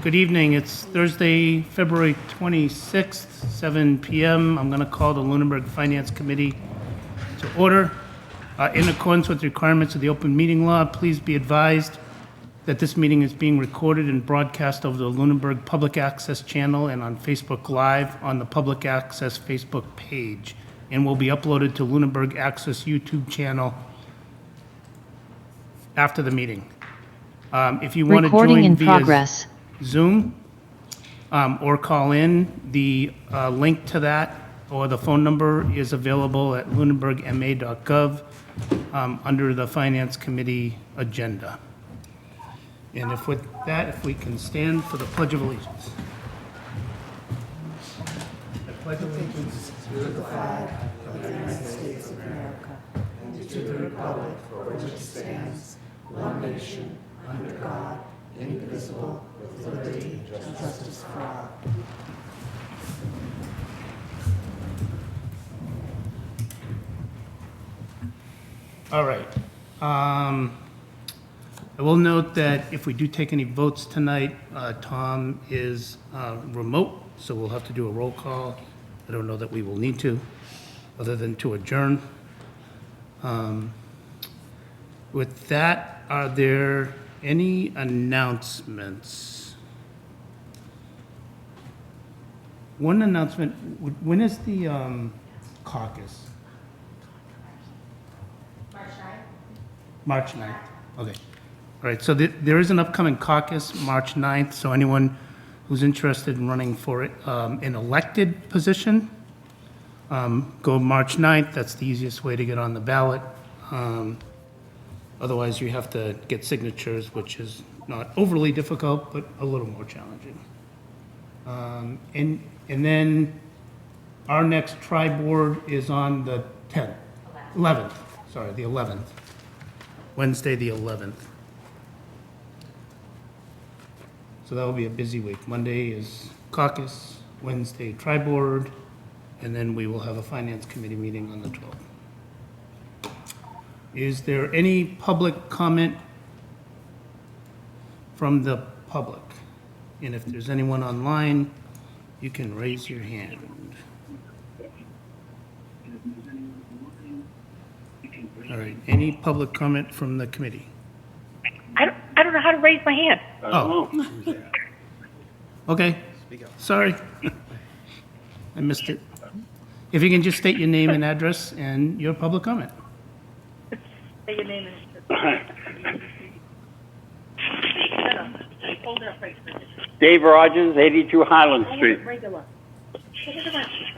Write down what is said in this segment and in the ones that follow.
Good evening. It's Thursday, February 26th, 7 p.m. I'm going to call the Lunenburg Finance Committee to order. In accordance with the requirements of the open meeting law, please be advised that this meeting is being recorded and broadcast over the Lunenburg Public Access channel and on Facebook Live on the Public Access Facebook page, and will be uploaded to Lunenburg Access YouTube channel after the meeting. If you want to Recording join in via progress. Zoom or call in, the link to that or the phone number is available at lunenburgma.gov under the Finance Committee agenda. And if with that, if we can stand for the Pledge of Allegiance. I pledge allegiance to the flag of the United States of America and to the republic for which it stands, one nation, under God, indivisible, with liberty and justice for all. All right. I will note that if we do take any votes tonight, Tom is remote, so we'll have to do a roll call. I don't know that we will need to, other than to adjourn. With that, are there any announcements? One announcement, when is the caucus? March 9th. Okay. All right, so there is an upcoming caucus, March 9th, so anyone who's interested in running for an elected position, go March 9th. That's the easiest way to get on the ballot. Otherwise, you have to get signatures, which is not overly difficult, but a little more challenging. And then our next tri-board is on the 10th, 11th, sorry, the 11th, Wednesday the 11th. So that will be a busy week. Monday is caucus, Wednesday tri-board, and then we will have a finance committee meeting on the 12th. Is there any public comment from the public? And if there's anyone online, you can raise your hand. All right, any public comment from the committee? I don't know how to raise my hand. Oh. Okay, sorry. I missed it. If you can just state your name and address and your public comment. Say your name and hold it up right there. Dave Rogers, 82 Highland Street. Regular.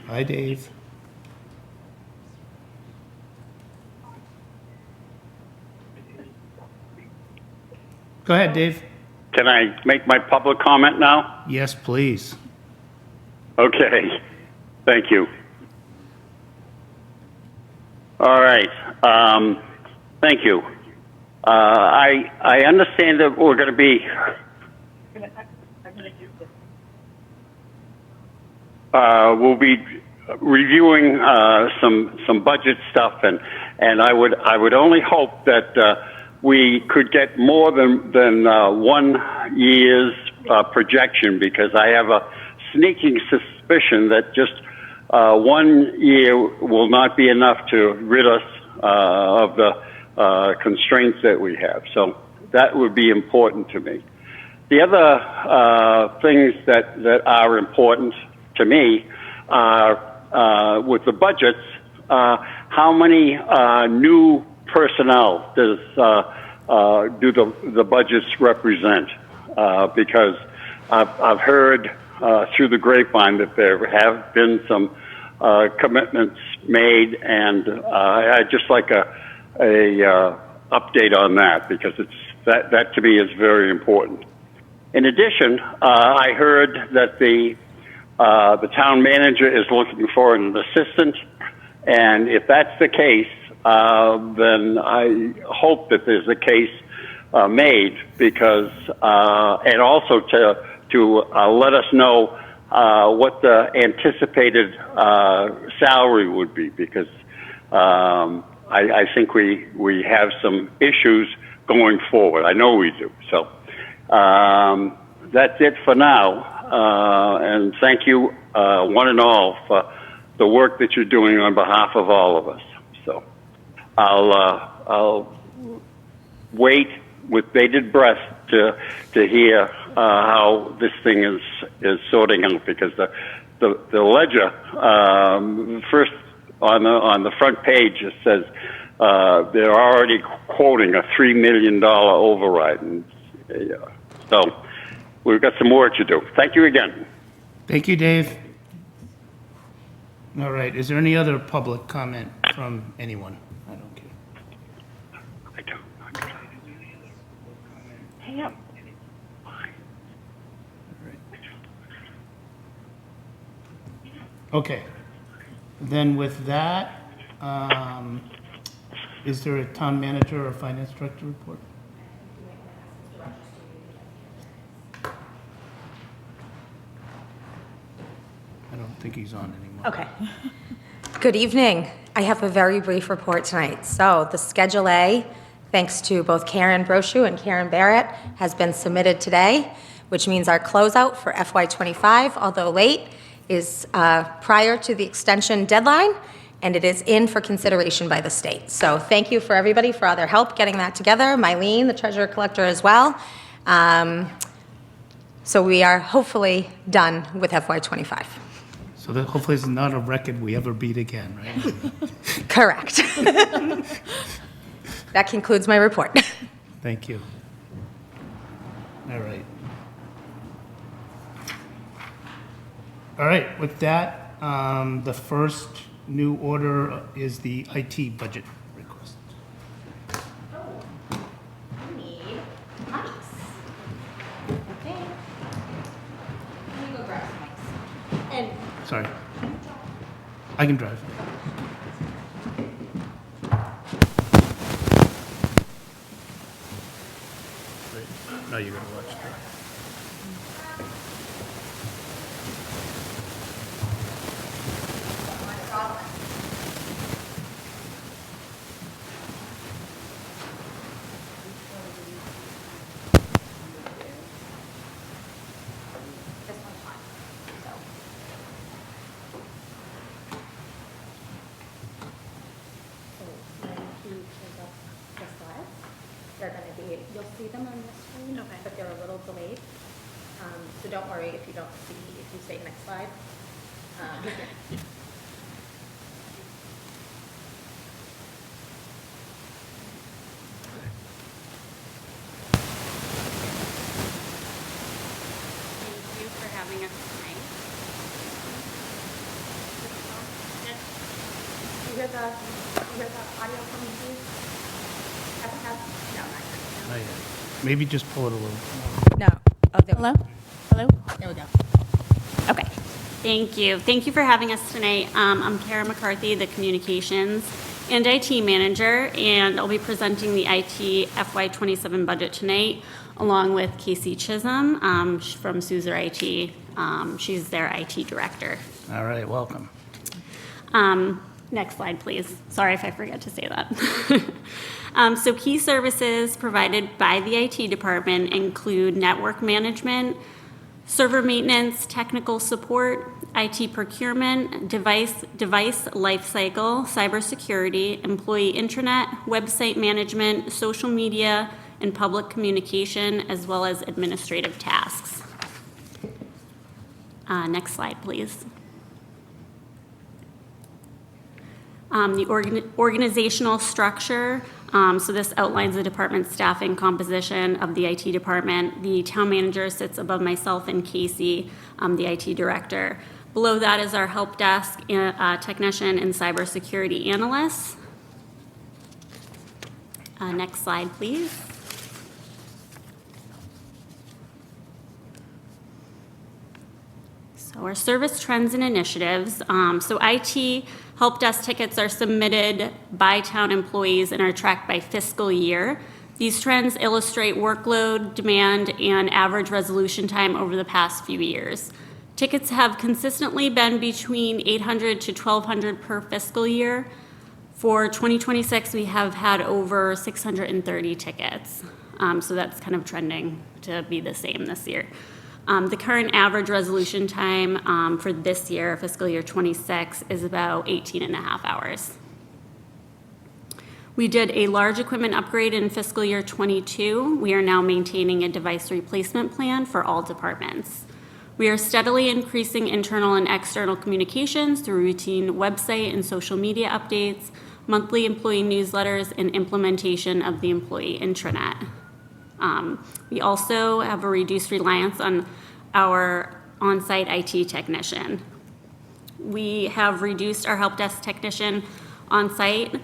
Hi, Dave. Go ahead, Dave. Can I make my public comment now? Yes, please. Okay, thank you. All right, thank you. I understand that we're going to be we'll be reviewing some budget stuff, and I would only hope that we could get more than 1 year's projection, because I have a sneaking suspicion that just 1 year will not be enough to rid us of the constraints that we have. So that would be important to me. The other things that are important to me are with the budgets. How many new personnel do the budgets represent? Because I've heard through the grapevine that there have been some commitments made, and I'd just like a update on that, because that to me is very important. In addition, I heard that the town manager is looking for an assistant, and if that's the case, then I hope that there's a case made, because and also to let us know what the anticipated salary would be, because I think we have some issues going forward. I know we do. So that's it for now. And thank you, one and all, for the work that you're doing on behalf of all of us. So I'll wait with bated breath to hear how this thing is sorting out, because the ledger first on the front page it says they're already quoting a $3 million override, and so we've got some work to do. Thank you again. Thank you, Dave. All right, is there any other public comment from anyone? I don't care. I do. Hang up. Okay, then with that, is there a town manager or finance director report? I don't think he's on anymore. Okay. Good evening. I have a very brief report tonight. So the Schedule A, thanks to both Karen Brochu and Karen Barrett, has been submitted today, which means our closeout for FY25, although late, is prior to the extension deadline, and it is in for consideration by the state. So thank you for everybody for all their help getting that together. Mylene, the treasurer collector, as well. So we are hopefully done with FY25. So that hopefully is not a record we ever beat again, right? Correct. That concludes my report. Thank you. All right. All right, with that, the first new order is the IT budget request. We need mics. Okay. Let me go grab some mics. And Sorry. I can drive. Wait, now you're gonna watch that. this one's fine. So when he pulls up the slides, they're going to be, you'll see them on the screen, but they're a little delayed. So don't worry if you don't see, if you say next slide. Thank you for having us tonight. You hear the audio coming through? No, not yet. Not yet. Maybe just pull it a little more. No. Oh, there. Hello? Hello? There we go. Okay. Thank you. Thank you for having us tonight. I'm Kara McCarthy, the Communications and IT Manager, and I'll be presenting the IT FY27 budget tonight, along with Casey Chisholm from Suzer IT. She's their IT Director. All right, welcome. Next slide, please. Sorry if I forget to say that. So key services provided by the IT department include network management, server maintenance, technical support, IT procurement, device lifecycle, cybersecurity, employee intranet, website management, social media, and public communication, as well as administrative tasks. Next slide, please. The organizational structure, so this outlines the department's staffing composition of the IT department. The town manager sits above myself and Casey, the IT director. Below that is our help desk technician and cybersecurity analyst. Next slide, please. So our service trends and initiatives. So IT help desk tickets are submitted by town employees and are tracked by fiscal year. These trends illustrate workload, demand, and average resolution time over the past few years. Tickets have consistently been between 800 to 1,200 per fiscal year. For 2026, we have had over 630 tickets. So that's kind of trending to be the same this year. The current average resolution time for this year, fiscal year 26, is about 18 and a half hours. We did a large equipment upgrade in fiscal year 22. We are now maintaining a device replacement plan for all departments. We are steadily increasing internal and external communications through routine website and social media updates, monthly employee newsletters, and implementation of the employee intranet. We also have a reduced reliance on our on-site IT technician. We have reduced our help desk technician on-site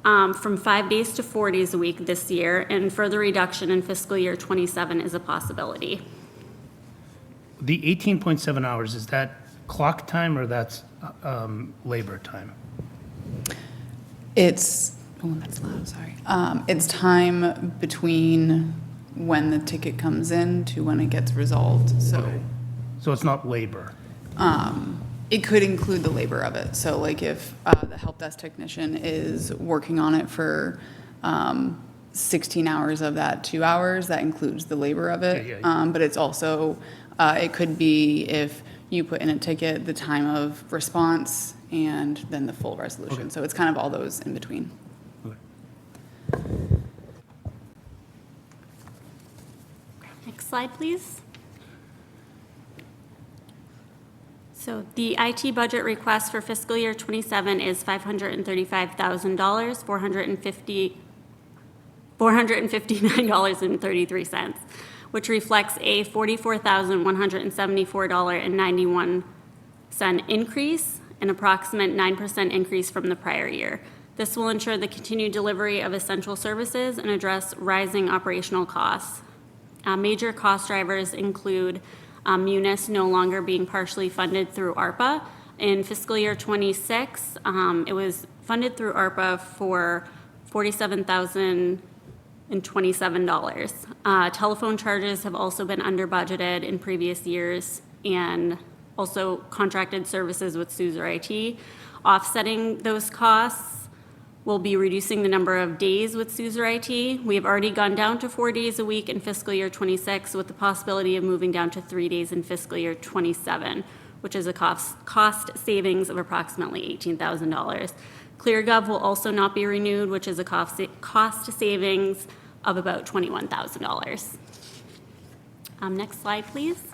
from 5 days to 4 days a week this year, and further reduction in fiscal year 27 is a possibility. The 18.7 hours, is that clock time or that's labor time? It's, oh, that's loud, sorry. It's time between when the ticket comes in to when it gets resolved, so. So it's not labor? It could include the labor of it. So like if the help desk technician is working on it for 16 hours of that 2 hours, that includes the labor of it. Yeah. But it's also, it could be if you put in a ticket, the time of response, and then the full resolution. Okay. So it's kind of all those in between. Next slide, please. So the IT budget request for fiscal year 27 is $535,000, $459.33, which reflects a $44,174.91 increase, an approximate 9% increase from the prior year. This will ensure the continued delivery of essential services and address rising operational costs. Major cost drivers include Munis no longer being partially funded through ARPA. In fiscal year 26, it was funded through ARPA for $47,027. Telephone charges have also been under budgeted in previous years, and also contracted services with SUSER IT. Offsetting those costs will be reducing the number of days with SUSER IT. We have already gone down to 4 days a week in fiscal year 26, with the possibility of moving down to 3 days in fiscal year 27, which is a cost savings of approximately $18,000. ClearGov will also not be renewed, which is a cost savings of about $21,000. Next slide, please.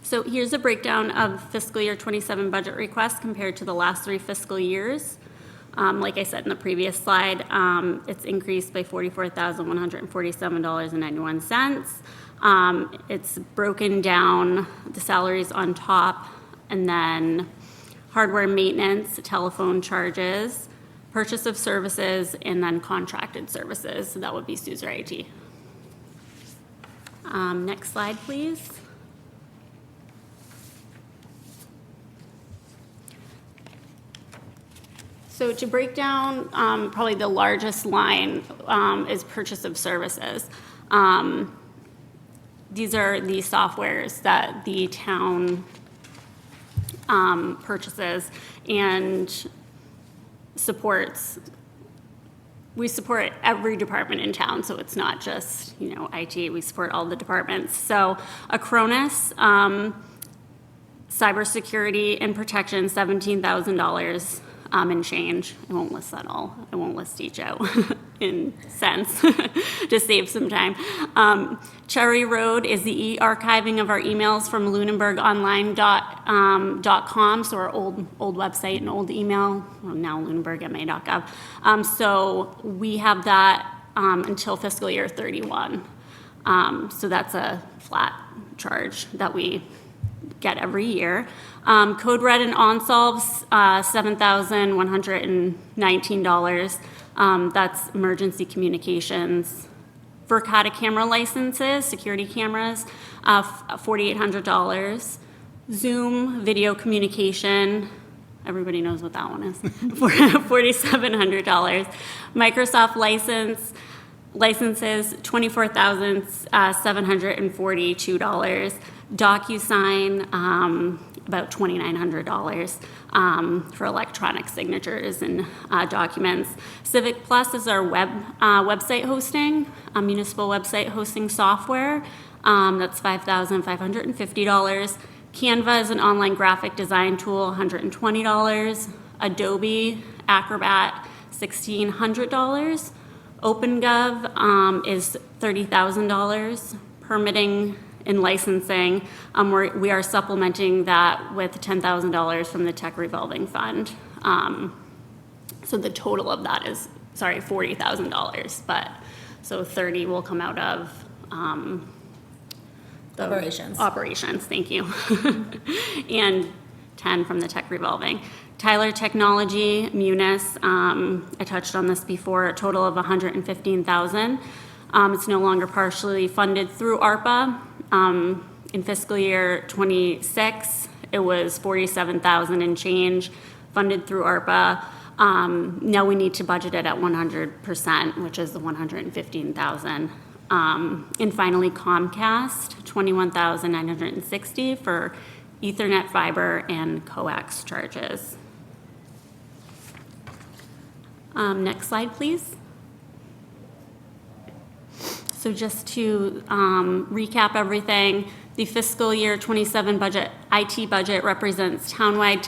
So here's a breakdown of fiscal year 27 budget requests compared to the last 3 fiscal years. Like I said in the previous slide, it's increased by $44,147.91. It's broken down, the salaries on top, and then hardware maintenance, telephone charges, purchase of services, and then contracted services. So that would be SUSER IT. Next slide, please. So to break down, probably the largest line is purchase of services. These are the softwares that the town purchases and supports. We support every department in town, so it's not just, IT. We support all the departments. So Acronis, cybersecurity and protection, $17,000. And change. I won't list that all. I won't list each out in cents to save some time. Cherry Road is the e-archiving of our emails from lunenburgonline.com, so our old website and old email, well, now lunenburgma.gov. So we have that until fiscal year 31. So that's a flat charge that we get every year. Code Red and OnSolves, $7,119. That's emergency communications. Verkada camera licenses, security cameras, $4,800. Zoom video communication, everybody knows what that one is, $4,700. Microsoft licenses, $24,742. DocuSign, about $2,900. for electronic signatures and documents. Civic Plus is our website hosting, municipal website hosting software. That's $5,550. Canva is an online graphic design tool, $120. Adobe Acrobat, $1,600. OpenGov is $30,000. Permitting and licensing, we are supplementing that with $10,000 from the Tech Revolving Fund. So the total of that is, $40,000, but, so 30 will come out of, the Operations. Operations, thank you. And 10 from the Tech Revolving. Tyler Technology, Munis, I touched on this before, a total of $115,000. It's no longer partially funded through ARPA. In fiscal year '26, it was $47,000 and change funded through ARPA. Now we need to budget it at 100%, which is the $115,000. And finally, Comcast, $21,960 for Ethernet fiber and coax charges. Next slide, please. So just to recap everything, the fiscal year '27 budget, IT budget represents townwide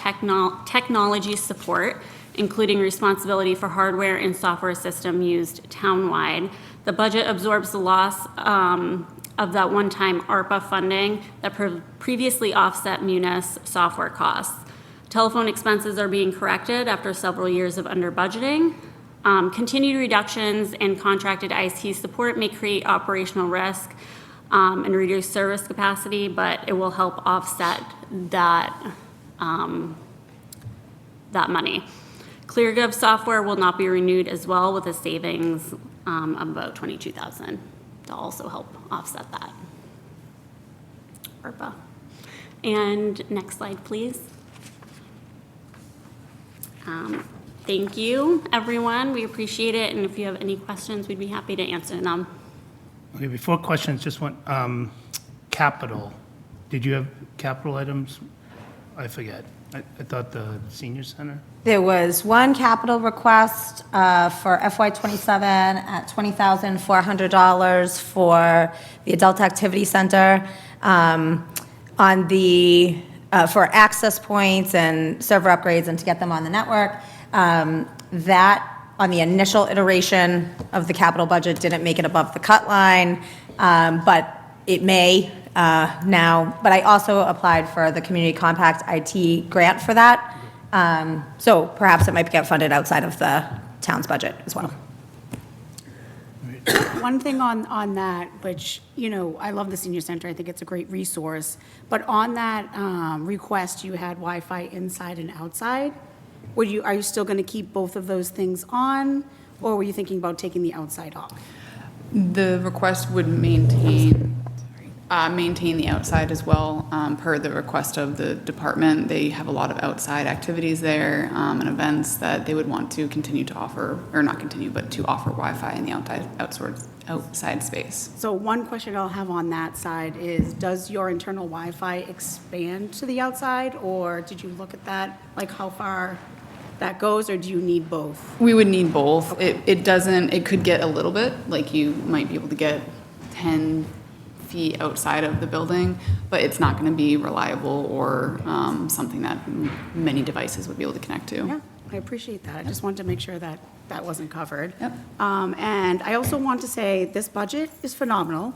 technology support, including responsibility for hardware and software system used townwide. The budget absorbs the loss of that one-time ARPA funding that previously offset Munis software costs. Telephone expenses are being corrected after several years of under budgeting. Continued reductions in contracted IT support may create operational risk and reduce service capacity, but it will help offset that, that money. ClearGov software will not be renewed as well, with a savings of about $22,000 to also help offset that. ARPA. And next slide, please. Thank you, everyone. We appreciate it, and if you have any questions, we'd be happy to answer them. Okay, before questions, just one, capital. Did you have capital items? I forget. I thought the senior center? There was one capital request for FY '27 at $20,400 for the Adult Activity Center on the, for access points and server upgrades and to get them on the network. That, on the initial iteration of the capital budget, didn't make it above the cut line, but it may now. But I also applied for the Community Compact IT grant for that. So perhaps it might get funded outside of the town's budget as well. One thing on that, which, you know, I love the senior center, I think it's a great resource, but on that request, you had Wi-Fi inside and outside. Are you still going to keep both of those things on, or were you thinking about taking the outside off? The request would maintain the outside as well, per the request of the department. They have a lot of outside activities there and events that they would want to continue to offer, or not continue, but to offer Wi-Fi in the outside space. So one question I'll have on that side is, does your internal Wi-Fi expand to the outside, or did you look at that, like how far that goes, or do you need both? We would need both. It doesn't, it could get a little bit, like you might be able to get 10 feet outside of the building, but it's not going to be reliable or something that many devices would be able to connect to. Yeah, I appreciate that. I just wanted to make sure that that wasn't covered. Yep. And I also want to say this budget is phenomenal.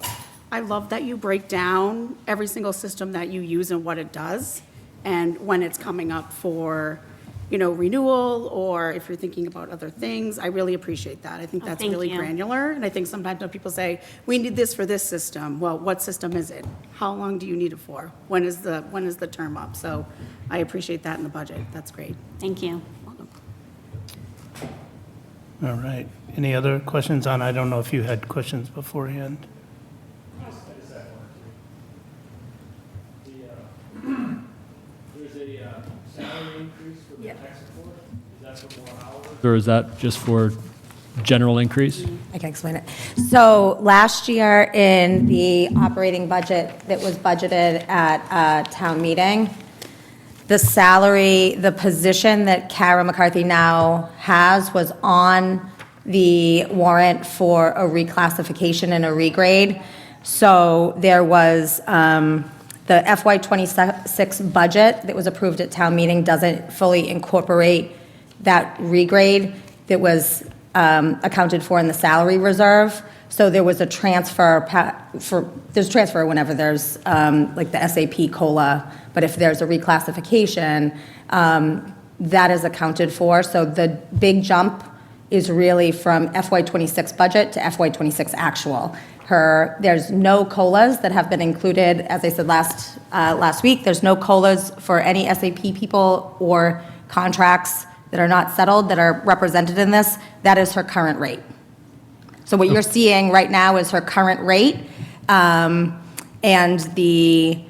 I love that you break down every single system that you use and what it does, and when it's coming up for, you know, renewal, or if you're thinking about other things. I really appreciate that. I think that's thank really you. granular, and I think sometimes when people say, we need this for this system, well, what system is it? How long do you need it for? When is the term up? So I appreciate that in the budget. That's great. Thank you. All right. Any other questions on, I don't know if you had questions beforehand? There's a salary increase for the tech support? Is that for more hours? Or is that just for general increase? I can explain it. So last year in the operating budget that was budgeted at town meeting, The salary, the position that Kara McCarthy now has was on the warrant for a reclassification and a regrade. So there was, the FY '26 budget that was approved at town meeting doesn't fully incorporate that regrade that was accounted for in the salary reserve. So there was a transfer there's transfer whenever there's like the SAP COLA, but if there's a reclassification, that is accounted for. So the big jump is really from FY '26 budget to FY '26 actual. There's no COLAs that have been included, as I said last week, there's no COLAs for any SAP people or contracts that are not settled that are represented in this. That is her current rate. So what you're seeing right now is her current rate, and any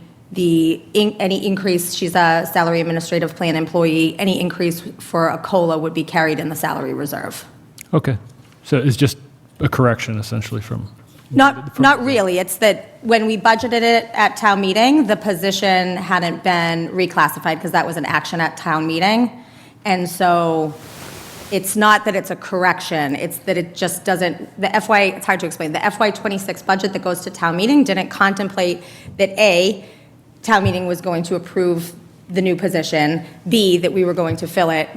increase, she's a salary administrative plan employee, any increase for a COLA would be carried in the salary reserve. Okay. So it's just a correction essentially from. Not really. It's that when we budgeted it at town meeting, the position hadn't been reclassified because that was an action at town meeting. And so it's not that it's a correction, it's that it just doesn't, it's hard to explain. The FY '26 budget that goes to town meeting didn't contemplate that A, town meeting was going to approve the new position, B, that we were going to fill it,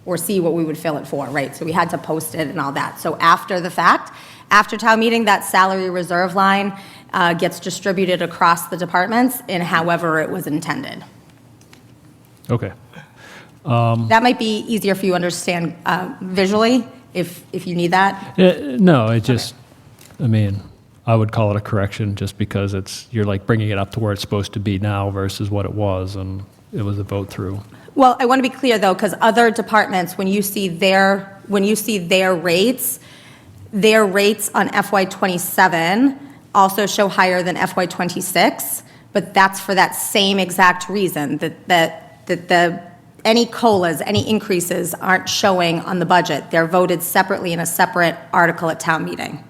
or C, what we would fill it for, right? So we had to post it and all that. So after the fact, after town meeting, that salary reserve line gets distributed across the departments in however it was intended. Okay. That might be easier for you to understand visually, if you need that. No, I mean, I would call it a correction just because you're like bringing it up to where it's supposed to be now versus what it was, and it was a vote through. Well, I want to be clear, though, because other departments, when you see their rates on FY '27 also show higher than FY '26, but that's for that same exact reason, that any COLAs, any increases aren't showing on the budget. They're voted separately in a separate article at town meeting.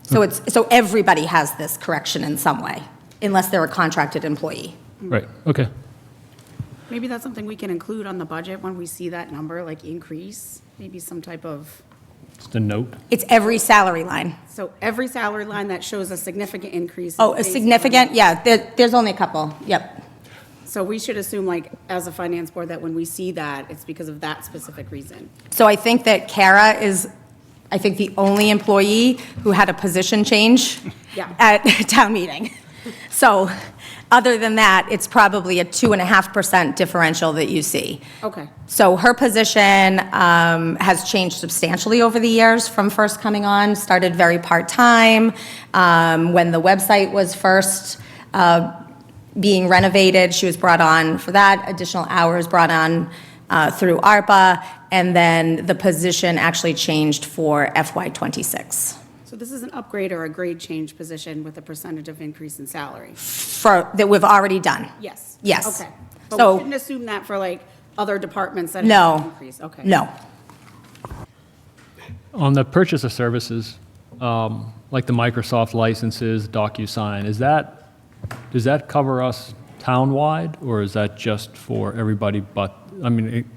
So everybody has this correction in some way, unless they're a contracted employee. Right, okay. Maybe that's something we can include on the budget when we see that number, like increase, maybe some type of, Just a note. It's every salary line. so every salary line that shows a significant increase. is Oh, a based on- significant, yeah, there's only a couple, yep. So we should assume, like, as a finance board, that when we see that, it's because of that specific reason. So I think that Kara is, I think, the only employee who had a position change Yeah. at town meeting. So, other than that, it's probably a 2.5% differential that you see. Okay. So her position has changed substantially over the years from first coming on, started very part-time. When the website was first being renovated, she was brought on for that, additional hours brought on through ARPA, and then the position actually changed for FY '26. So this is an upgrade or a grade change position with a percentage of increase in salary? That we've already done. Yes. Yes. Okay. But So- we shouldn't assume that for, like, other departments that No. have an increase? Okay. No. On the purchase of services, like the Microsoft licenses, DocuSign, does that cover us townwide, or is that just for everybody but,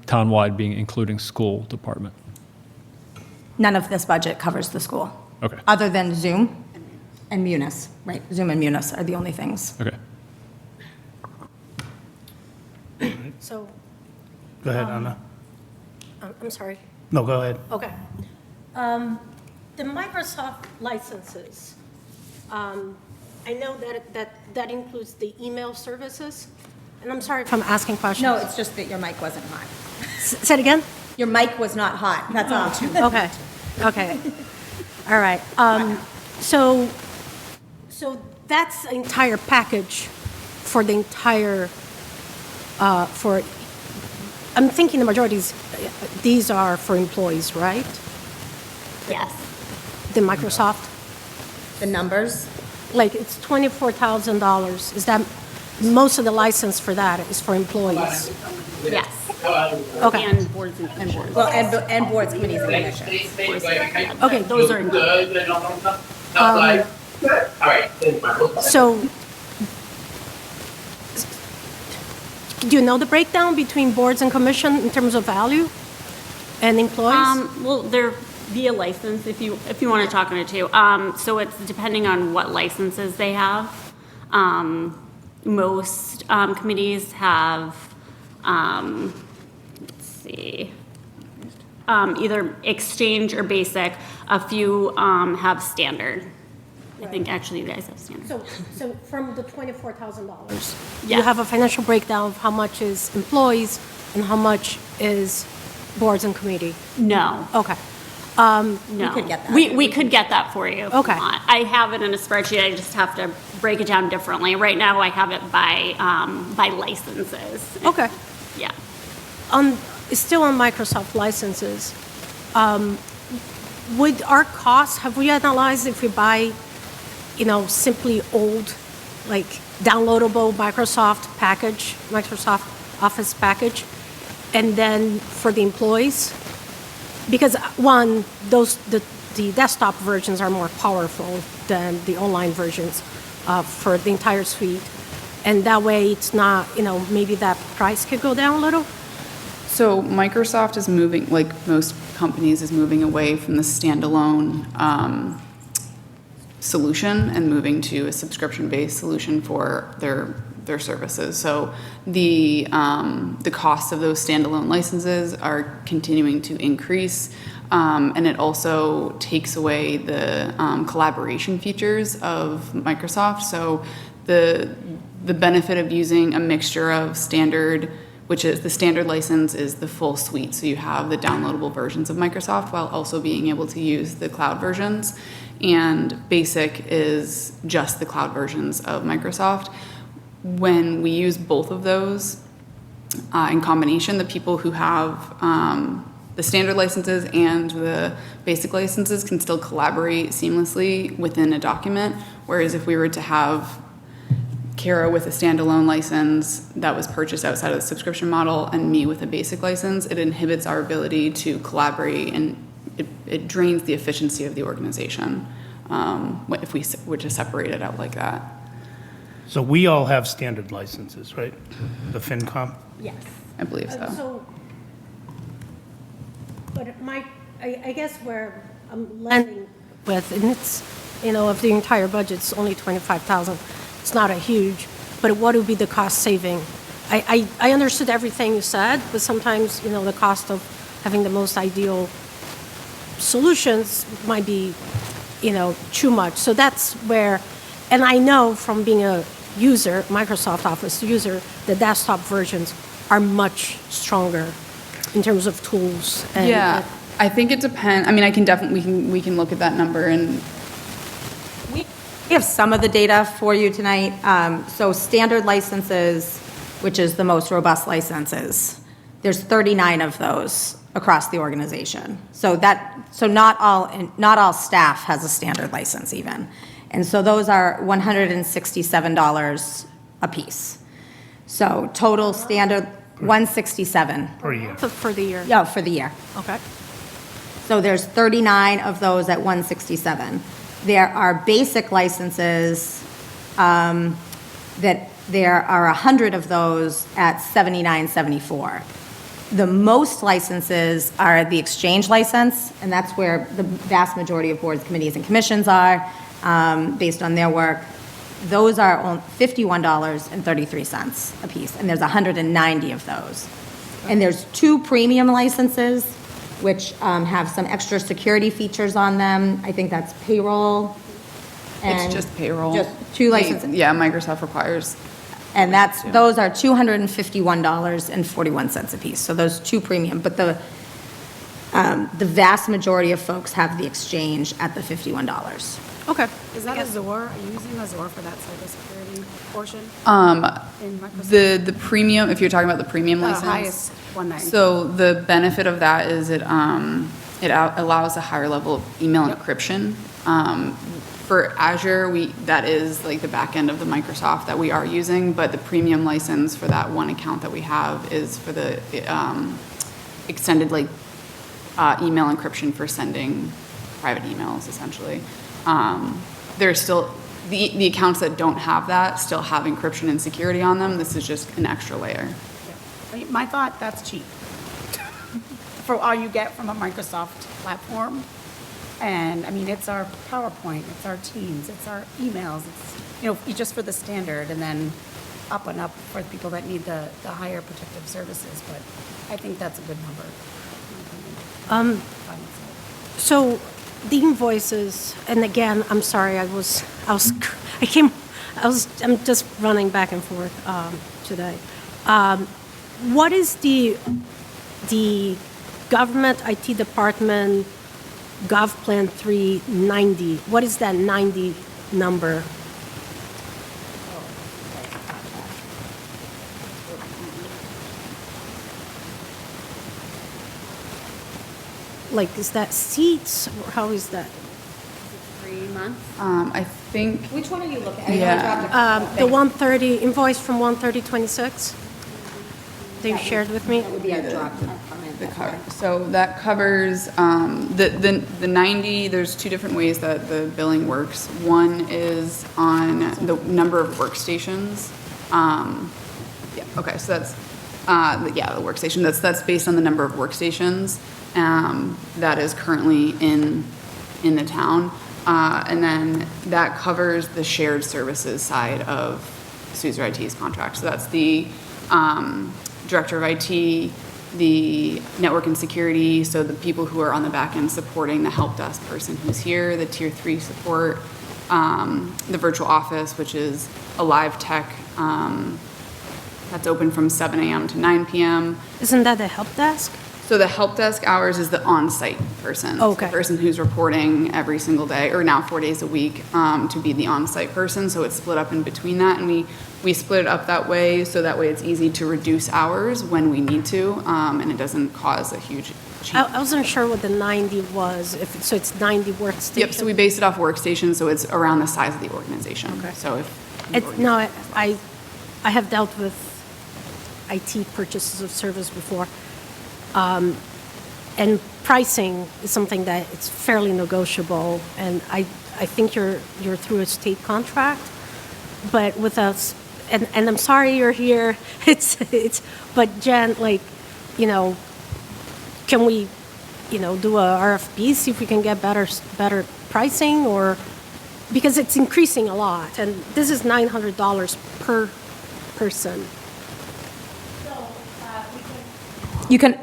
townwide being including school department? None of this budget covers the school. Okay. Other than Zoom and Munis, right? Zoom and Munis are the only things. Okay. So, Go ahead, Anna. I'm sorry. No, go ahead. Okay. The Microsoft licenses, I know that includes the email services, and I'm sorry if I'm asking questions. No, it's just that your mic wasn't hot. Say it again? Your mic was not hot, that's all. Okay, okay. All right. So that's the entire package for the entire, I'm thinking the majority these are for employees, right? Yes. The Microsoft? The numbers? Like, it's $24,000. Is that, most of the license for that is for employees? Yes. Okay. And boards and boards. Well, and boards, committees, and commissions. Okay, those are included. So, Do you know the breakdown between boards and commission in terms of value and employees? Well, they're via license, if you want to talk on it too. So it's depending on what licenses they have. Most committees have, let's see, either exchange or basic. A few have standard. I think actually you guys have standard. So from the $24,000, Yeah. you have a financial breakdown of how much is employees and how much is boards and committee? No. Okay. No. We could get that. We could get that for you. if you Okay. want. I have it in a spreadsheet, I just have to break it down differently. Right now, I have it by licenses. Okay. Yeah. Still on Microsoft licenses, would our costs, have we analyzed if we buy, simply old, like downloadable Microsoft package, Microsoft Office package, and then for the employees? Because one, the desktop versions are more powerful than the online versions for the entire suite. And that way it's not, maybe that price could go down a little? So Microsoft is moving, like most companies, is moving away from the standalone solution and moving to a subscription-based solution for their services. So the cost of those standalone licenses are continuing to increase, and it also takes away the collaboration features of Microsoft. So the benefit of using a mixture of standard, which is the standard license, is the full suite. So you have the downloadable versions of Microsoft while also being able to use the cloud versions. And basic is just the cloud versions of Microsoft. When we use both of those in combination, the people who have the standard licenses and the basic licenses can still collaborate seamlessly within a document. Whereas if we were to have Kara with a standalone license that was purchased outside of the subscription model and me with a basic license, it inhibits our ability to collaborate, and it drains the efficiency of the organization if we were to separate it out like that. So we all have standard licenses, right? The FinCom? Yes. I believe so. But I guess where I'm landing with, and it's, of the entire budget, it's only 25,000. It's not a huge, but what would be the cost saving? I understood everything you said, but sometimes, the cost of having the most ideal solutions might be, too much. So that's where, and I know from being a user, Microsoft Office user, the desktop versions are much stronger in terms of tools. And Yeah, I think it depends. I mean, I can definitely, we can look at that number and We have some of the data for you tonight. So standard licenses, which is the most robust licenses, there's 39 of those across the organization. So not all staff has a standard license even. And so those are $167 a piece. So total standard, 167. Per year. for the year. Yeah, for the year. Okay. So there's 39 of those at 167. There are basic licenses that there are 100 of those at 79.74. The most licenses are the exchange license, and that's where the vast majority of boards, committees, and commissions are, based on their work. Those are $51.33 a piece, and there's 190 of those. And there's 2 premium licenses, which have some extra security features on them. I think that's payroll. it's and just payroll. Just 2 licenses. Yeah, Microsoft requires. And those are $251.41 a piece. So those 2 premium, but the vast majority of folks have the exchange at the $51. Okay. Is that Azure? Are you using Azure for that cybersecurity portion? In Microsoft? The premium, if you're talking about the premium The license. highest one that. So the benefit of that is it allows a higher level of email encryption. For Azure, that is like the back end of the Microsoft that we are using, but the premium license for that one account that we have is for the extended email encryption for sending private emails, essentially. There's still, the accounts that don't have that still have encryption and security on them. This is just an extra layer. I mean, my thought, that's cheap. For all you get from a Microsoft platform. And, I mean, it's our PowerPoint, it's our Teams, it's our emails, it's, just for the standard, and then up and up for the people that need the higher protective services, but I think that's a good number. So the invoices, and again, I'm sorry, I'm just running back and forth today. What is the government IT department Gov Plan 390? What is that 90 number? Like, is that seats, or how is that? 3 months? I think, Which one are you looking at? Yeah. The 130, invoice from 13026 that you shared with me? That would be our drop. so that covers, the 90, there's two different ways that the billing works. One is on the number of workstations. Yeah, okay, so that's, the workstation, that's based on the number of workstations that is currently in the town. And then that covers the shared services side of SUSER IT's contract. So that's the director of IT, the network and security, so the people who are on the back end supporting the help desk person who's here, the tier 3 support, the virtual office, which is a live tech that's open from 7 a.m. to 9 p.m. Isn't that the help desk? So the help desk hours is the on-site person. Okay. The person who's reporting every single day, or now 4 days a week, to be the on-site person. So it's split up in between that, and we split it up that way, so that way it's easy to reduce hours when we need to, and it doesn't cause a huge change. I wasn't sure what the 90 was, so it's 90 workstations? Yep, so we based it off workstations, so it's around the size of the organization. Okay. So if... No, I have dealt with IT purchases of service before. And pricing is something that it's fairly negotiable, and I think you're through a state contract, but with us, and I'm sorry you're here, but Jen, can we, do a RFP, see if we can get better pricing, or, because it's increasing a lot, and this is $900 per person. You can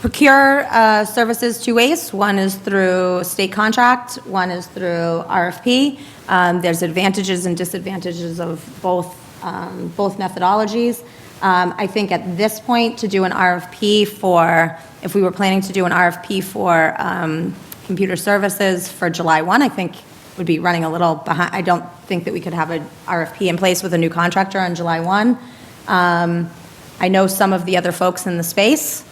procure services two ways. One is through state contract, one is through RFP. There's advantages and disadvantages of both methodologies. I think at this point, to do an RFP for, if we were planning to do an RFP for computer services for July 1, I think would be running a little behind. I don't think that we could have an RFP in place with a new contractor on July 1. I know some of the other folks in the space.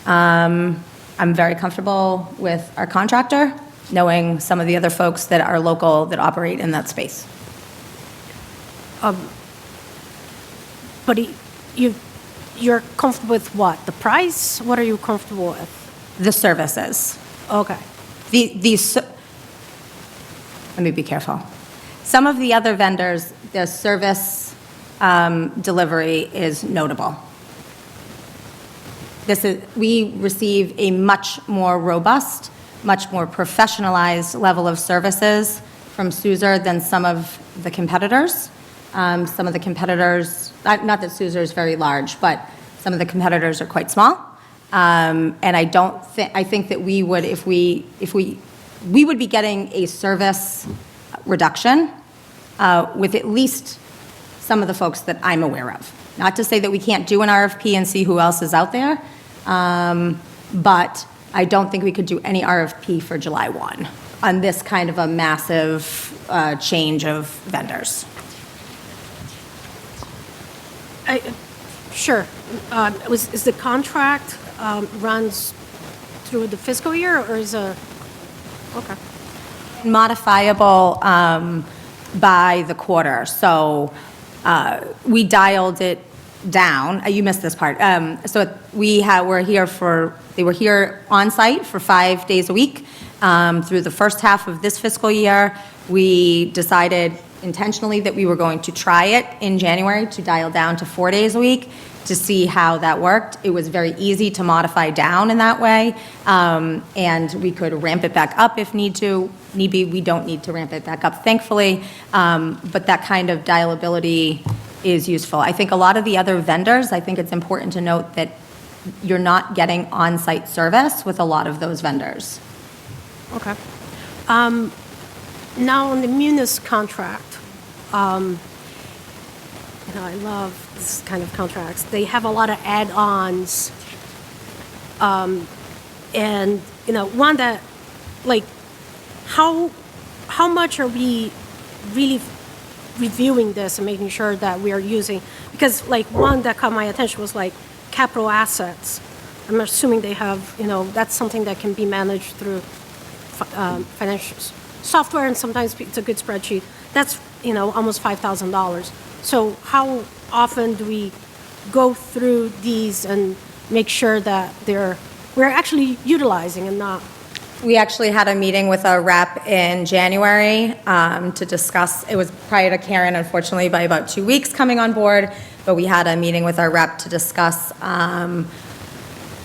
I'm very comfortable with our contractor, knowing some of the other folks that are local that operate in that space. But you're comfortable with what? The price? What are you comfortable with? The services. Okay. Let me be careful. Some of the other vendors, their service delivery is notable. We receive a much more robust, much more professionalized level of services from SUSER than some of the competitors. Some of the competitors, not that SUSER is very large, but some of the competitors are quite small. And I think that we would, if we would be getting a service reduction with at least some of the folks that I'm aware of. Not to say that we can't do an RFP and see who else is out there, but I don't think we could do any RFP for July 1 on this kind of a massive change of vendors. Sure. Is the contract runs through the fiscal year, or is a, okay. Modifiable by the quarter, so we dialed it down. You missed this part. So they were here on site for 5 days a week. Through the first half of this fiscal year, we decided intentionally that we were going to try it in January to dial down to 4 days a week. to see how that worked. It was very easy to modify down in that way, and we could ramp it back up if need be. We don't need to ramp it back up, thankfully, but that kind of dialability is useful. I think a lot of the other vendors, I think it's important to note that you're not getting on-site service with a lot of those vendors. Okay. Now, on the Munis contract, I love this kind of contracts. They have a lot of add-ons. And, one that, like, how much are we really reviewing this and making sure that we are using? Because, like, one that caught my attention was, like, capital assets. I'm assuming they have, that's something that can be managed through financial software, and sometimes it's a good spreadsheet. That's, almost $5,000. So how often do we go through these and make sure that we're actually utilizing and not? We actually had a meeting with a rep in January to discuss, it was prior to Karen, unfortunately, by about 2 weeks coming on board, but we had a meeting with our rep to discuss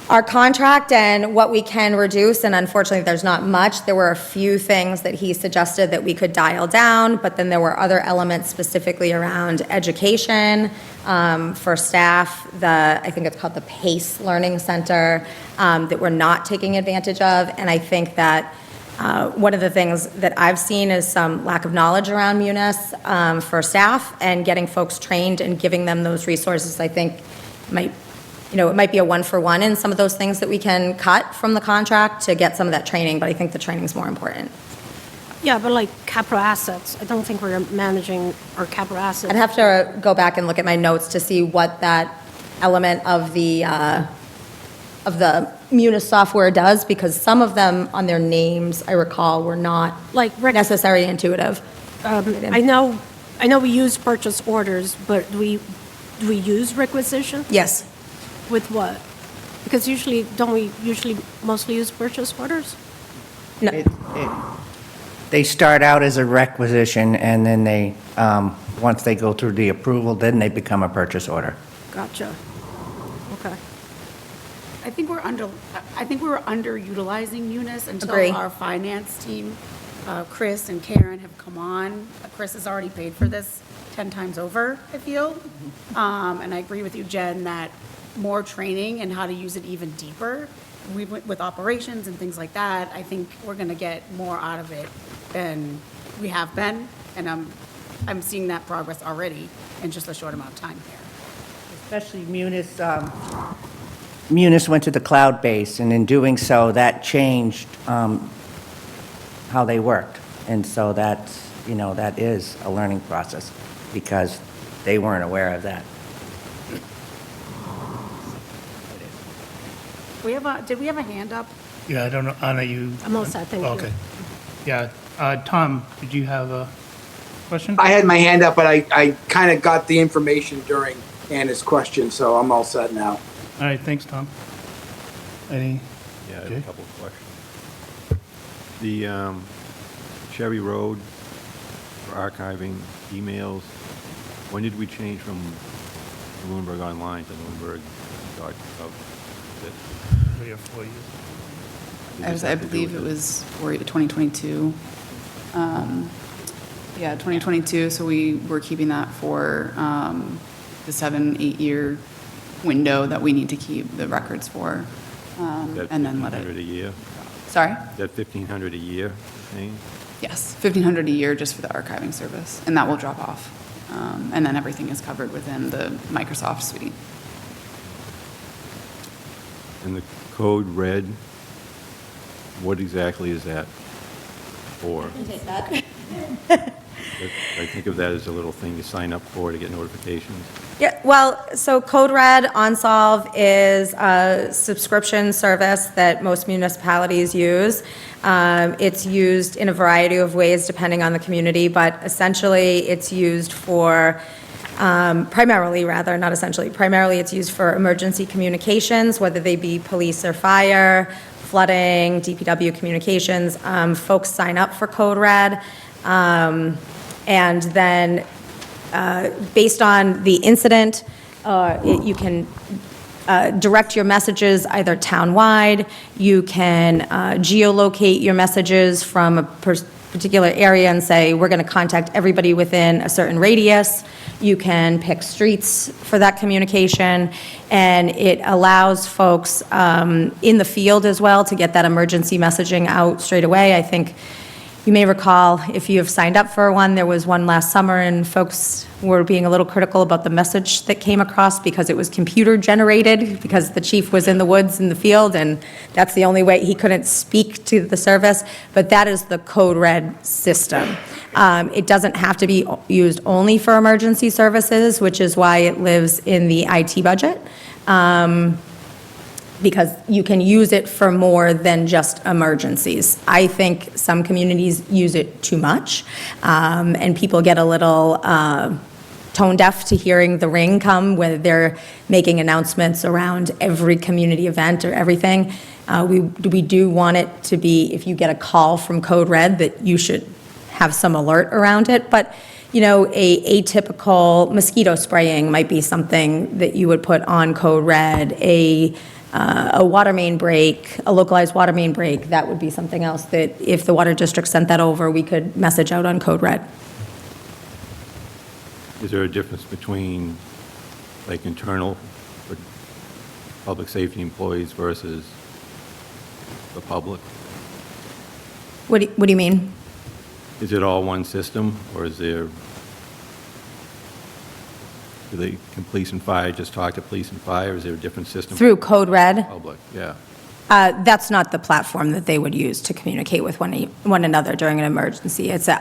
our contract and what we can reduce, and unfortunately, there's not much. There were a few things that he suggested that we could dial down, but then there were other elements specifically around education for staff, I think it's called the PACE Learning Center, that we're not taking advantage of, and I think that one of the things that I've seen is some lack of knowledge around Munis for staff, and getting folks trained and giving them those resources, I think it might be a one-for-one in some of those things that we can cut from the contract to get some of that training, but I think the training is more important. Yeah, but like capital assets, I don't think we're managing our capital assets. I'd have to go back and look at my notes to see what that element of the Munis software does, because some of them on their names, I recall, were not necessarily intuitive. I know we use purchase orders, but do we use requisition? Yes. With what? Because don't we usually mostly use purchase orders? No. They start out as a requisition, and then they, once they go through the approval, then they become a purchase order. Gotcha. Okay. I think we're underutilizing Munis until Agree. our finance team, Chris and Karen, have come on. Chris has already paid for this 10 times over, I feel. And I agree with you, Jen, that more training and how to use it even deeper. With operations and things like that, I think we're going to get more out of it than we have been. And I'm seeing that progress already in just a short amount of time here. Especially Munis, Munis went to the cloud base, and in doing so, that changed how they worked. And so that is a learning process, because they weren't aware of that. Did we have a hand up? Yeah, I don't know, Anna, you? I'm all set, thank you. Okay. Yeah, Tom, did you have a question? I had my hand up, but I kind of got the information during Anna's question, so I'm all set now. All right, thanks, Tom. Any? Yeah, I have a couple of questions. The Cherry Road for archiving emails, when did we change from Lunenburg Online to Lunenburg.gov? 3 or 4 years. I believe it was for 2022. Yeah, 2022, so we were keeping that for the 7-8 year window that we need to keep the records for, and then let it. $1,500 a year? Sorry? That $1,500 a year, you're saying? Yes, $1,500 a year just for the archiving service, and that will drop off. And then everything is covered within the Microsoft suite. And the code red, what exactly is that for? Take that. I think of that as a little thing you sign up for to get notifications. Yeah, well, so Code Red OnSolve is a subscription service that most municipalities use. It's used in a variety of ways depending on the community, but essentially it's used for, primarily it's used for emergency communications, whether they be police or fire, flooding, DPW communications. Folks sign up for Code Red. And then based on the incident, You can direct your messages either town-wide, you can geolocate your messages from a particular area and say, we're going to contact everybody within a certain radius. You can pick streets for that communication, and it allows folks in the field as well to get that emergency messaging out straight away. I think you may recall, if you have signed up for one, there was one last summer, and folks were being a little critical about the message that came across because it was computer-generated, because the chief was in the woods in the field, and that's the only way he couldn't speak to the service. But that is the Code Red system. It doesn't have to be used only for emergency services, which is why it lives in the IT budget. Because you can use it for more than just emergencies. I think some communities use it too much, and people get a little tone deaf to hearing the ring come when they're making announcements around every community event or everything. We do want it to be, if you get a call from Code Red, that you should have some alert around it. But you know, a atypical mosquito spraying might be something that you would put on Code Red. A water main break, a localized water main break, that would be something else that if the water district sent that over, we could message out on Code Red. Is there a difference between, like, internal for public safety employees versus the public? What do you mean? Is it all one system, or is there, can police and fire just talk to police and fire? Is there a different system? Through Code Red? Public, yeah. That's not the platform that they would use to communicate with one another during an emergency. It's an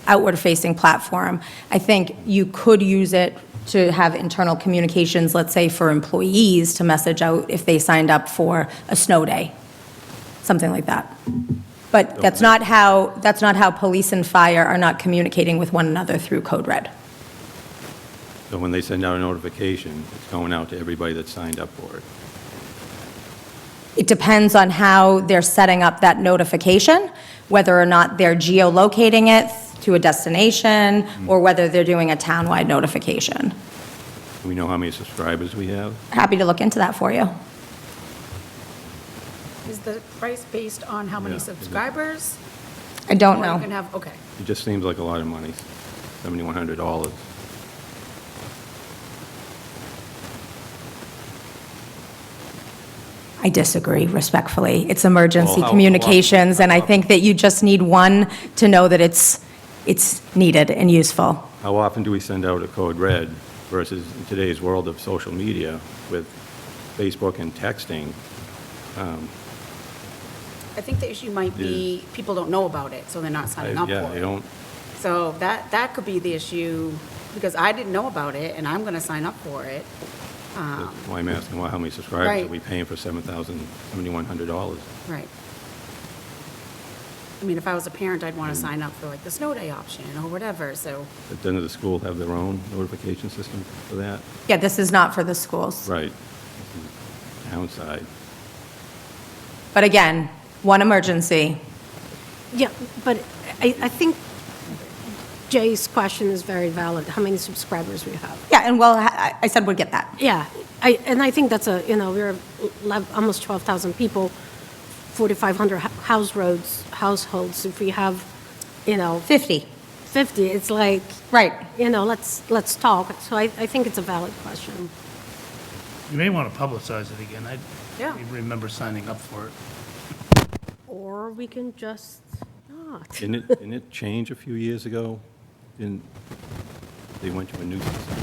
outward-facing platform. I think you could use it to have internal communications, let's say for employees, to message out if they signed up for a snow day, something like that. But that's not how police and fire are not communicating with one another through Code Red. So when they send out a notification, it's going out to everybody that signed up for it. It depends on how they're setting up that notification, whether or not they're geolocating it to a destination, or whether they're doing a townwide notification. Do we know how many subscribers we have? Happy to look into that for you. Is the price based on how many Yeah. subscribers? I don't Or you know. can have, okay. It just seems like a lot of money, $7,100. I disagree respectfully. It's emergency Well, how- communications, and I think that you just need one to know that it's needed and useful. How often do we send out a Code Red versus in today's world of social media with Facebook and texting? I think the issue might be people don't know about it, so they're not signing up for it. Yeah, they don't, So that could be the issue, because I didn't know about it, and I'm going to sign up for it. that's why I'm asking, well, how many subscribers are Right. we paying for $7,100? Right. I mean, if I was a parent, I'd want to sign up for like the snow day option or whatever, so. But doesn't the school have their own notification system for that? Yeah, this is not for the schools. Right. Downside. But again, one emergency. Yeah, but I think Jay's question is very valid, how many subscribers we have. Yeah, and well, I said we'd get that. Yeah, and I think that's we're almost 12,000 people, 4,500 households. If we have, 50. 50, it's like, Right. let's talk. So I think it's a valid question. You may want to publicize it again. I Yeah. remember signing up for it. Or we can just not. Didn't it change a few years ago? They went to a new system?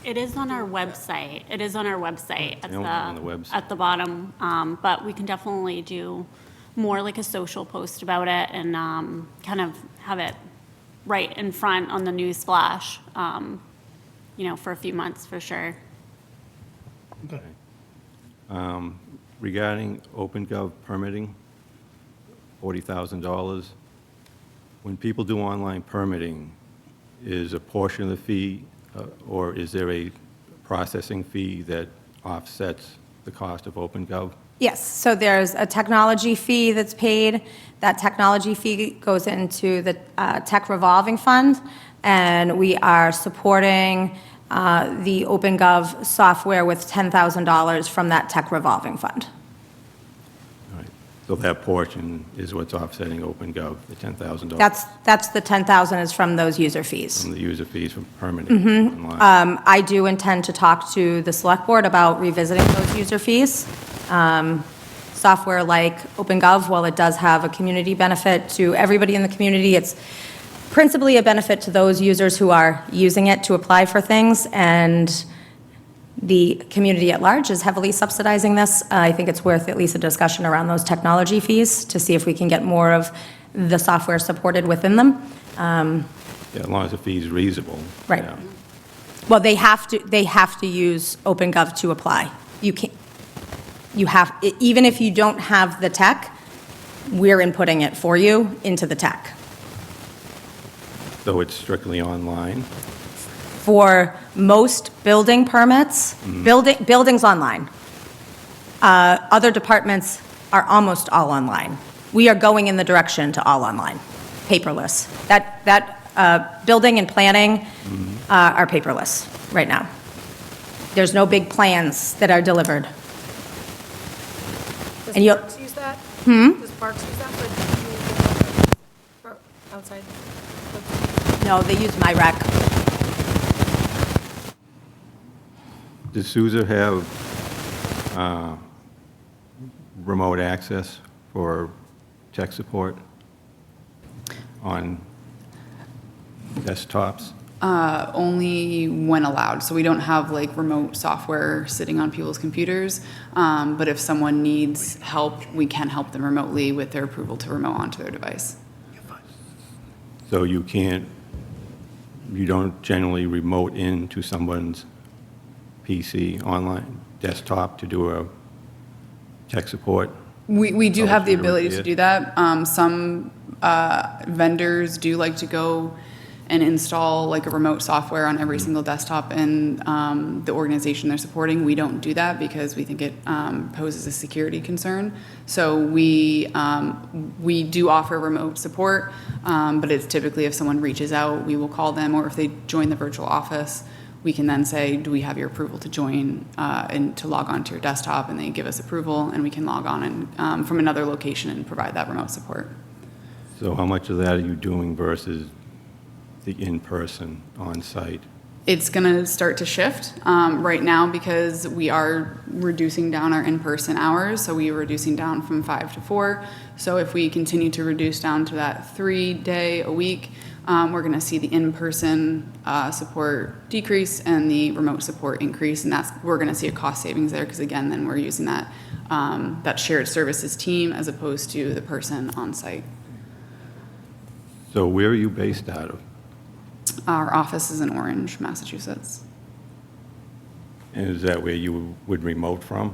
It is on our website. It is on our website at Yeah, on the website. at the bottom. But we can definitely do more like a social post about it and kind of have it right in front on the news flash, for a few months for sure. Okay. Regarding OpenGov permitting, $40,000. When people do online permitting, is a portion of the fee, or is there a processing fee that offsets the cost of OpenGov? Yes, so there's a technology fee that's paid. That technology fee goes into the tech revolving fund, and we are supporting the OpenGov software with $10,000 from that tech revolving fund. All right. So that portion is what's offsetting OpenGov, the $10,000? That's the 10,000 is from those user fees. From the user fees from permitting online. I do intend to talk to the select board about revisiting those user fees. Software like OpenGov, while it does have a community benefit to everybody in the community, it's principally a benefit to those users who are using it to apply for things, and the community at large is heavily subsidizing this. I think it's worth at least a discussion around those technology fees to see if we can get more of the software supported within them. Yeah, as long as the fee is reasonable. Right. Yeah. Well, they have to use OpenGov to apply. Even if you don't have the tech, we're inputting it for you into the tech. So it's strictly online? For most building permits, buildings online. Other departments are almost all online. We are going in the direction to all online, paperless. Building and planning are paperless right now. There's no big plans that are delivered. Does Parks use that? Does Parks use that for outside? No, they use MyRec. Does Sousa have remote access for tech support on desktops? Only when allowed. So we don't have like remote software sitting on people's computers. But if someone needs help, we can help them remotely with their approval to remote onto their device. So you don't generally remote into someone's PC, online desktop to do a tech support? We do have the ability to Yeah. do that. Some vendors do like to go and install like a remote software on every single desktop in the organization they're supporting. We don't do that because we think it poses a security concern. So we do offer remote support, but it's typically if someone reaches out, we will call them, or if they join the virtual office, we can then say, do we have your approval to join and to log on to your desktop? And they give us approval, and we can log on and from another location and provide that remote support. So how much of that are you doing versus the in-person, on-site? It's going to start to shift right now because we are reducing down our in-person hours. So we are reducing down from 5 to 4. So if we continue to reduce down to that 3-day a week, we're going to see the in-person support decrease and the remote support increase, and we're going to see a cost savings there because again, then we're using that shared services team as opposed to the person on site. So where are you based out of? Our office is in Orange, Massachusetts. And is that where you would remote from?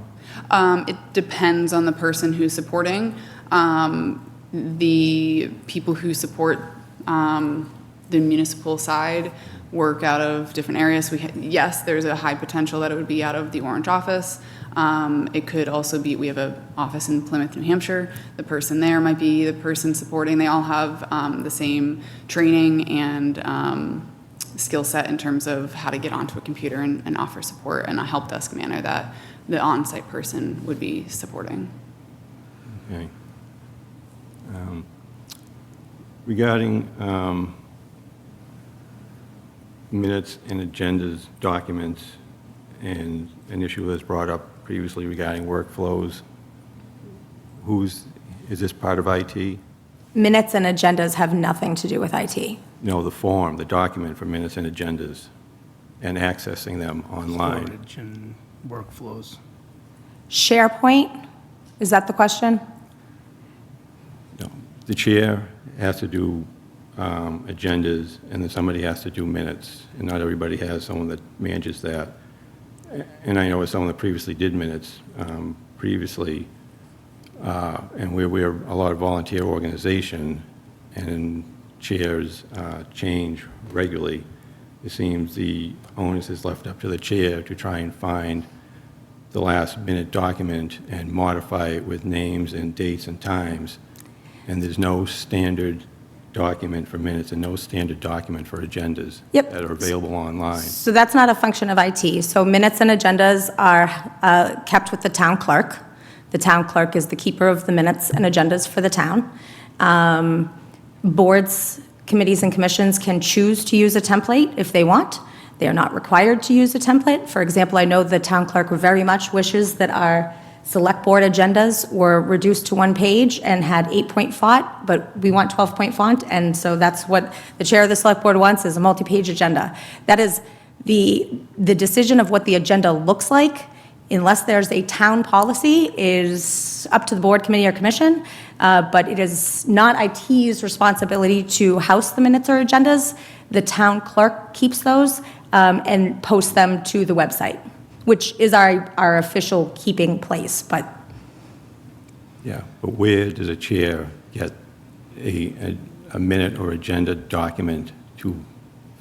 It depends on the person who's supporting. The people who support the municipal side work out of different areas. Yes, there's a high potential that it would be out of the Orange office. It could also be, we have an office in Plymouth, New Hampshire. The person there might be the person supporting. They all have the same training and skill set in terms of how to get onto a computer and offer support in a help desk manner that the on-site person would be supporting. Okay. Regarding minutes and agendas, documents, and an issue that was brought up previously regarding workflows, is this part of IT? Minutes and agendas have nothing to do with IT. No, the form, the document for minutes and agendas, and accessing them online. Storage and workflows. SharePoint, is that the question? No. The chair has to do agendas, and then somebody has to do minutes, and not everybody has someone that manages that. And I know as someone that previously did minutes previously, and we're a lot of volunteer organization, and chairs change regularly. It seems the onus is left up to the chair to try and find the last minute document and modify it with names and dates and times. And there's no standard document for minutes and no standard document for agendas Yep. that are available online. So that's not a function of IT. So minutes and agendas are kept with the town clerk. The town clerk is the keeper of the minutes and agendas for the town. Boards, committees, and commissions can choose to use a template if they want. They are not required to use a template. For example, I know the town clerk very much wishes that our select board agendas were reduced to one page and had 8-point font, but we want 12-point font, and so that's what the chair of the select board wants, is a multi-page agenda. That is the decision of what the agenda looks like, unless there's a town policy, is up to the board, committee, or commission, but it is not IT's responsibility to house the minutes or agendas. The town clerk keeps those and posts them to the website, which is our official keeping place, but Yeah, but where does a chair get a minute or agenda document to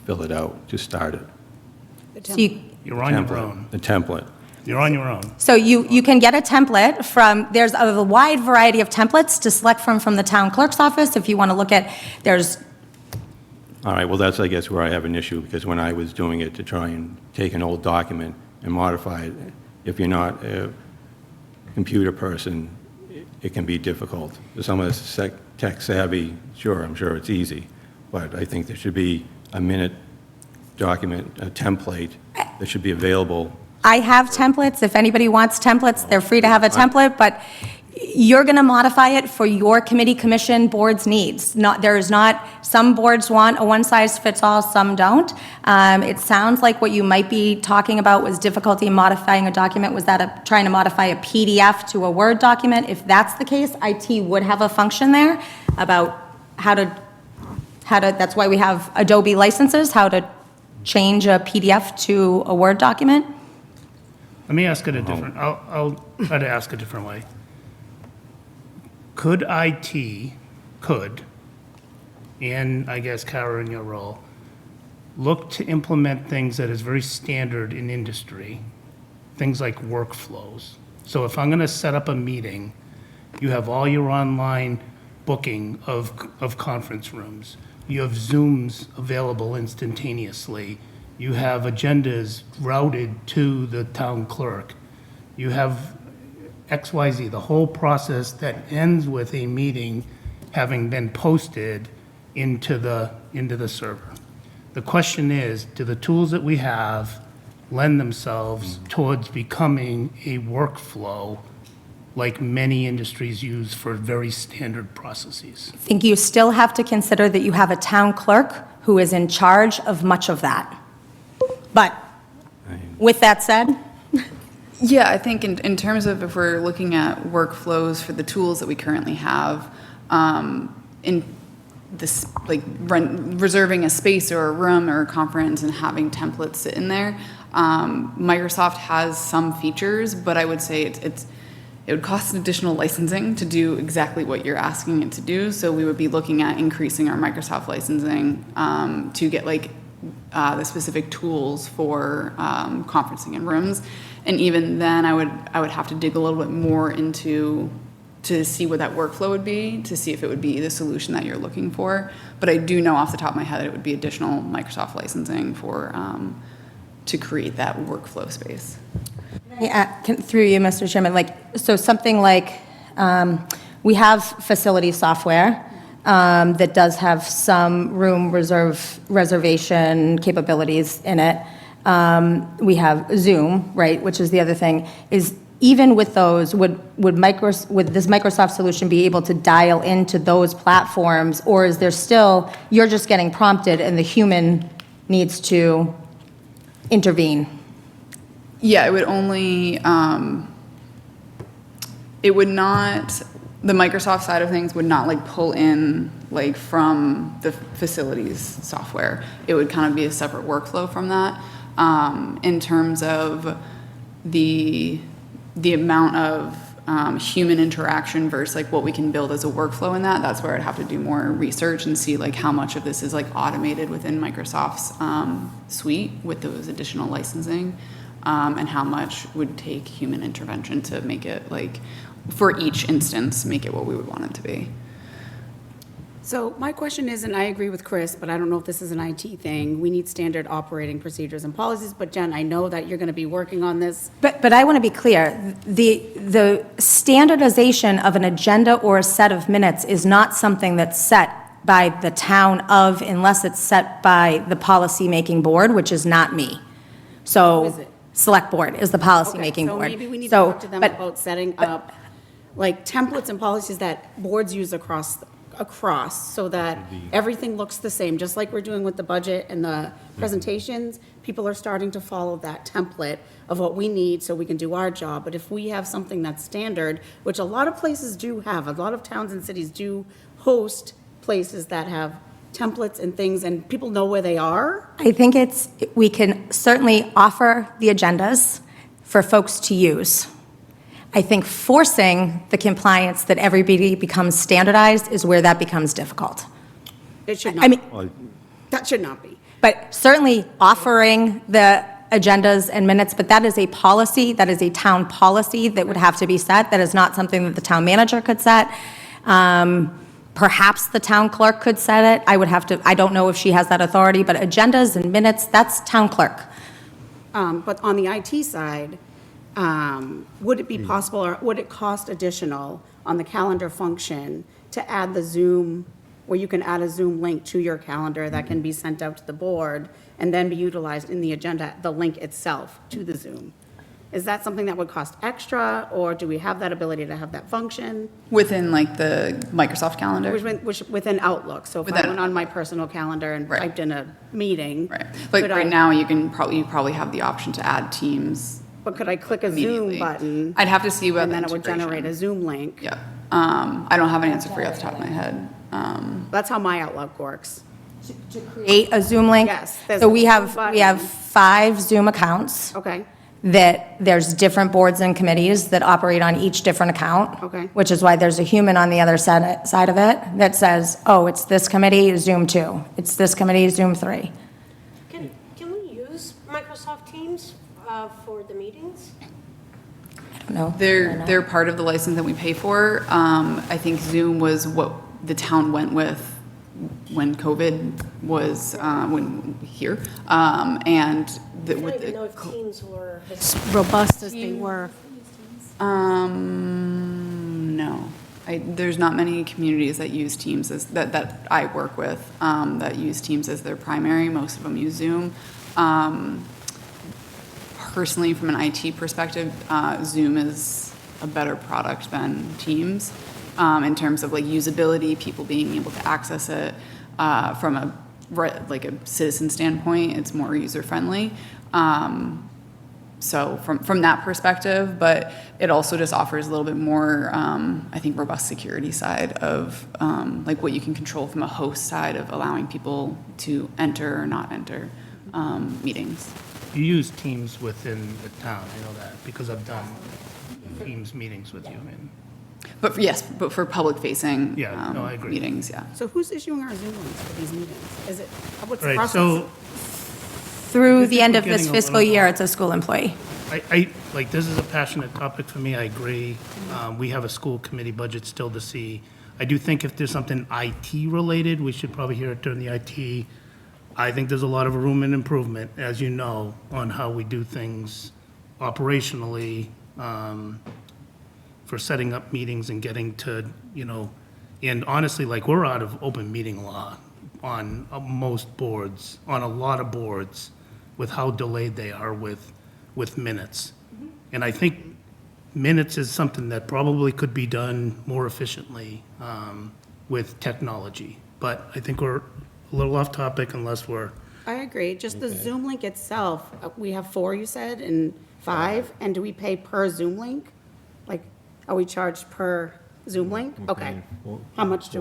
fill it out, to start it? so You're on your Template, own. the template. You're on your own. So you can get a template from, there's a wide variety of templates to select from the town clerk's office. If you want to look at, there's, All right, well, that's, I guess, where I have an issue, because when I was doing it to try and take an old document and modify it, if you're not a computer person, it can be difficult. Some of us tech savvy, sure, I'm sure it's easy, but I think there should be a minute document, a template that should be available. I have templates. If anybody wants templates, they're free to have a template, but you're going to modify it for your committee, commission, board's needs. There's not, some boards want a one-size-fits-all, some don't. It sounds like what you might be talking about was difficulty in modifying a document. Was that trying to modify a PDF to a Word document? If that's the case, IT would have a function there about how to, that's why we have Adobe licenses, how to change a PDF to a Word document. Let me ask it a different, I'll try to ask a different way. Could IT, and I guess Kara in your role, look to implement things that is very standard in industry, things like workflows? So if I'm going to set up a meeting, you have all your online booking of conference rooms. You have Zooms available instantaneously. You have agendas routed to the town clerk. You have XYZ, the whole process that ends with a meeting having been posted into the server. The question is, do the tools that we have lend themselves towards becoming a workflow like many industries use for very standard processes? I think you still have to consider that you have a town clerk who is in charge of much of that. But with that said, Yeah, I think in terms of if we're looking at workflows for the tools that we currently have, in this, like reserving a space or a room or a conference and having templates sit in there, Microsoft has some features, but I would say it would cost an additional licensing to do exactly what you're asking it to do. So we would be looking at increasing our Microsoft licensing to get the specific tools for conferencing in rooms. And even then, I would have to dig a little bit more into to see what that workflow would be, to see if it would be the solution that you're looking for. But I do know off the top of my head that it would be additional Microsoft licensing for to create that workflow space. through you, Mr. Chairman, so something like, we have facility software that does have some room reservation capabilities in it. We have Zoom, right, which is the other thing, is even with those, would this Microsoft solution be able to dial into those platforms, or is there still, you're just getting prompted and the human needs to intervene? Yeah, it would only, it would not, the Microsoft side of things would not pull in from the facilities software. It would kind of be a separate workflow from that. In terms of the amount of human interaction versus what we can build as a workflow in that's where I'd have to do more research and see how much of this is automated within Microsoft's suite with those additional licensing, and how much would take human intervention to make it for each instance make it what we would want it to be. So my question is, and I agree with Chris, but I don't know if this is an IT thing. We need standard operating procedures and policies, but Jen, I know that you're going to be working on this. But I want to be clear, the standardization of an agenda or a set of minutes is not something that's set by the town of, unless it's set by the policy-making board, which is not me. So. Who is it? Select board is the policy-making Okay, board. so maybe we need to So, talk to them but- about setting up, like, templates and policies that boards use across, so that everything looks the same, just like we're doing with the budget and the presentations. People are starting to follow that template of what we need so we can do our job. But if we have something that's standard, which a lot of places do have, a lot of towns and cities do host places that have templates and things, and people know where they are. I think we can certainly offer the agendas for folks to use. I think forcing the compliance that everybody becomes standardized is where that becomes difficult. It should I not, mean, that should not be. but certainly offering the agendas and minutes, but that is a policy, that is a town policy that would have to be set. That is not something that the town manager could set. Perhaps the town clerk could set it. I don't know if she has that authority, but agendas and minutes, that's town clerk. But on the IT side, would it be possible, or would it cost additional on the calendar function to add the Zoom, where you can add a Zoom link to your calendar that can be sent out to the board and then be utilized in the agenda, the link itself to the Zoom? Is that something that would cost extra, or do we have that ability to have that function? Within like the Microsoft calendar? Which within Outlook, so if I Within- went on my personal calendar and Right. typed in a meeting. Right. Like could right I- now, you probably have the option to add Teams. But could I click a Zoom Immediately. button? I'd have to see about And the then it would generate integration. a Zoom link? Yeah. I don't have an answer for you off the top of my head. That's how my Outlook works. Create a Zoom link? Yes, there's So a we Zoom have button. 5 Zoom accounts. Okay, That there's different boards and committees that operate on each different account. Okay. Which is why there's a human on the other side of it that says, oh, it's this committee, Zoom 2. It's this committee, Zoom 3. Can we use Microsoft Teams for the meetings? I don't know. They're part of the license that we pay for. I think Zoom was what the town went with when COVID was here, and I don't even know if Teams were as robust as they were. No, there's not many communities that use Teams that I work with that use Teams as their primary. Most of them use Zoom. Personally, from an IT perspective, Zoom is a better product than Teams in terms of like usability, people being able to access it from a citizen standpoint. It's more user friendly. So from that perspective, but it also just offers a little bit more, I think, robust security side of like what you can control from a host side of allowing people to enter or not enter meetings. You use Teams within the town, I know that, because I've done Teams meetings with you. And But for public facing Yeah, no, I agree. meetings, yeah. so who's issuing our Zoom links for these meetings? Is it, what's the Right, process? so Through I the think end we're of this getting a fiscal little- year, it's a school employee. like, this is a passionate topic for me, I agree. We have a school committee budget still to see. I do think if there's something IT-related, we should probably hear it during the IT. I think there's a lot of room and improvement, as you know, on how we do things operationally, for setting up meetings and getting to, and honestly, like, we're out of open meeting law on most boards, on a lot of boards, with how delayed they are with minutes. And I think minutes is something that probably could be done more efficiently with technology. But I think we're a little off topic unless we're, I agree, just the Zoom link itself, we have 4, you said, and 5, and do we pay per Zoom link? Like, are we charged per Zoom link? Okay. How much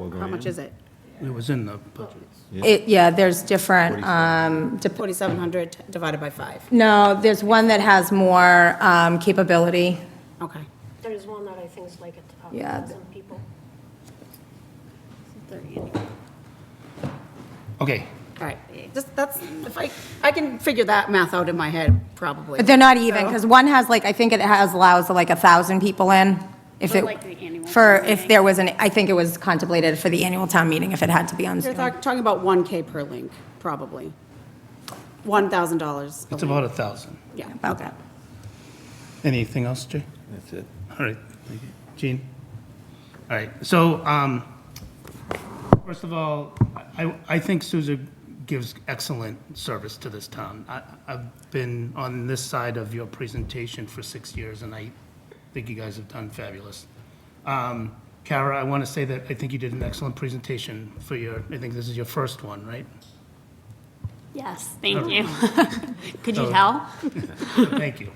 is it? it was in the budget. There's different, 4,700 divided by 5. no, there's one that has more capability. Okay. There's one that I think is like a top Yeah. 1,000 people. Okay, All right, just, that's, if I can figure that math out in my head, probably. But they're not even, So- because one has like, I think it allows like 1,000 people in, If For it, like the annual for, town if meeting. there was I think it was contemplated for the annual town meeting if it had to be on You're Zoom. talking about 1K per link, probably. $1,000. It's about 1,000. Yeah, About okay. that. Anything else, Jay? That's it. All right, thank you. Gene? All right, so, first of all, I think Sousa gives excellent service to this town. I've been on this side of your presentation for 6 years, and I think you guys have done fabulous. Kara, I want to say that I think you did an excellent presentation for I think this is your first one, right? Yes, thank Oh. you. Could you So- tell? Thank you.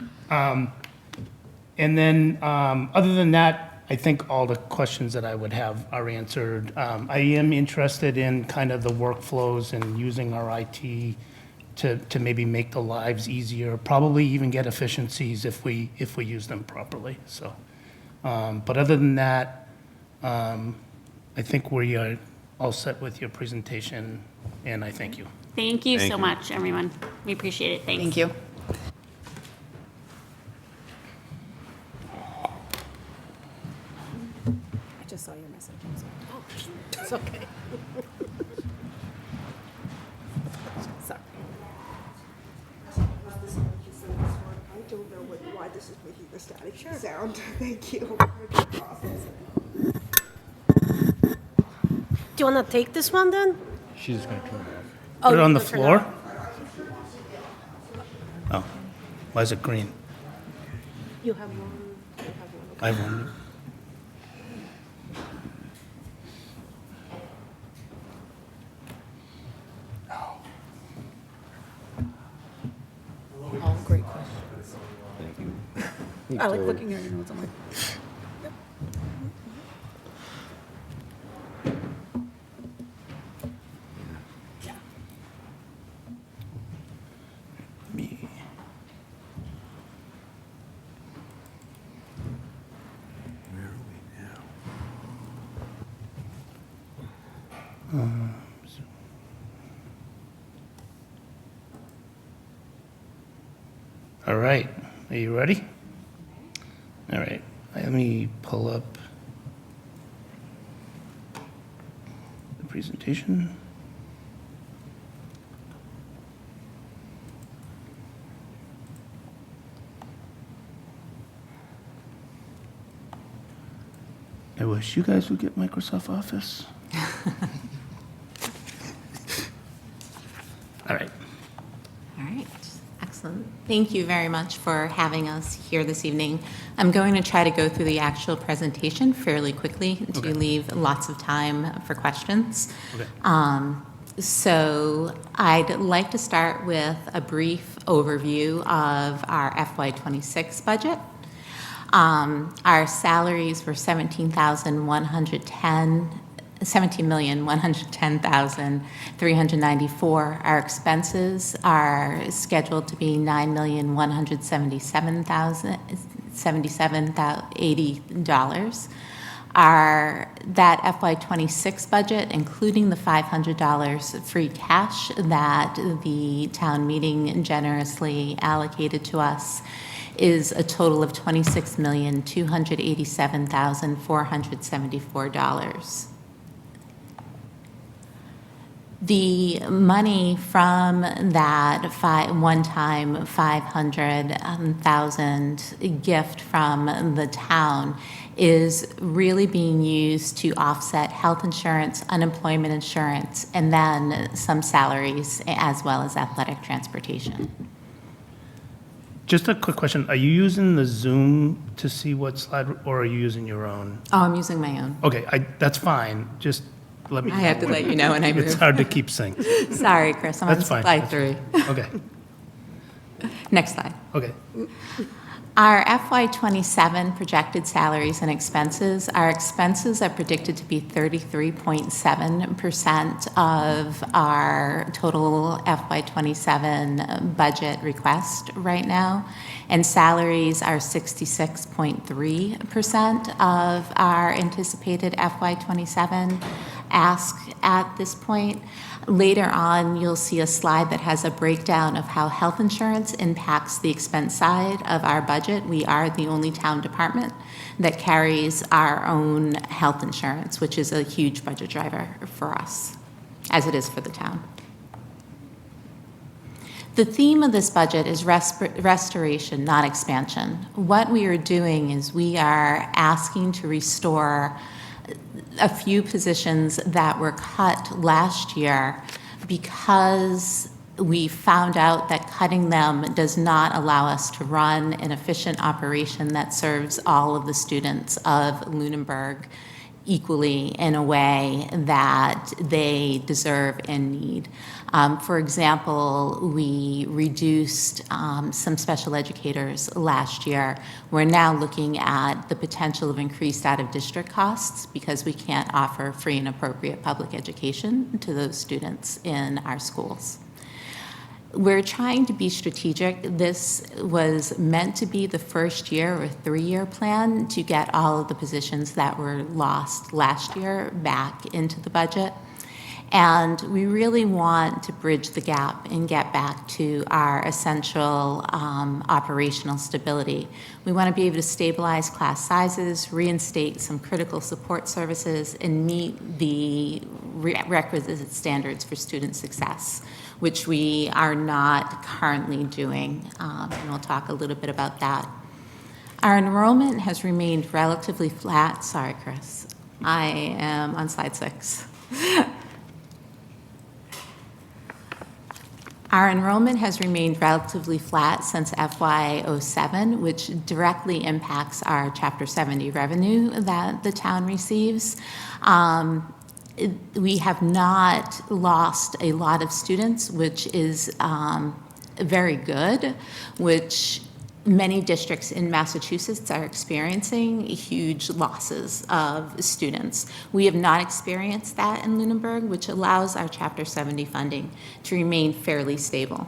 And then, other than that, I think all the questions that I would have are answered. I am interested in kind of the workflows and using our IT to maybe make the lives easier, probably even get efficiencies if we use them properly, so. But other than that, I think we are all set with your presentation, and I thank you. Thank you Thank so you. much, everyone. We appreciate it. Thanks. Thank you. I just saw your message. I'm sorry. Oh, it's okay. Sorry. I don't know why this is making the static sound. Thank you. Do you want to take this one then? She's just going to turn it off. Oh, Put it on the you can turn floor? off. Oh, why is it green? You have one. You have one. I have one. All great questions. Thank you. I like looking at your notes. I'm like, Me. Where are we now? All right, are you ready? All right, let me pull up the presentation. I wish you guys would get Microsoft Office. All right. All right, excellent. Thank you very much for having us here this evening. I'm going to try to go through the actual presentation fairly quickly to Okay. leave lots of time for questions. Okay. So I'd like to start with a brief overview of our FY26 budget. Our salaries were $17,110,394. Our expenses are scheduled to be $9,177,080. That FY26 budget, including the $500 free cash that the town meeting generously allocated to us, is a total of $26,287,474. The money from that one-time $500,000 gift from the town is really being used to offset health insurance, unemployment insurance, and then some salaries as well as athletic transportation. Just a quick question. Are you using the Zoom to see what slide, or are you using your own? Oh, I'm using my own. Okay, that's fine. Just let me. I have to let you know when I It's move. hard to keep sync. Sorry, Chris, I'm on That's fine. slide 3. Okay, Next slide. okay. Our FY27 projected salaries and expenses, our expenses are predicted to be 33.7% of our total FY27 budget request right now, and salaries are 66.3% of our anticipated FY27. ask at this point. Later on, you'll see a slide that has a breakdown of how health insurance impacts the expense side of our budget. We are the only town department that carries our own health insurance, which is a huge budget driver for us, as it is for the town. The theme of this budget is restoration, not expansion. What we are doing is we are asking to restore a few positions that were cut last year because we found out that cutting them does not allow us to run an efficient operation that serves all of the students of Lunenburg equally in a way that they deserve and need. For example, we reduced some special educators last year. We're now looking at the potential of increased out-of-district costs because we can't offer free and appropriate public education to those students in our schools. We're trying to be strategic. This was meant to be the first year or three-year plan to get all of the positions that were lost last year back into the budget. And we really want to bridge the gap and get back to our essential operational stability. We want to be able to stabilize class sizes, reinstate some critical support services, and meet the requisite standards for student success, which we are not currently doing, and we'll talk a little bit about that. Our enrollment has remained relatively flat. Sorry, Chris. I am on slide 6. Our enrollment has remained relatively flat since FY07, which directly impacts our Chapter 70 revenue that the town receives. We have not lost a lot of students, which is very good, which many districts in Massachusetts are experiencing huge losses of students. We have not experienced that in Lunenburg, which allows our Chapter 70 funding to remain fairly stable.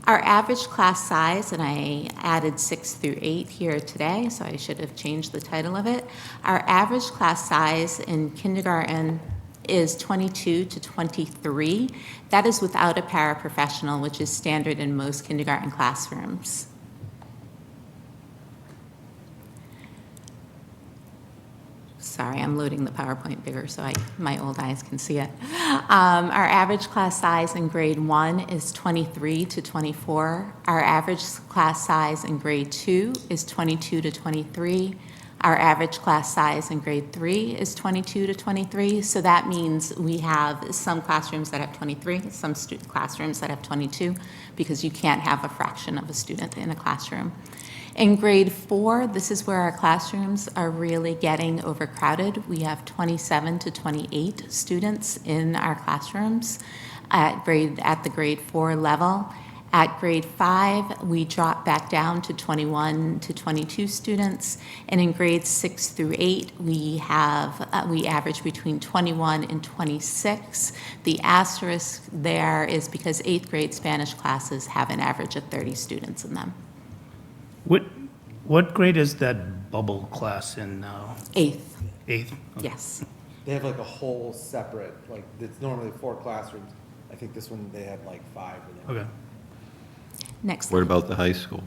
Our average class size, and I added 6 through 8 here today, so I should have changed the title of it. Our average class size in kindergarten is 22 to 23. That is without a paraprofessional, which is standard in most kindergarten classrooms. Sorry, I'm loading the PowerPoint bigger so my old eyes can see it. Our average class size in grade 1 is 23 to 24. Our average class size in grade 2 is 22 to 23. Our average class size in grade 3 is 22 to 23. So that means we have some classrooms that have 23, some classrooms that have 22, because you can't have a fraction of a student in a classroom. In grade 4, this is where our classrooms are really getting overcrowded. We have 27 to 28 students in our classrooms at the grade 4 level. At grade 5, we drop back down to 21 to 22 students, and in grades 6 through 8, we average between 21 and 26. The asterisk there is because 8th grade Spanish classes have an average of 30 students in them. What grade is that bubble class in now? 8th. 8th? Okay. Yes. They have like a whole separate, like, it's normally 4 classrooms. I think this one, they had like 5 in there. Okay. Next. What about the high school?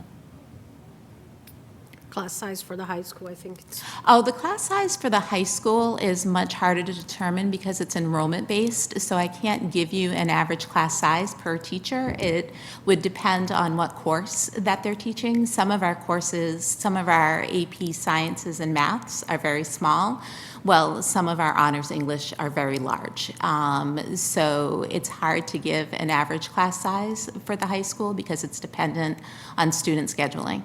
Class size for the high school, I think it's. Oh, the class size for the high school is much harder to determine because it's enrollment-based, so I can't give you an average class size per teacher. It would depend on what course that they're teaching. Some of our courses, some of our AP sciences and maths are very small, while some of our honors English are very large. So it's hard to give an average class size for the high school because it's dependent on student scheduling.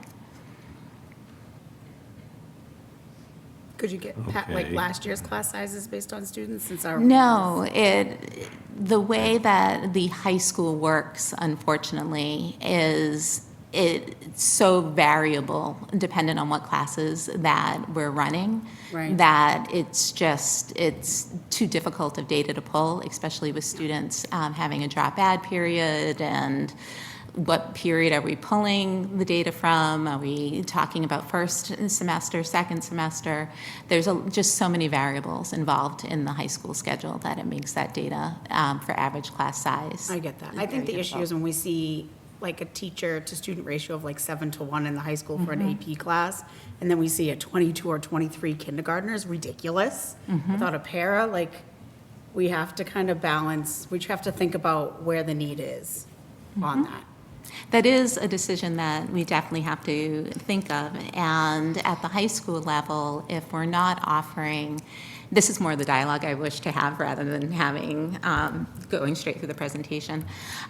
Could you get like Okay. last year's class sizes based on students since our? No, the way that the high school works, unfortunately, is it's so variable, dependent on what classes that we're running, Right. that it's too difficult of data to pull, especially with students having a drop add period and what period are we pulling the data from? Are we talking about first semester, second semester? There's just so many variables involved in the high school schedule that it makes that data for average class size. I get that. I think the issue is when we see like a teacher to student ratio of like 7-to-1 in the high school for an AP class, and then we see a 22 or 23 kindergartners, ridiculous. Without a para, like, we have to kind of balance, we have to think about where the need is on that. That is a decision that we definitely have to think of. And at the high school level, if we're not offering, this is more the dialogue I wish to have rather than having, going straight through the presentation.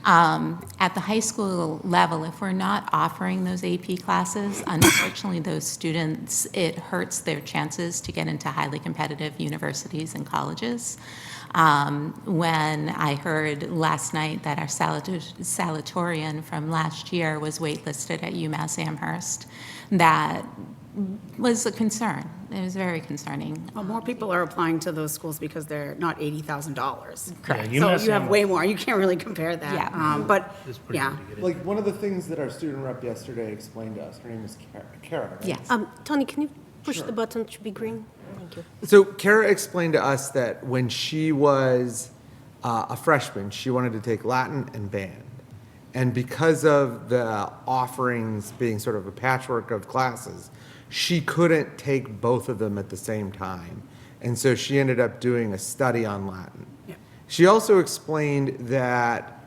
At the high school level, if we're not offering those AP classes, unfortunately, those students, it hurts their chances to get into highly competitive universities and colleges. When I heard last night that our salutatorian from last year was waitlisted at UMass Amherst, that was a concern. It was very concerning. Well, more people are applying to those schools because they're not $80,000. Correct. Yeah, So UMass you have way Amherst. more. You can't really compare that. Yeah. But, It's pretty yeah. good to get in. Like, one of the things that our student rep yesterday explained to us, her name is Kara, right? Yes. Tony, can you push Sure. the button to be green? Thank you. So Kara explained to us that when she was a freshman, she wanted to take Latin and band. And because of the offerings being sort of a patchwork of classes, she couldn't take both of them at the same time. And so she ended up doing a study on Latin. Yeah. She also explained that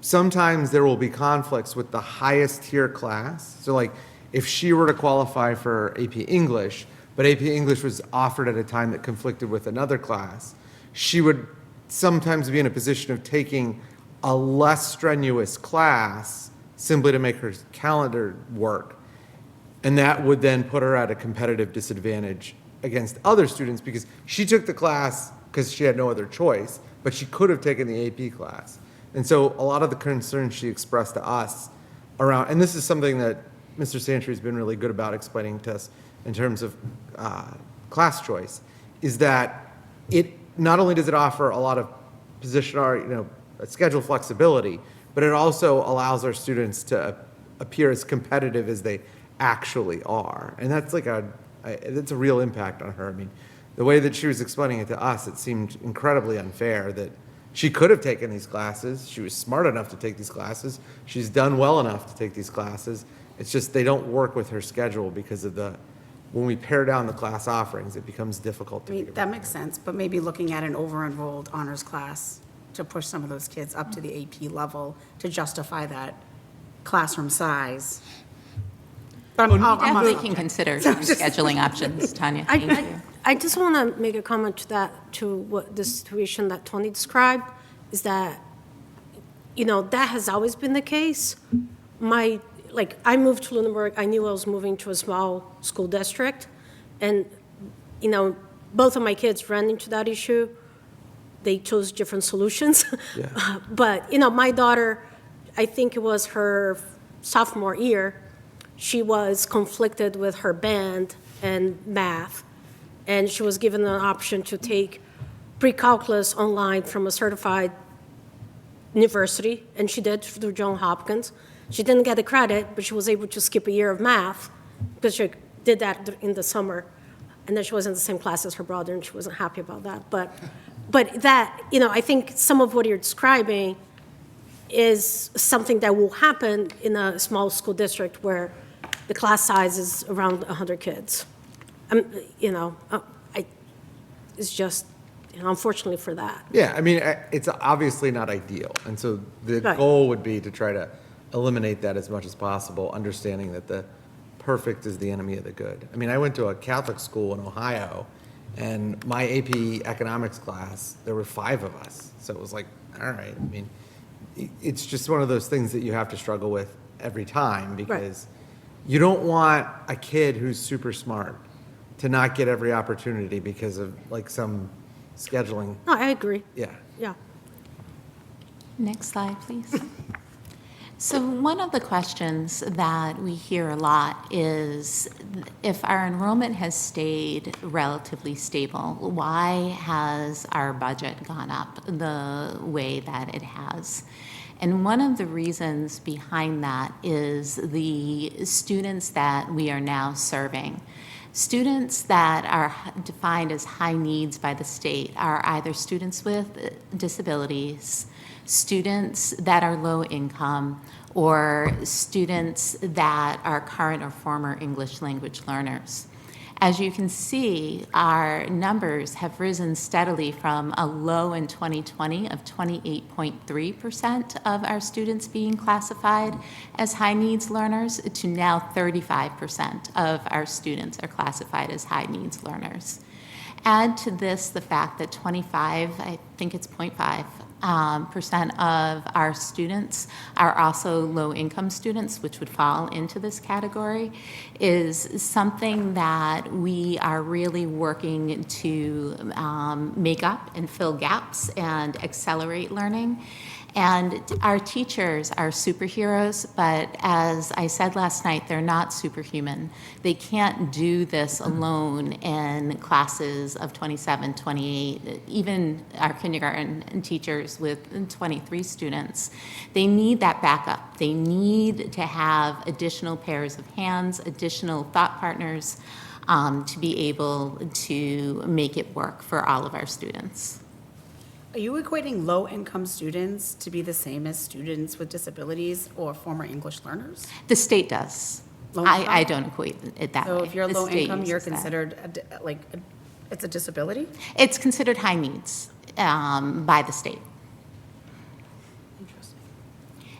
sometimes there will be conflicts with the highest tier class. So like if she were to qualify for AP English, but AP English was offered at a time that conflicted with another class, she would sometimes be in a position of taking a less strenuous class simply to make her calendar work. And that would then put her at a competitive disadvantage against other students because she took the class because she had no other choice, but she could have taken the AP class. And so a lot of the concerns she expressed to us around, and this is something that Mr. Santry has been really good about explaining to us in terms of class choice, is that it not only does it offer a lot of position or schedule flexibility, but it also allows our students to appear as competitive as they actually are. And that's like that's a real impact on her. I mean, the way that she was explaining it to us, it seemed incredibly unfair that she could have taken these classes. She was smart enough to take these classes. She's done well enough to take these classes. It's just they don't work with her schedule because of when we pare down the class offerings, it becomes difficult I to mean, figure that makes sense, but maybe looking at an over-enrolled honors class to push some of those kids up to the AP level to justify that classroom size. But We definitely can consider some scheduling options, Tanya. Thank you. I just want to make a comment to that, to what the situation that Tony described, is that, that has always been the case. I moved to Lunenburg, I knew I was moving to a small school district, and, both of my kids ran into that issue. They chose different solutions. Yeah. But, my daughter, I think it was her sophomore year, she was conflicted with her band and math, and she was given an option to take pre-calculus online from a certified university, and she did through Johns Hopkins. She didn't get the credit, but she was able to skip a year of math because she did that in the summer, and then she was in the same class as her brother, and she wasn't happy about that. But that, I think some of what you're describing is something that will happen in a small school district where the class size is around 100 kids. It's just, unfortunately for that. Yeah, I mean, it's obviously not ideal. And so the Right. goal would be to try to eliminate that as much as possible, understanding that the perfect is the enemy of the good. I mean, I went to a Catholic school in Ohio, and my AP economics class, there were 5 of us. So it was like, all right, I mean, it's just one of those things that you have to struggle with every time because you don't want a kid who's super smart to not get every opportunity because of like some scheduling. No, I agree. Yeah. Yeah. Next slide, please. So one of the questions that we hear a lot is if our enrollment has stayed relatively stable, why has our budget gone up the way that it has? And one of the reasons behind that is the students that we are now serving. Students that are defined as high needs by the state are either students with disabilities, students that are low income, or students that are current or former English language learners. As you can see, our numbers have risen steadily from a low in 2020 of 28.3% of our students being classified as high needs learners to now 35% of our students are classified as high needs learners. Add to this the fact that 0.5% of our students are also low-income students, which would fall into this category, is something that we are really working to make up and fill gaps and accelerate learning. And our teachers are superheroes, but as I said last night, they're not superhuman. They can't do this alone in classes of 27, 28, even our kindergarten teachers with 23 students. They need that backup. They need to have additional pairs of hands, additional thought partners to be able to make it work for all of our students. Are you equating low-income students to be the same as students with disabilities or former English learners? The state does. I don't equate it that way. So if you're The state low-income, you're uses that. considered, it's a disability? It's considered high needs by the state.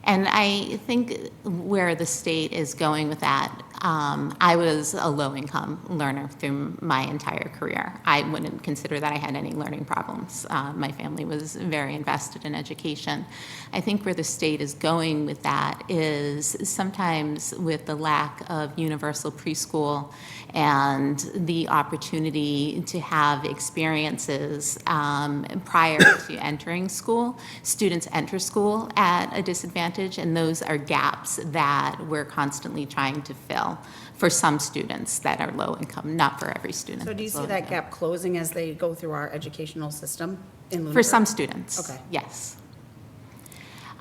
And I think where the state is going with that, I was a low-income learner through my entire career. I wouldn't consider that I had any learning problems. My family was very invested in education. I think where the state is going with that is sometimes with the lack of universal preschool and the opportunity to have experiences prior to entering school. Students enter school at a disadvantage, and those are gaps that we're constantly trying to fill for some students that are low income, not for every student. So do you that's see low that income. gap closing as they go through our educational system in Lunenburg? For some students. Okay. Yes.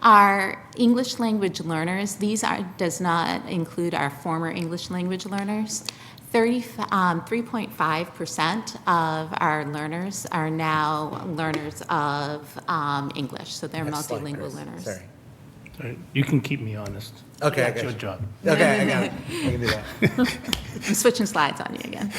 Our English language learners, does not include our former English language learners. 3.5% of our learners are now learners of English, so they're Next slide, multilingual Chris. learners. Sorry. Sorry, you can keep me honest. Okay, I That's got your you. job. Okay, I got it. I can do that. I'm switching slides on you again.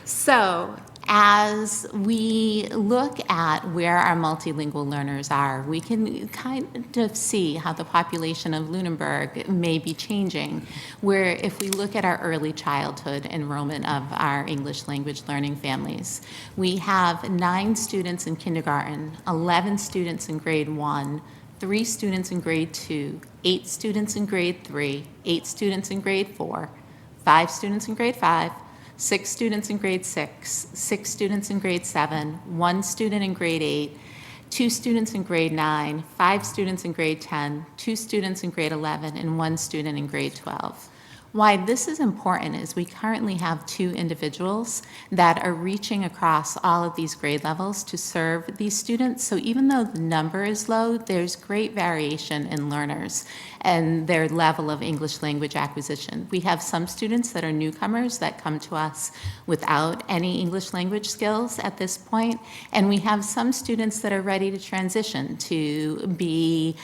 So as we look at where our multilingual learners are, we can kind of see how the population of Lunenburg may be changing, where if we look at our early childhood enrollment of our English language learning families, we have 9 students in kindergarten, 11 students in grade 1, 3 students in grade 2, 8 students in grade 3, 8 students in grade 4, 5 students in grade 5, 6 students in grade 6, 6 students in grade 7, 1 student in grade 8, 2 students in grade 9, 5 students in grade 10, 2 students in grade 11, and 1 student in grade 12. Why this is important is we currently have 2 individuals that are reaching across all of these grade levels to serve these students. So even though the number is low, there's great variation in learners and their level of English language acquisition. We have some students that are newcomers that come to us without any English language skills at this point, and we have some students that are ready to transition to be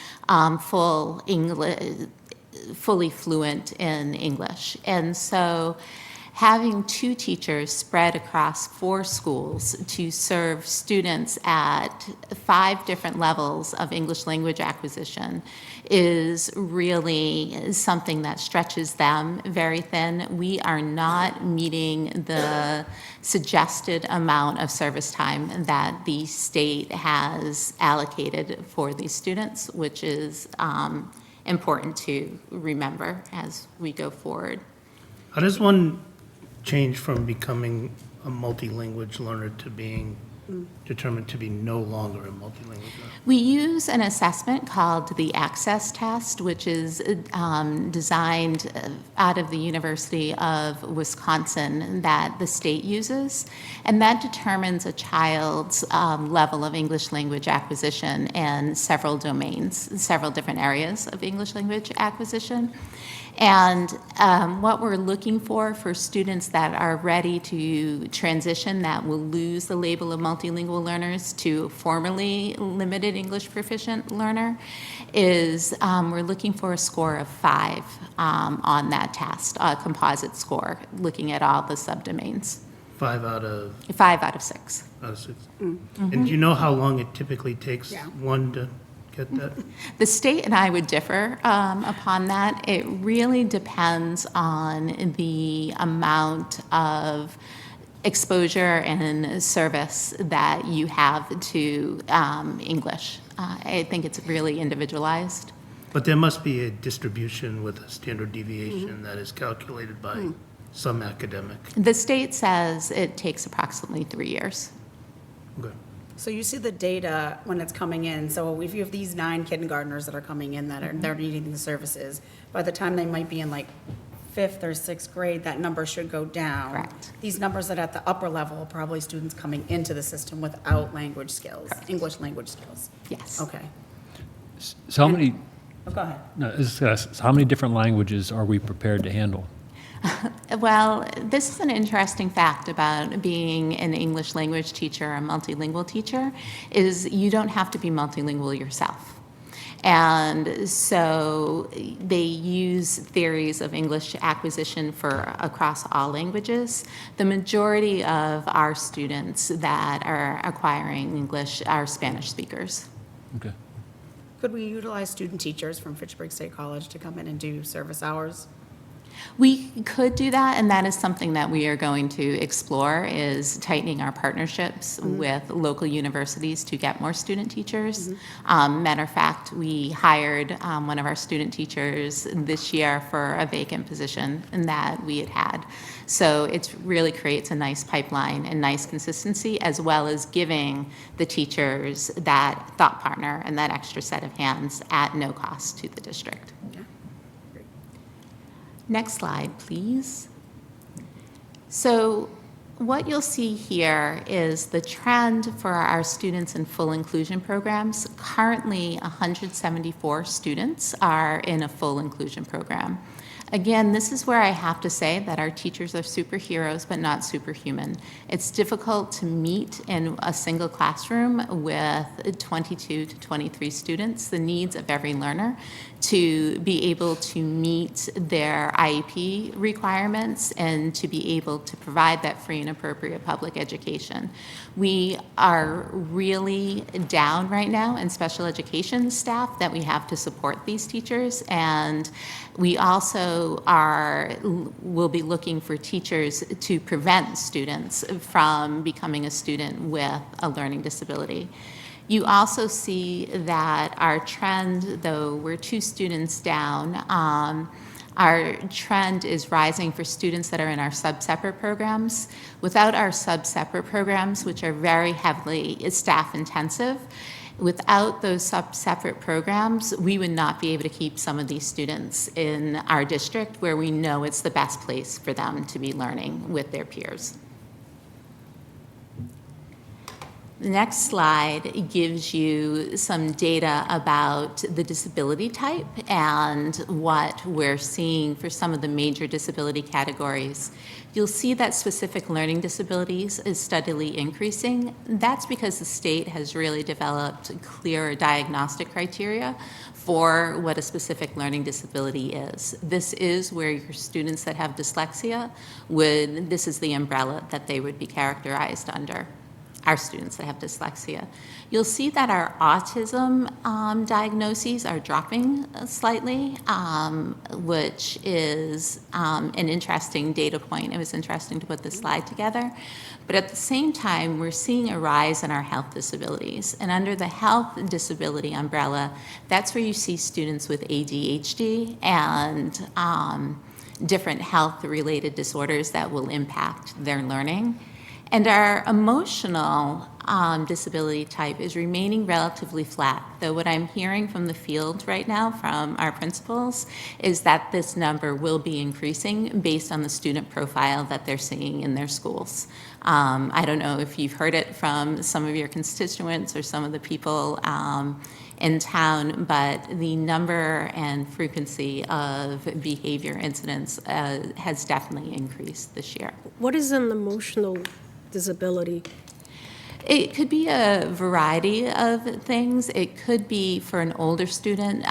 fully fluent in English. And so having 2 teachers spread across 4 schools to serve students at 5 different levels of English language acquisition is really something that stretches them very thin. We are not meeting the suggested amount of service time that the state has allocated for these students, which is important to remember as we go forward. How does one change from becoming a multilingual learner to being determined to be no longer a multilingual learner? We use an assessment called the Access Test, which is designed out of the University of Wisconsin that the state uses, and that determines a child's level of English language acquisition in several domains, several different areas of English language acquisition. And what we're looking for students that are ready to transition, that will lose the label of multilingual learners to formerly limited English proficient learner, is we're looking for a score of 5 on that test, a composite score, looking at all the subdomains. 5 out of? 5 out of 6. Out of 6. And do you know how long it typically takes one to get that? The state and I would differ upon that. It really depends on the amount of exposure and service that you have to English. I think it's really individualized. But there must be a distribution with a standard deviation that is calculated by some academic. The state says it takes approximately 3 years. Okay. So you see the data when it's coming in. So if you have these 9 kindergartners that are coming in that are they're needing the services, by the time they might be in like 5th or 6th grade, that number should go down. Correct. These numbers that are at the upper level are probably students coming into the system without language skills, English language skills. Yes. Okay. So how many, Oh, go ahead. no, so how many different languages are we prepared to handle? Well, this is an interesting fact about being an English language teacher or a multilingual teacher, is you don't have to be multilingual yourself. And so they use theories of English acquisition for across all languages. The majority of our students that are acquiring English are Spanish speakers. Okay. Could we utilize student teachers from Fitchburg State College to come in and do service hours? We could do that, and that is something that we are going to explore, is tightening our partnerships with local universities to get more student teachers. Matter of fact, we hired one of our student teachers this year for a vacant position that we had. So it really creates a nice pipeline and nice consistency, as well as giving the teachers that thought partner and that extra set of hands at no cost to the district. Next slide, please. So what you'll see here is the trend for our students in full inclusion programs. Currently, 174 students are in a full inclusion program. Again, this is where I have to say that our teachers are superheroes, but not superhuman. It's difficult to meet in a single classroom with 22 to 23 students, the needs of every learner, to be able to meet their IEP requirements and to be able to provide that free and appropriate public education. We are really down right now in special education staff that we have to support these teachers, and we also will be looking for teachers to prevent students from becoming a student with a learning disability. You also see that our trend, though we're 2 students down, our trend is rising for students that are in our sub-separate programs. Without our sub-separate programs, which are very heavily staff-intensive, without those sub-separate programs, we would not be able to keep some of these students in our district where we know it's the best place for them to be learning with their peers. The next slide gives you some data about the disability type and what we're seeing for some of the major disability categories. You'll see that specific learning disabilities is steadily increasing. That's because the state has really developed clearer diagnostic criteria for what a specific learning disability is. This is where your students that have dyslexia this is the umbrella that they would be characterized under. Our students that have dyslexia. You'll see that our autism diagnoses are dropping slightly, which is an interesting data point. It was interesting to put this slide together. But at the same time, we're seeing a rise in our health disabilities. And under the health disability umbrella, that's where you see students with ADHD and different health-related disorders that will impact their learning. And our emotional disability type is remaining relatively flat, though what I'm hearing from the field right now from our principals is that this number will be increasing based on the student profile that they're seeing in their schools. I don't know if you've heard it from some of your constituents or some of the people in town, but the number and frequency of behavior incidents has definitely increased this year. What is an emotional disability? It could be a variety of things. It could be for an older student,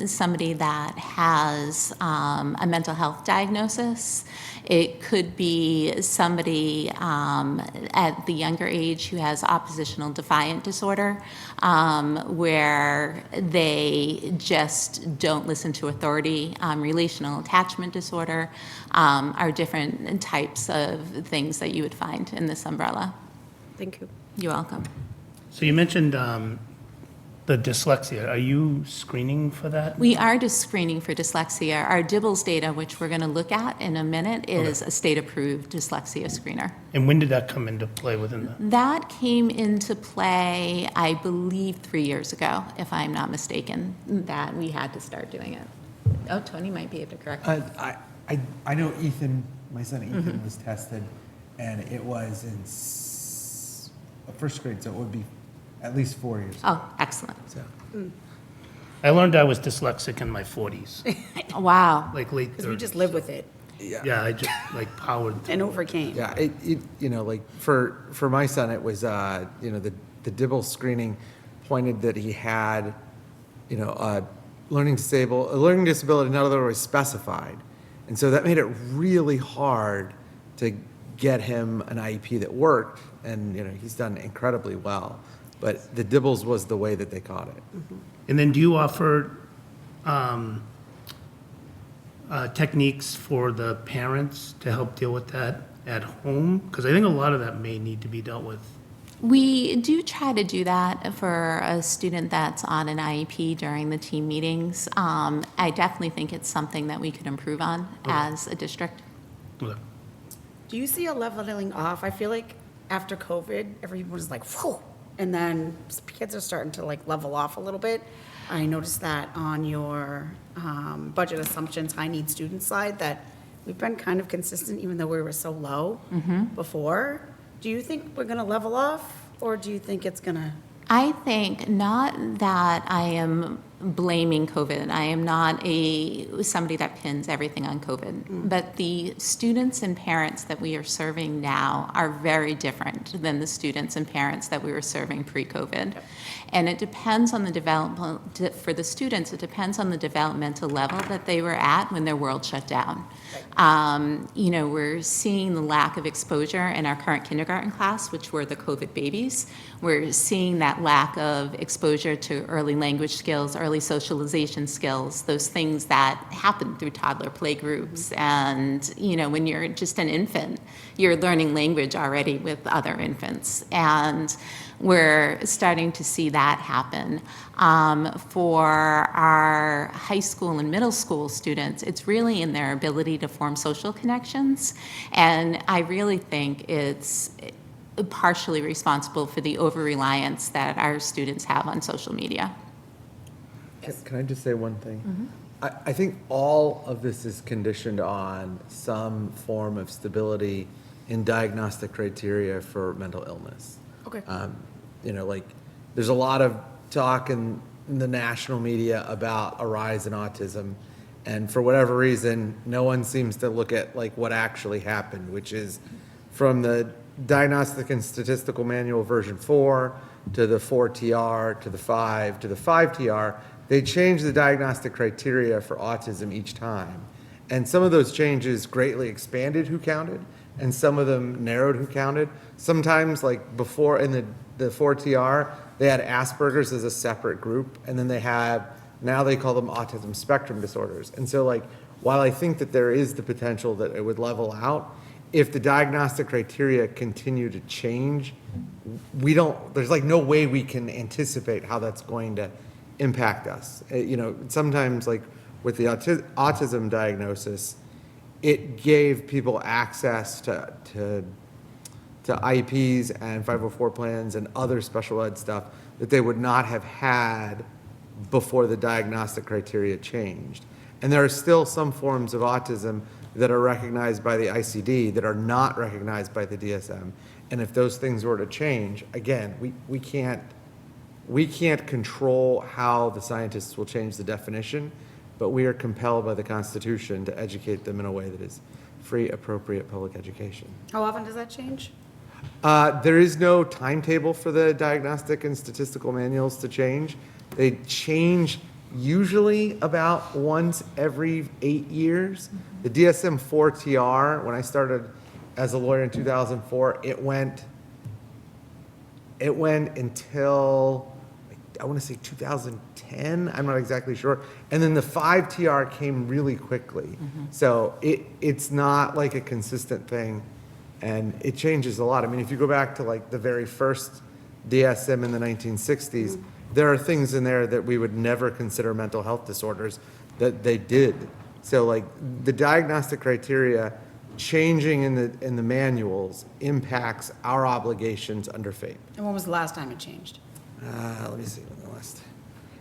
somebody that has a mental health diagnosis. It could be somebody at the younger age who has oppositional defiant disorder, where they just don't listen to authority. Relational attachment disorder are different types of things that you would find in this umbrella. Thank you. You're welcome. So you mentioned the dyslexia. Are you screening for that? We are just screening for dyslexia. Our DIBELS data, which we're going to look at in a minute, is a state-approved dyslexia screener. And when did that come into play within the? That came into play, I believe, 3 years ago, if I'm not mistaken, that we had to start doing it. Oh, Tony might be able to correct me. I know Ethan, my son Ethan was tested, and it was in first grade, so it would be at least 4 years. Oh, excellent. So. I learned I was dyslexic in my 40s, Wow. like late 30s. Because we just live with it Yeah, I just like powered through. and overcame. Yeah, it you know, like for my son, it was you know, the DIBELS screening pointed that he had, you know, a learning disability not otherwise specified, and so that made it really hard to get him an IEP that worked, and you know, he's done incredibly well. But the DIBELS was the way that they caught it. And then do you offer techniques for the parents to help deal with that at home? Because I think a lot of that may need to be dealt with. We do try to do that for a student that's on an IEP during the team meetings. I definitely think it's something that we could improve on as a district. Okay. Do you see a leveling off? I feel like after COVID, everyone was like, whew, and then kids are starting to like level off a little bit. I noticed that on your budget assumptions, high need student slide, that we've been kind of consistent even though we were so low before. Do you think we're gonna level off, or do you think it's gonna? I think not that I am blaming COVID. I am not somebody that pins everything on COVID. But the students and parents that we are serving now are very different than the students and parents that we were serving pre-COVID. And it depends on the development, for the students, it depends on the developmental level that they were at when their world shut down. You know, we're seeing the lack of exposure in our current kindergarten class, which were the COVID babies. We're seeing that lack of exposure to early language skills, early socialization skills, those things that happen through toddler play groups. And, you know, when you're just an infant, you're learning language already with other infants. And we're starting to see that happen. For our high school and middle school students, it's really in their ability to form social connections. And I really think it's partially responsible for the over-reliance that our students have on social media. Can I just say one thing? I think all of this is conditioned on some form of stability in diagnostic criteria for mental illness. Okay. You know, like, there's a lot of talk in the national media about a rise in autism, and for whatever reason, no one seems to look at like what actually happened, which is from the Diagnostic and Statistical Manual version 4 to the 4TR to the 5 to the 5TR, they changed the diagnostic criteria for autism each time. And some of those changes greatly expanded who counted, and some of them narrowed who counted. Sometimes, like before in the 4TR, they had Asperger's as a separate group, and then now they call them autism spectrum disorders. And so, like, while I think that there is the potential that it would level out, if the diagnostic criteria continue to change, there's like no way we can anticipate how that's going to impact us. You know, sometimes like with the autism diagnosis, it gave people access to to IEPs and 504 plans and other special ed stuff that they would not have had before the diagnostic criteria changed. And there are still some forms of autism that are recognized by the ICD that are not recognized by the DSM. And if those things were to change, again, we can't control how the scientists will change the definition, but we are compelled by the Constitution to educate them in a way that is free, appropriate public education. How often does that change? There is no timetable for the diagnostic and statistical manuals to change. They change usually about once every 8 years. The DSM-4 TR, when I started as a lawyer in 2004, it went until, I want to say 2010, I'm not exactly sure. And then the 5 TR came really quickly. So it's not like a consistent thing, and it changes a lot. I mean, if you go back to like the very first DSM in the 1960s, there are things in there that we would never consider mental health disorders that they did. So like the diagnostic criteria changing in the manuals impacts our obligations under FAPE. And when was the last time it changed? Let me see on the list.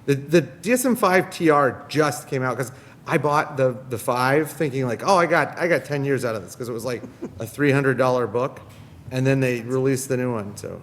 The DSM-5 TR just came out because I bought the 5 thinking like, oh, I got 10 years out of this because it was like a $300 book, and then they released the new one. So,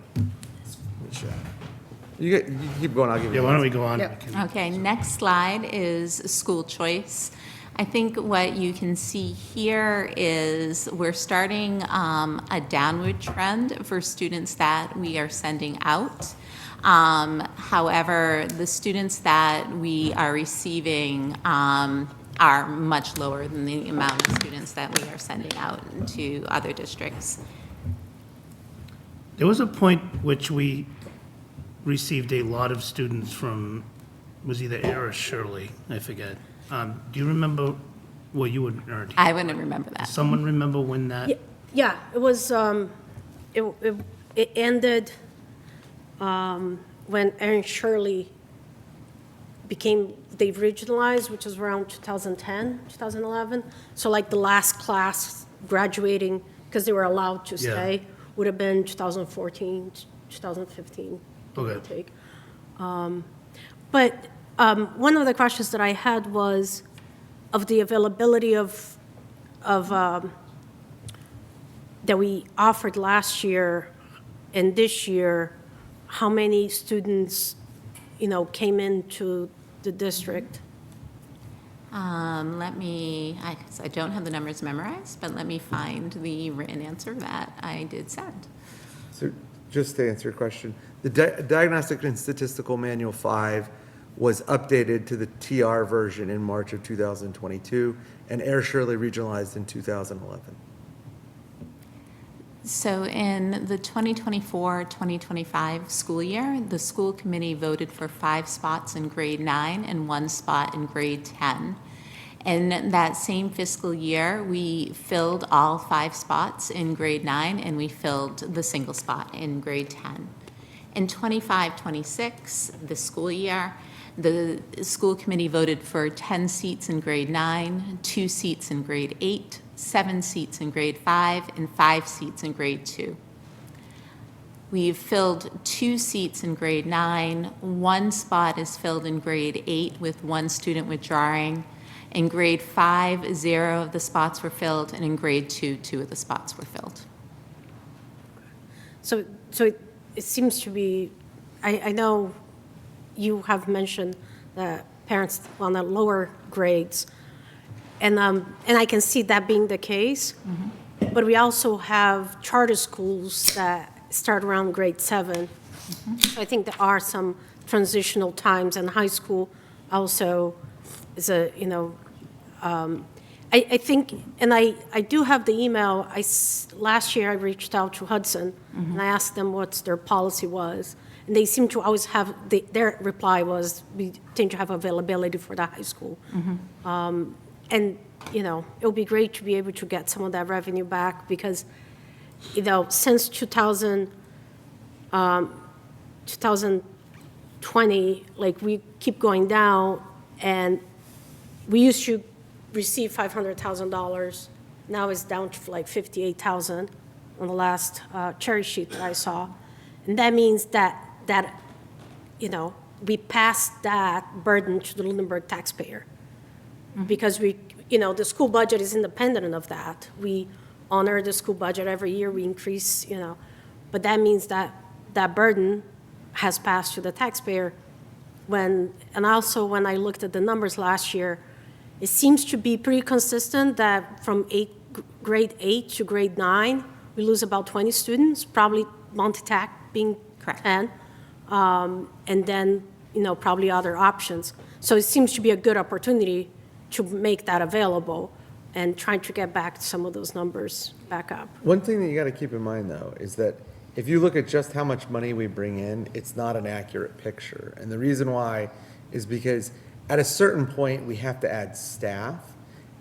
you keep going. I'll give you. Yeah, why don't we go on? Yep. Okay, next slide is school choice. I think what you can see here is we're starting a downward trend for students that we are sending out. However, the students that we are receiving are much lower than the amount of students that we are sending out to other districts. There was a point which we received a lot of students from, was either Air or Shirley, I forget. Do you remember, well, you would, or I wouldn't remember that. someone remember when that? Yeah, it was, it ended when Aaron Shirley they regionalized, which was around 2010, 2011. So like the last class graduating, because they were allowed to Yeah. stay, would have been 2014, 2015, give or Okay. take. But one of the questions that I had was of the availability of that we offered last year and this year, how many students, came into the district? I don't have the numbers memorized, but let me find the written answer that I did send. So just to answer your question, the Diagnostic and Statistical Manual 5 was updated to the TR version in March of 2022, and Air Shirley regionalized in 2011. So in the 2024-2025 school year, the school committee voted for 5 spots in grade 9 and 1 spot in grade 10. In that same fiscal year, we filled all 5 spots in grade 9, and we filled the single spot in grade 10. In 25-26, the school year, the school committee voted for 10 seats in grade 9, 2 seats in grade 8, 7 seats in grade 5, and 5 seats in grade 2. We've filled 2 seats in grade 9. 1 spot is filled in grade 8 with 1 student withdrawing. In grade 5, 0 of the spots were filled, and in grade 2, 2 of the spots were filled. So it seems to be, I know you have mentioned that parents on the lower grades, and I can see that being the case. But we also have charter schools that start around grade 7. So I think there are some transitional times, and high school also is I think, and I do have the email. Last year I reached out to Hudson, and I asked them what their policy was. And they seem to always have, their reply was, we tend to have availability for the high school. And, it would be great to be able to get some of that revenue back because, since 2020, like we keep going down, and we used to receive $500,000. Now it's down to like $58,000. on the last cherry sheet that I saw. And that means that, we pass that burden to the Lunenburg taxpayer. Because the school budget is independent of that. We honor the school budget every year, we increase, but that means that that burden has passed to the taxpayer. And also when I looked at the numbers last year, it seems to be pretty consistent that from grade 8 to grade 9, we lose about 20 students, probably Monty Tech being 10, and then, probably other options. So it seems to be a good opportunity to make that available and trying to get back some of those numbers back up. One thing that you got to keep in mind, though, is that if you look at just how much money we bring in, it's not an accurate picture. And the reason why is because at a certain point, we have to add staff,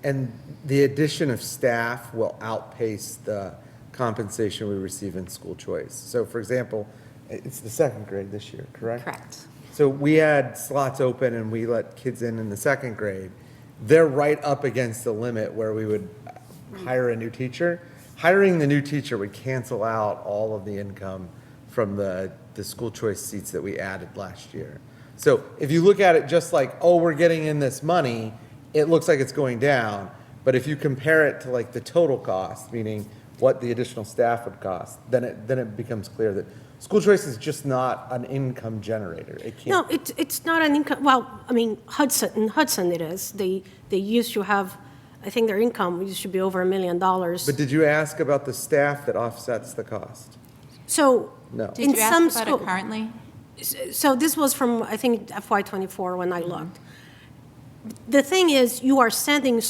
and the addition of staff will outpace the compensation we receive in school choice. So for example, it's the second grade this year, correct? Correct. So we had slots open and we let kids in the second grade. They're right up against the limit where we would hire a new teacher. Hiring the new teacher would cancel out all of the income from the school choice seats that we added last year. So if you look at it just like, oh, we're getting in this money, it looks like it's going down. But if you compare it to like the total cost, meaning what the additional staff would cost, then it becomes clear that school choice is just not an income generator. It can't. No, it's not an income, well, I mean, in Hudson it is. They used to have, I think their income used to be over $1 million. But did you ask about the staff that offsets the cost? So, No. Did you ask about it currently? So this was from, I think, FY24 when I looked. The thing is, you are sending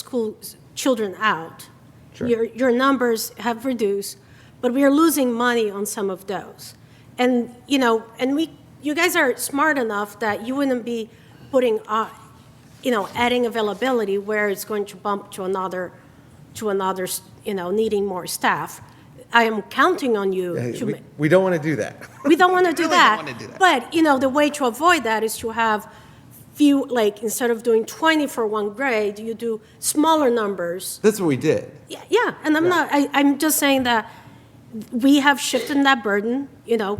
children out. Sure. Your numbers have reduced, but we are losing money on some of those. And, you guys are smart enough that you wouldn't be putting, adding availability where it's going to bump to another, needing more staff. I am counting on you to. We don't want to do that. We don't want to do Really that. don't wanna do that. But, the way to avoid that is to have few, like, instead of doing 20 for one grade, you do smaller numbers. That's what we did. Yeah, and I'm just saying that we have shifted that burden,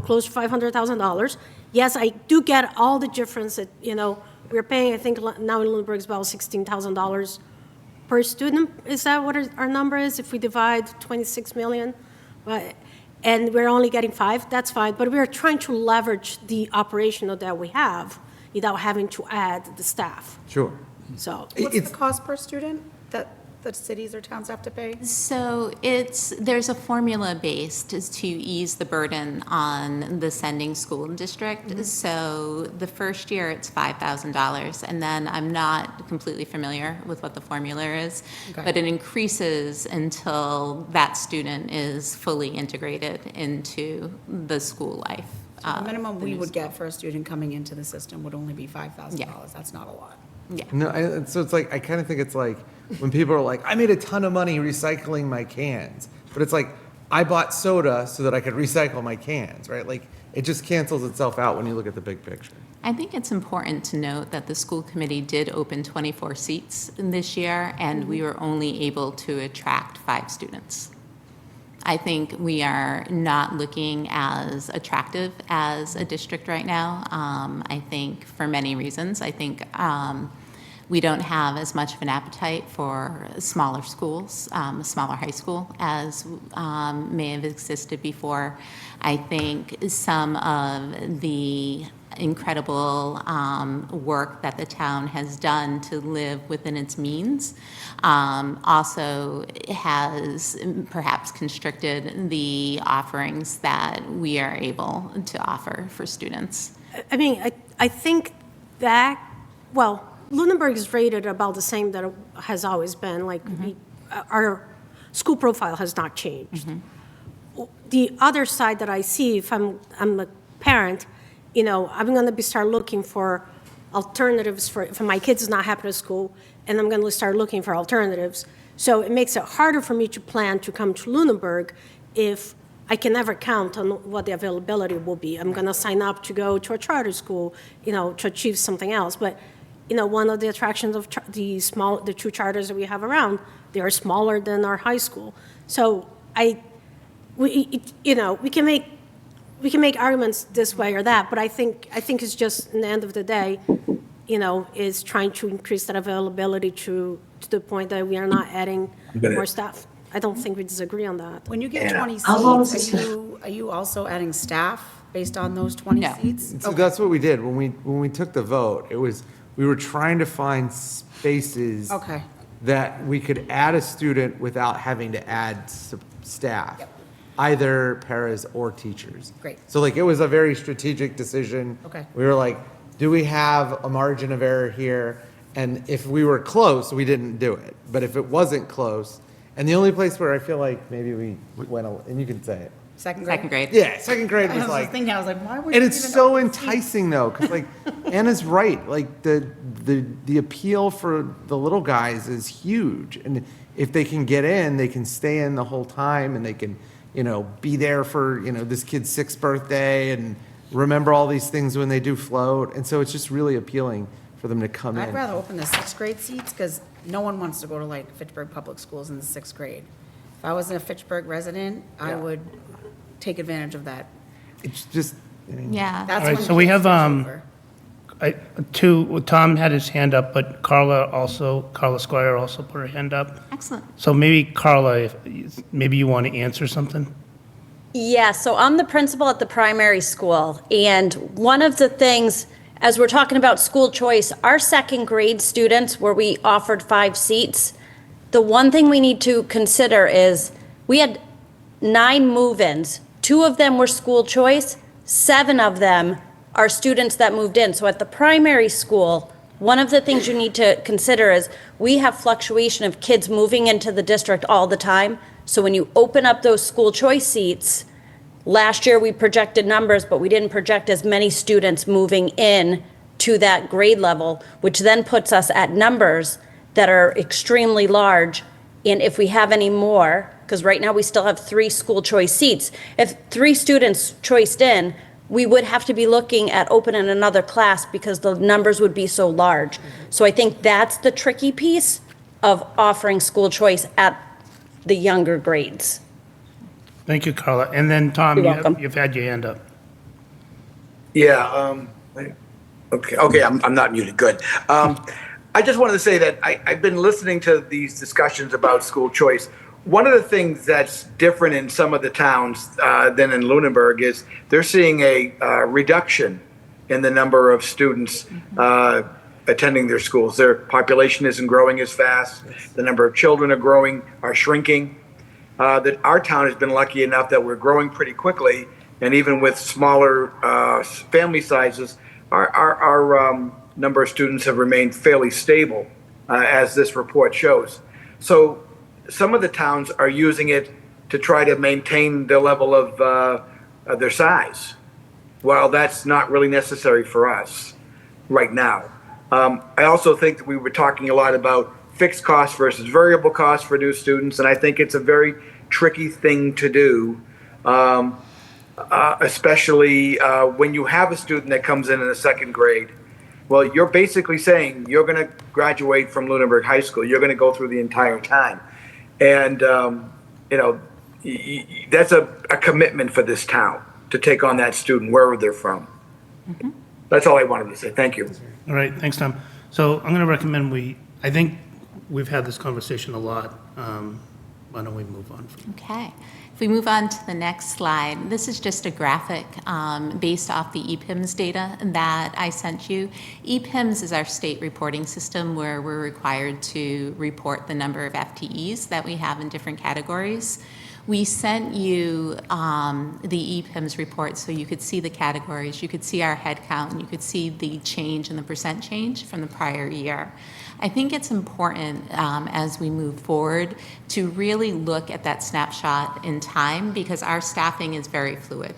close to $500,000. Yes, I do get all the difference that, we're paying, I think now in Lunenburg is about $16,000 per student. Is that what our number is? If we divide 26 million? And we're only getting 5, that's fine. But we're trying to leverage the operational that we have without having to add the staff. Sure. So What's the cost per student that the cities or towns have to pay? So there's a formula based to ease the burden on the sending school district. So the first year it's $5,000, and then I'm not completely familiar with what the formula is, but it increases until that student is fully integrated into the school life. So the minimum we would get for a student coming into the system would only be $5,000. Yeah. That's not a lot. Yeah. No, so it's like, I kind of think it's like when people are like, I made a ton of money recycling my cans. But it's like, I bought soda so that I could recycle my cans, right? Like, it just cancels itself out when you look at the big picture. I think it's important to note that the school committee did open 24 seats this year, and we were only able to attract 5 students. I think we are not looking as attractive as a district right now. I think for many reasons. I think we don't have as much of an appetite for smaller schools, a smaller high school, as may have existed before. I think some of the incredible work that the town has done to live within its means also has perhaps constricted the offerings that we are able to offer for students. I mean, I think that, well, Lunenburg is rated about the same that it has always been. Like, our school profile has not changed. The other side that I see, if I'm a parent, I'm going to start looking for alternatives for if my kids is not happy at school, and I'm going to start looking for alternatives. So it makes it harder for me to plan to come to Lunenburg if I can never count on what the availability will be. I'm going to sign up to go to a charter school, to achieve something else. But, one of the attractions of the 2 charters that we have around, they are smaller than our high school. So we can make arguments this way or that, but I think it's just, in the end of the day, is trying to increase that availability to the point that we are not adding more staff. I don't think we disagree on that. When you get 20 seats, are you also adding staff based on those 20 seats? So that's what we did. When we took the vote, we were trying to find spaces Okay. that we could add a student without having to add staff, either paras or teachers. Great. So like, it was a very strategic decision. Okay. We were like, do we have a margin of error here? And if we were close, we didn't do it. But if it wasn't close, and the only place where I feel like maybe we went, and you can say it. Second grade? Second grade. Yeah, second grade was I was like. just thinking, I was like, why would And you it's even so open enticing though, because like Anna's right. Like the appeal for the little guys is huge, and if they can get in, they can stay in the whole time, and they can, be there for this kid's 6th birthday and remember all these things when they do float, and so it's just really appealing for them to come I'd in. rather open the 6th grade seats because no one wants to go to like Fitchburg Public Schools in the 6th grade. If I was a Fitchburg resident, I Yeah. would take advantage of that. It's just. Yeah. That's All right, when so we kids have, switch over. Tom had his hand up, but Carla Squire also put her hand up. Excellent. So maybe Carla, maybe you want to answer something? Yeah, so I'm the principal at the primary school, and one of the things, as we're talking about school choice, our 2nd grade students, where we offered 5 seats, the one thing we need to consider is we had 9 move-ins. 2 of them were school choice, 7 of them are students that moved in. So at the primary school, one of the things you need to consider is we have fluctuation of kids moving into the district all the time. So when you open up those school choice seats, last year we projected numbers, but we didn't project as many students moving in to that grade level, which then puts us at numbers that are extremely large. And if we have any more, because right now we still have 3 school choice seats, if 3 students choiced in, we would have to be looking at opening another class because the numbers would be so large. So I think that's the tricky piece of offering school choice at the younger grades. Thank you, Carla. And then, Tom, You're welcome. you've had your hand up. Yeah, okay, I'm not muted, good. I just wanted to say that I've been listening to these discussions about school choice. One of the things that's different in some of the towns than in Lunenburg is they're seeing a reduction in the number of students attending their schools. Their population isn't growing as fast. The number of children are shrinking. That our town has been lucky enough that we're growing pretty quickly, and even with smaller family sizes, our number of students have remained fairly stable, as this report shows. So some of the towns are using it to try to maintain the level of their size. Well, that's not really necessary for us right now. I also think that we were talking a lot about fixed costs versus variable costs for new students, and I think it's a very tricky thing to do, especially when you have a student that comes in the 2nd grade. Well, you're basically saying you're going to graduate from Lunenburg High School. You're going to go through the entire time. And, that's a commitment for this town to take on that student wherever they're from. Mm-hmm. That's all I wanted to say. Thank you. All right, thanks, Tom. So I'm going to recommend I think we've had this conversation a lot. Why don't we move on? Okay. If we move on to the next slide, this is just a graphic based off the EPIMS data that I sent you. EPIMS is our state reporting system where we're required to report the number of FTEs that we have in different categories. We sent you the EPIMS report so you could see the categories, you could see our head count, and you could see the change and the percent change from the prior year. I think it's important as we move forward to really look at that snapshot in time because our staffing is very fluid.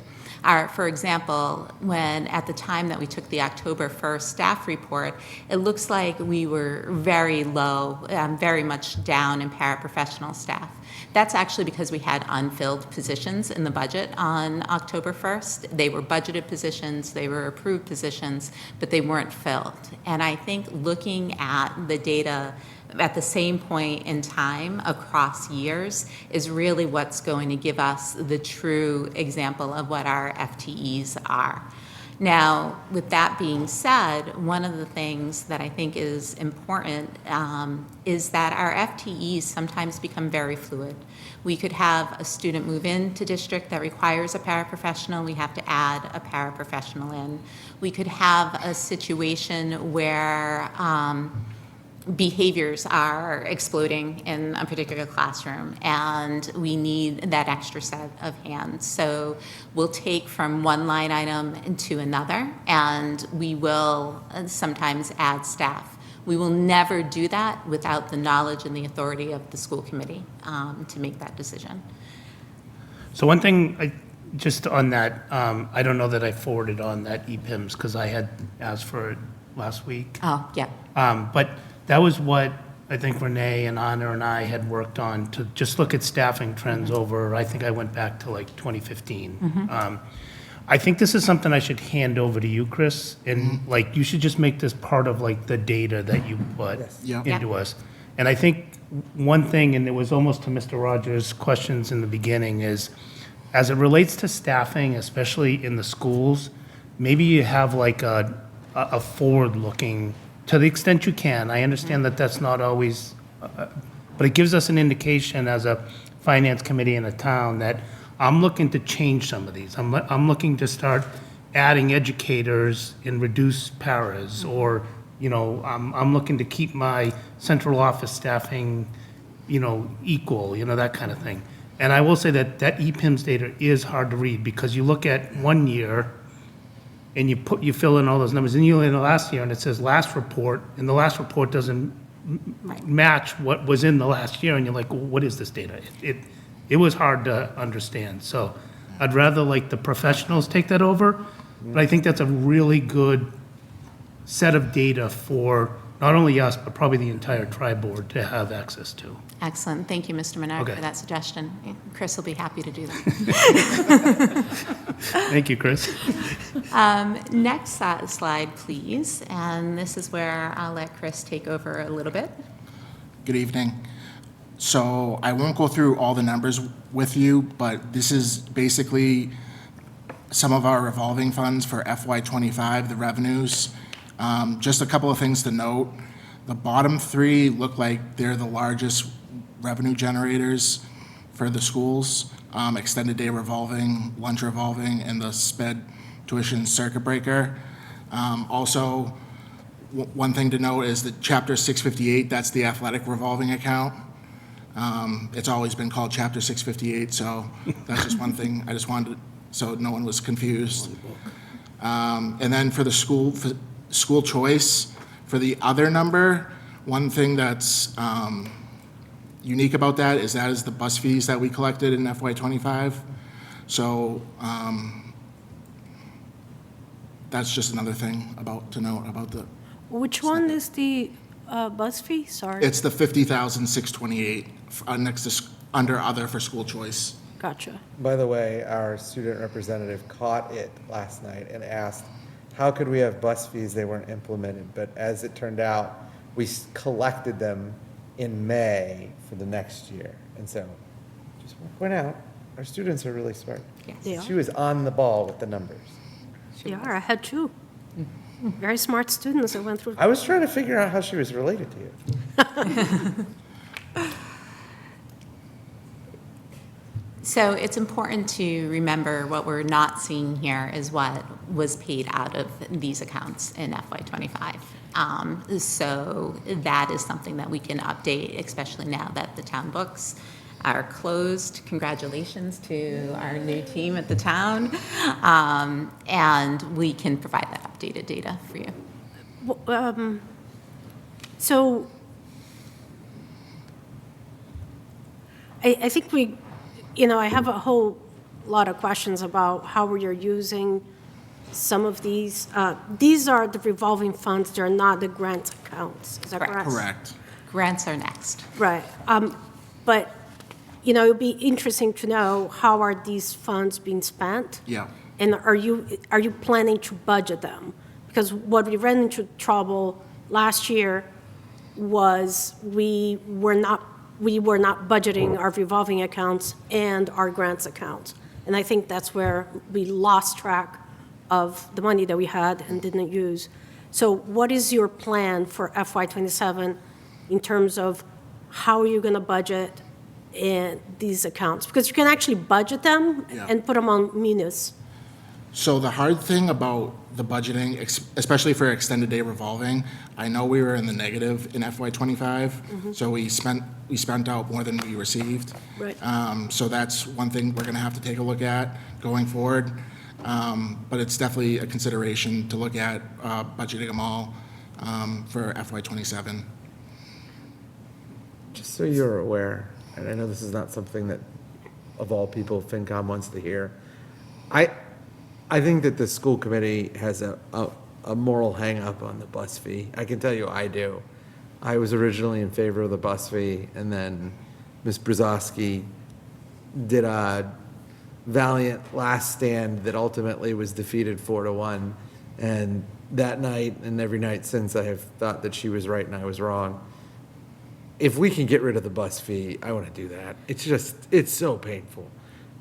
For example, when at the time that we took the October 1st staff report, it looks like we were very low, very much down in paraprofessional staff. That's actually because we had unfilled positions in the budget on October 1st. They were budgeted positions, they were approved positions, but they weren't filled. And I think looking at the data at the same point in time across years is really what's going to give us the true example of what our FTEs are. Now, with that being said, one of the things that I think is important is that our FTEs sometimes become very fluid. We could have a student move into district that requires a paraprofessional, we have to add a paraprofessional in. We could have a situation where behaviors are exploding in a particular classroom and we need that extra set of hands. So we'll take from one line item to another and we will sometimes add staff. We will never do that without the knowledge and the authority of the school committee to make that decision. So one thing, just on that, I don't know that I forwarded on that EPIMS because I had asked for it last week. Oh, yeah. But that was what I think Renee and Anna and I had worked on to just look at staffing trends over, I think I went back to like 2015. I think this is something I should hand over to you, Chris, and like you should just make this part of like the data that you put into us. And I think one thing, and it was almost to Mr. Rogers' questions in the beginning, is as it relates to staffing, especially in the schools, maybe you have like a forward-looking, to the extent you can. I understand that that's not always, but it gives us an indication as a finance committee in a town that I'm looking to change some of these. I'm looking to start adding educators and reduce paras, or, you know, I'm looking to keep my central office staffing, you know, equal, you know, that kind of thing. And I will say that that EPIMS data is hard to read because you look at 1 year and you fill in all those numbers, and you look in the last year and it says last report, and the last report doesn't match what was in the last year, and you're like, well, what is this data? It was hard to understand. So I'd rather like the professionals take that over, but I think that's a really good set of data for not only us, but probably the entire tri-board to have access to. Excellent. Thank you, Mr. Menard, Okay. for that suggestion. Chris will be happy to do that. Thank you, Chris. Next slide, please. And this is where I'll let Chris take over a little bit. Good evening. So I won't go through all the numbers with you, but this is basically some of our revolving funds for FY25, the revenues. Just a couple of things to note. The bottom three look like they're the largest revenue generators for the schools. Extended day revolving, lunch revolving, and the SPED tuition circuit breaker. Also, one thing to note is that Chapter 658, that's the athletic revolving account. It's always been called Chapter 658, so that's just one thing I just wanted, so no one was confused. And then for the school choice, for the other number, one thing that's unique about that is the bus fees that we collected in FY25. So that's just another thing to note about the. Which one is the bus fee? Sorry. It's the $50,628 next to under other for school choice. Gotcha. By the way, our student representative caught it last night and asked, how could we have bus fees? They weren't implemented. But as it turned out, we collected them in May for the next year. And so, just want to point out, our students are really smart. Yes. They are. She was on the ball with the numbers. They are. I had two. Very smart students that went through. I was trying to figure out how she was related to you. So it's important to remember what we're not seeing here is what was paid out of these accounts in FY25. So that is something that we can update, especially now that the town books are closed. Congratulations to our new team at the town. And we can provide that updated data for you. So I think I have a whole lot of questions about how you're using some of these. These are the revolving funds. They're not the grant accounts. Is that correct? Correct. Grants are next. Right. But, it would be interesting to know how are these funds being spent? Yeah. And are you planning to budget them? Because what we ran into trouble last year was we were not budgeting our revolving accounts and our grants accounts. And I think that's where we lost track of the money that we had and didn't use. So what is your plan for FY27 in terms of how are you going to budget in these accounts? Because you can actually budget them and put them on munis. So the hard thing about the budgeting, especially for extended day revolving, I know we were in the negative in FY25, so we spent out more than we received. Right. So that's one thing we're going to have to take a look at going forward. But it's definitely a consideration to look at budgeting them all for FY27. Just so you're aware, and I know this is not something that, of all people, FinCom wants to hear, I think that the school committee has a moral hang-up on the bus fee. I can tell you I do. I was originally in favor of the bus fee, and then Ms. Brzezowski did a valiant last stand that ultimately was defeated 4-1. And that night, and every night since, I have thought that she was right and I was wrong. If we can get rid of the bus fee, I want to do that. It's so painful.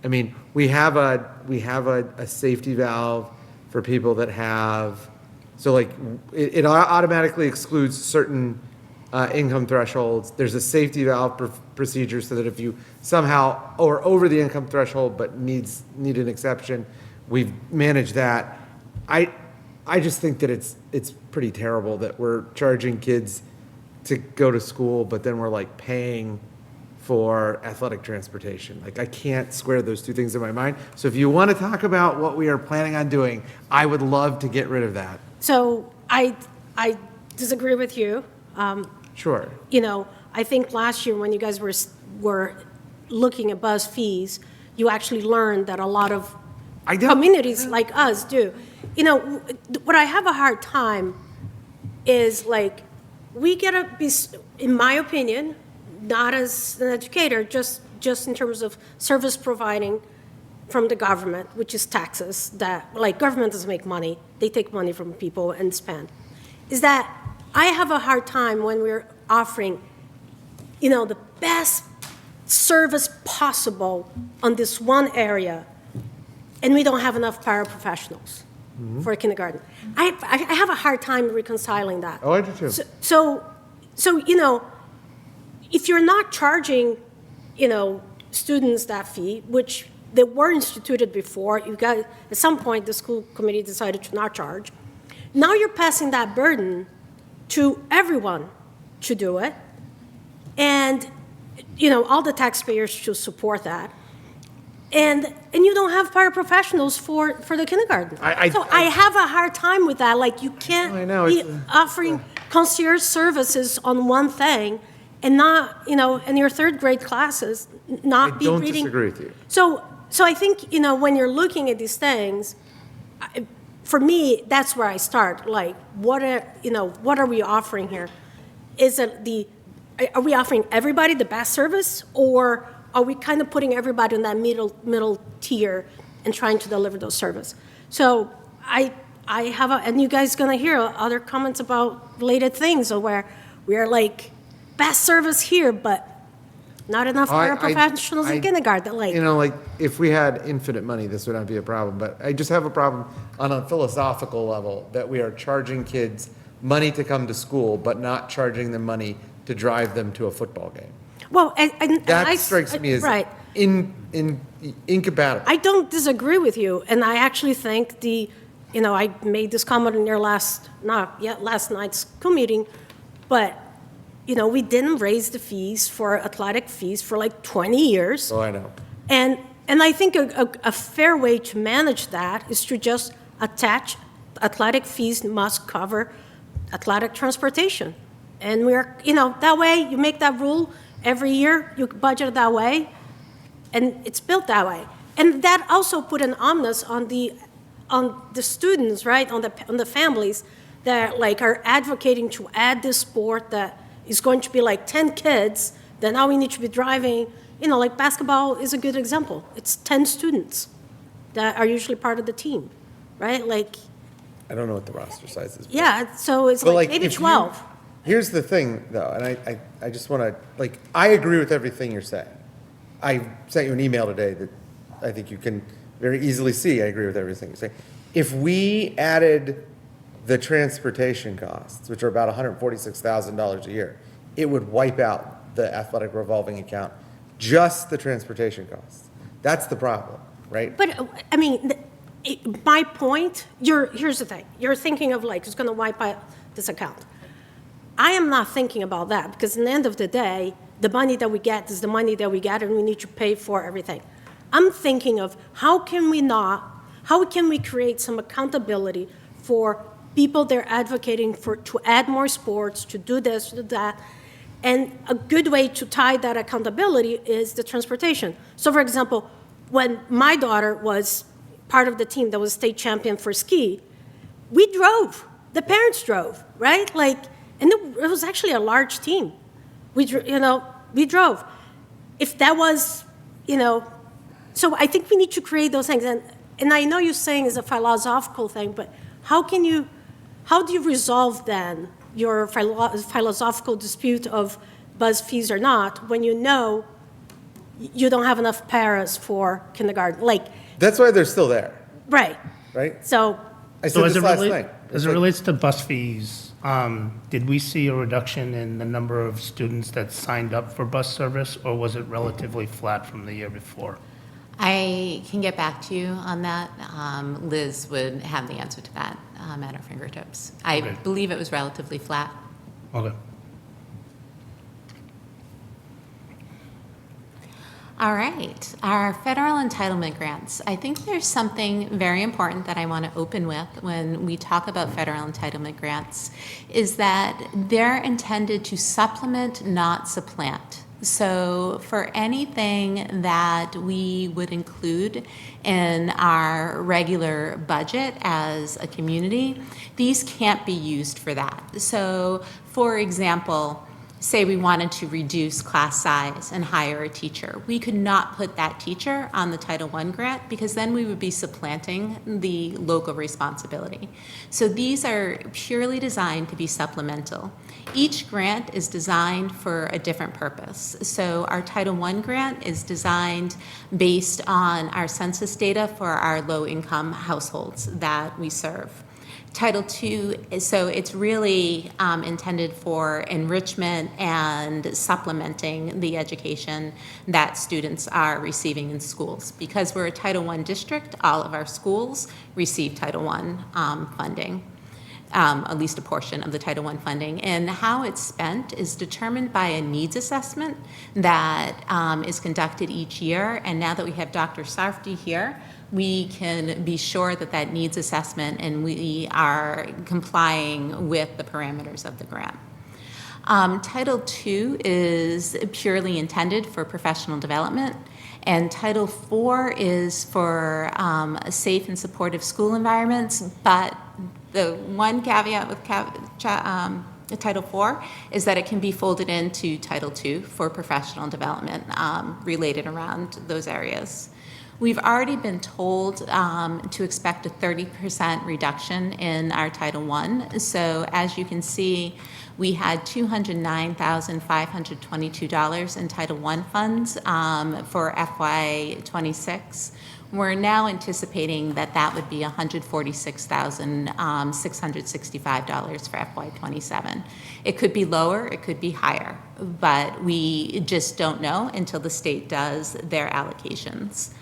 I mean, we have a safety valve for people that have, so like, it automatically excludes certain income thresholds. There's a safety valve procedure so that if you somehow are over the income threshold but need an exception, we've managed that. I just think that it's pretty terrible that we're charging kids to go to school, but then we're like paying for athletic transportation. Like, I can't square those two things in my mind. So if you want to talk about what we are planning on doing, I would love to get rid of that. So I disagree with you. Sure. You know, I think last year when you guys were looking at bus fees, you actually learned that a lot of communities like us do. You know, what I have a hard time is like, we gotta be, in my opinion, not as an educator, just in terms of service providing from the government, which is taxes, that, like, government doesn't make money. They take money from people and spend. Is that I have a hard time when we're offering, you know, the best service possible on this one area, and we don't have enough paraprofessionals for kindergarten. I have a hard time reconciling that. Oh, I do too. So, you know, if you're not charging, you know, students that fee, which they were instituted before, you got, at some point, the school committee decided to not charge. Now you're passing that burden to everyone to do it. And, you know, all the taxpayers should support that. And you don't have paraprofessionals for the kindergarten. So I have a hard time with that. Like, you can't be offering concierge services on one thing and not, you know, in your third grade classes, not be reading. I don't disagree with you. So I think, you know, when you're looking at these things, for me, that's where I start. Like, what are we offering here? Are we offering everybody the best service, or are we kind of putting everybody in that middle tier and trying to deliver those service? So I have and you guys gonna hear other comments about related things, or where we are like, best service here, but not enough paraprofessionals in kindergarten. Like, you know, like, if we had infinite money, this would not be a problem. But I just have a problem on a philosophical level that we are charging kids money to come to school, but not charging them money to drive them to a football game. Well, that strikes me as incompatible. I don't disagree with you, and I actually think I made this comment in your last night's school meeting, but, you know, we didn't raise the fees for athletic fees for like 20 years. Oh, I know. And I think a fair way to manage that is to just attach athletic fees must cover athletic transportation. And that way you make that rule every year, you budget it that way, and it's built that way. And that also put an onus on the students, right, on the families that like are advocating to add this sport that is going to be like 10 kids, that now we need to be driving, you know, like basketball is a good example. It's 10 students that are usually part of the team, right? Like, I don't know what the roster size is. Yeah, so it's like maybe 12. Here's the thing, though, and I just want to, like, I agree with everything you're saying. I sent you an email today that I think you can very easily see I agree with everything you're saying. If we added the transportation costs, which are about $146,000 a year, it would wipe out the athletic revolving account, just the transportation costs. That's the problem, right? But, I mean, my point, here's the thing. You're thinking of like, it's going to wipe out this account. I am not thinking about that because in the end of the day, the money that we get is the money that we get and we need to pay for everything. I'm thinking of how can we create some accountability for people that are advocating to add more sports, to do this, to do that. And a good way to tie that accountability is the transportation. So for example, when my daughter was part of the team that was state champion for ski, we drove, the parents drove, right? Like, and it was actually a large team. We drove. If that was, so I think we need to create those things. And I know you're saying it's a philosophical thing, but how do you resolve then your philosophical dispute of bus fees or not when you know you don't have enough paras for kindergarten? Like, that's why they're still there. Right. Right? So I said this last night. As it relates to bus fees, did we see a reduction in the number of students that signed up for bus service, or was it relatively flat from the year before? I can get back to you on that. Liz would have the answer to that at her fingertips. I believe it was relatively flat. Okay. All right, our federal entitlement grants. I think there's something very important that I want to open with when we talk about federal entitlement grants, is that they're intended to supplement, not supplant. So for anything that we would include in our regular budget as a community, these can't be used for that. So for example, say we wanted to reduce class size and hire a teacher. We could not put that teacher on the Title I grant because then we would be supplanting the local responsibility. So these are purely designed to be supplemental. Each grant is designed for a different purpose. So our Title I grant is designed based on our census data for our low-income households that we serve. Title II, so it's really intended for enrichment and supplementing the education that students are receiving in schools. Because we're a Title I district, all of our schools receive Title I funding, at least a portion of the Title I funding. And how it's spent is determined by a needs assessment that is conducted each year. And now that we have Dr. Sarfty here, we can be sure that that needs assessment and we are complying with the parameters of the grant. Title II is purely intended for professional development, and Title IV is for safe and supportive school environments, but the one caveat with Title IV is that it can be folded into Title II for professional development related around those areas. We've already been told to expect a 30% reduction in our Title I. So as you can see, we had $209,522 in Title I funds for FY26. We're now anticipating that that would be $146,665 for FY27. It could be lower, it could be higher, but we just don't know until the state does their allocations.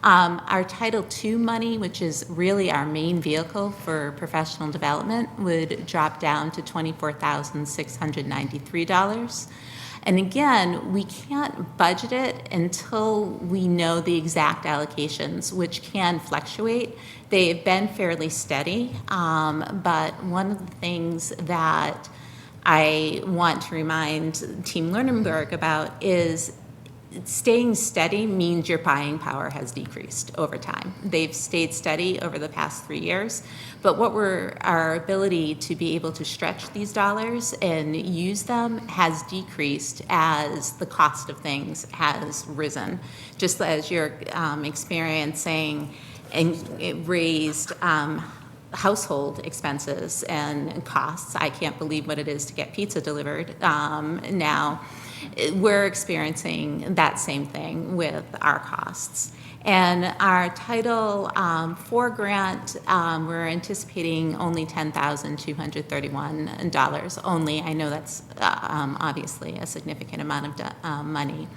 Our Title II money, which is really our main vehicle for professional development, would drop down to $24,693. And again, we can't budget it until we know the exact allocations, which can fluctuate. They've been fairly steady, but one of the things that I want to remind Team Lunenburg about is staying steady means your buying power has decreased over time. They've stayed steady over the past 3 years, but our ability to be able to stretch these dollars and use them has decreased as the cost of things has risen. Just as you're experiencing, and it raised household expenses and costs. I can't believe what it is to get pizza delivered now. We're experiencing that same thing with our costs. And our Title IV grant, we're anticipating only $10,231 only. I know that's obviously a significant amount of money.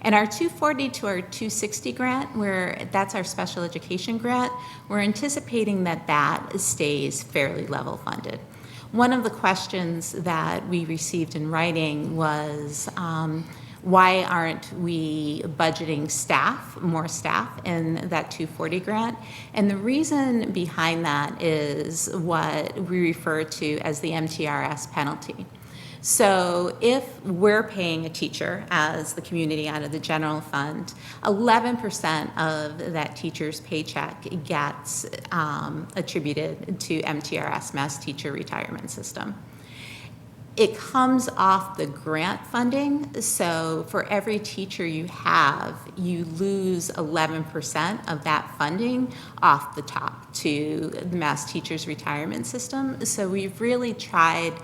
And our 240 to our 260 grant, that's our special education grant, we're anticipating that stays fairly level funded. One of the questions that we received in writing was, why aren't we budgeting more staff in that 240 grant? And the reason behind that is what we refer to as the MTRS penalty. So if we're paying a teacher as the community out of the general fund, 11% of that teacher's paycheck gets attributed to MTRS, Mass Teacher Retirement System. It comes off the grant funding, so for every teacher you have, you lose 11% of that funding off the top to the Mass Teachers Retirement System. So we've really tried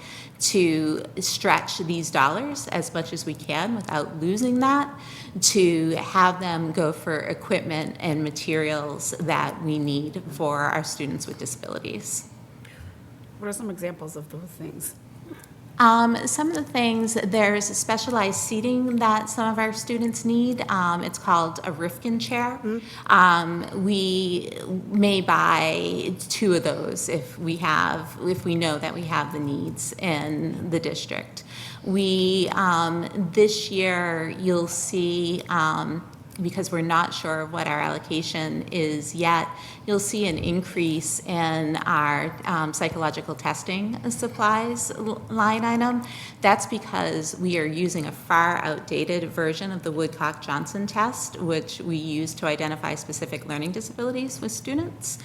to stretch these dollars as much as we can without losing that, to have them go for equipment and materials that we need for our students with disabilities. What are some examples of those things? Some of the things, there's specialized seating that some of our students need. It's called a Rifkin chair. We may buy 2 of those if we know that we have the needs in the district. We, this year, you'll see, because we're not sure what our allocation is yet, you'll see an increase in our psychological testing supplies line item. That's because we are using a far outdated version of the Woodcock-Johnson test, which we use to identify specific learning disabilities with students,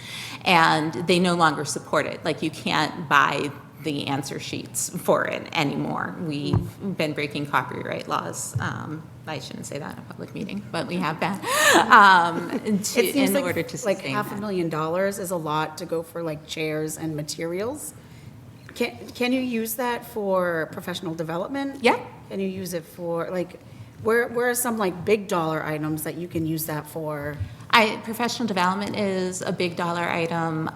and they no longer support it. Like, you can't buy the answer sheets for it anymore. We've been breaking copyright laws. I shouldn't say that in a public meeting, but we have been, in order to sustain like $500,000 is a lot to go for like chairs and materials. Can you use that for professional development? Yeah. Can you use it for like, where are some like big dollar items that you can use that for? Professional development is a big dollar item.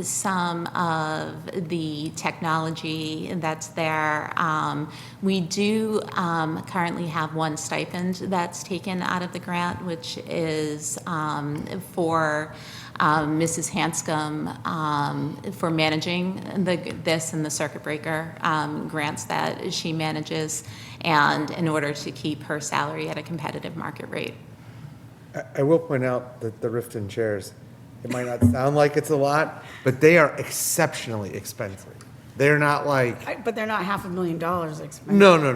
Some of the technology that's there. We do currently have one stipend that's taken out of the grant, which is for Mrs. Hanscom for managing this and the circuit breaker grants that she manages, and in order to keep her salary at a competitive market rate. I will point out that the Rifton chairs, it might not sound like it's a lot, but they are exceptionally expensive. They're not like, But they're not $500,000 expensive. no. They're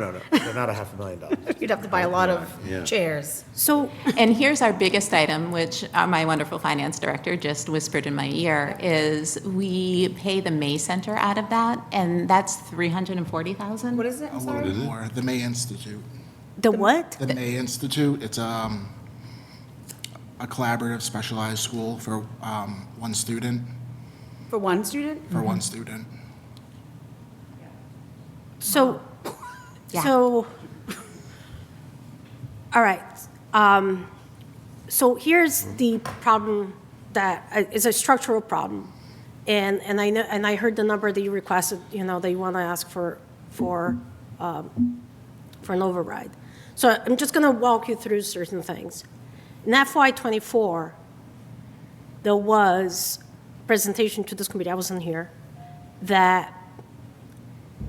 not $500,000. You'd have to buy a lot of chairs. So, and here's our biggest item, which my wonderful finance director just whispered in my ear, is we pay the May Center out of that, and that's $340,000. What is it? I'm A little sorry. bit more. The May Institute. The what? The May Institute, it's a collaborative specialized school for one student. For one student? For one student. So, Yeah. so, all right. So here's the problem that is a structural problem. And I know, and I heard the number that you requested, that you want to ask for an override. So I'm just going to walk you through certain things. In FY24, there was a presentation to this committee, I wasn't here, that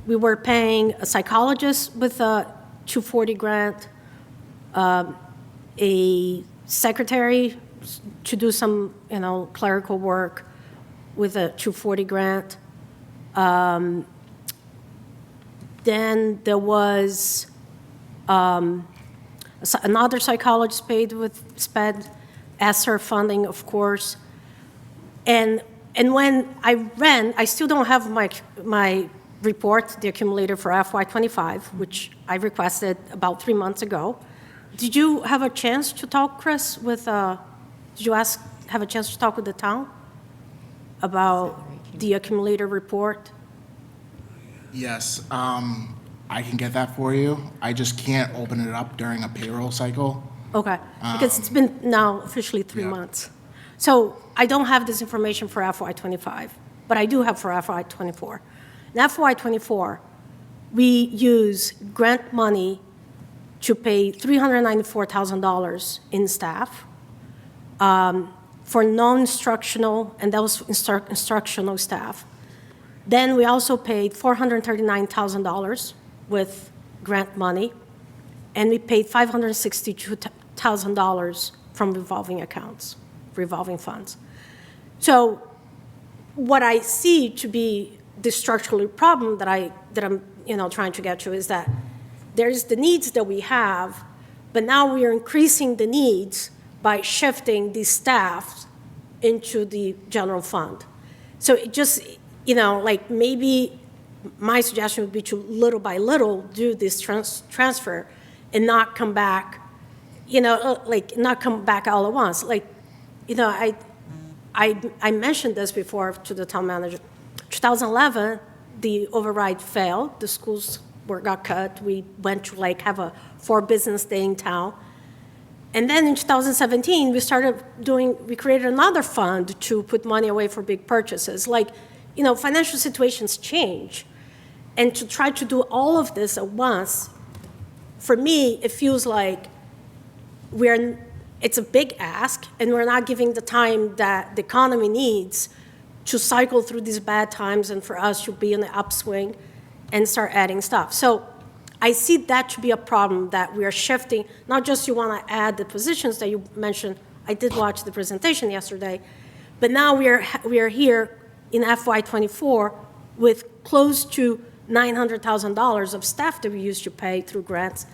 we were paying a psychologist with a 240 grant, a secretary to do some, clerical work with a 240 grant. Then there was another psychologist paid with SPED, ESSER funding, of course. And when I still don't have my report, the accumulator for FY25, which I requested about 3 months ago. Did you have a chance to talk, Chris, have a chance to talk with the town about the accumulator report? Yes, I can get that for you. I just can't open it up during a payroll cycle. Okay, because it's been now officially 3 months. So I don't have this information for FY '25, but I do have for FY '24. In FY '24, we use grant money to pay $394,000 in staff for non-instructional, and that was instructional staff. Then we also paid $439,000 with grant money, and we paid $562,000 from revolving funds. So what I see to be the structural problem that I'm trying to get to is that there's the needs that we have, but now we are increasing the needs by shifting the staff into the general fund. So it just, like maybe my suggestion would be to little by little do this transfer and not come back, not come back all at once. I mentioned this before to the town manager. 2011, the override failed. The schools got cut. We went to have a 4 business day in town. And then in 2017, we created another fund to put money away for big purchases. Financial situations change. And to try to do all of this at once, for me, it feels like it's a big ask, and we're not giving the time that the economy needs to cycle through these bad times and for us to be in the upswing and start adding stuff. So I see that to be a problem, that we are shifting, not just you want to add the positions that you mentioned. I did watch the presentation yesterday, but now we are here in FY '24 with close to $900,000 of staff that we used to pay through grants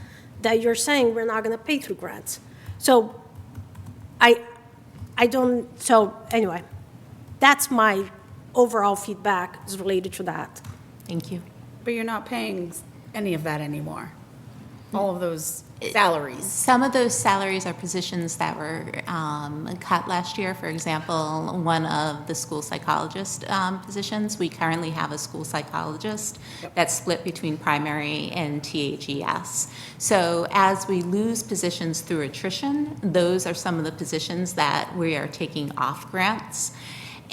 that you're saying we're not going to pay through grants. So so anyway, that's my overall feedback is related to that. Thank you. But you're not paying any of that anymore, all of those salaries. Some of those salaries are positions that were cut last year. For example, one of the school psychologist positions, we currently have a school psychologist that's split between primary and THES. So as we lose positions through attrition, those are some of the positions that we are taking off grants.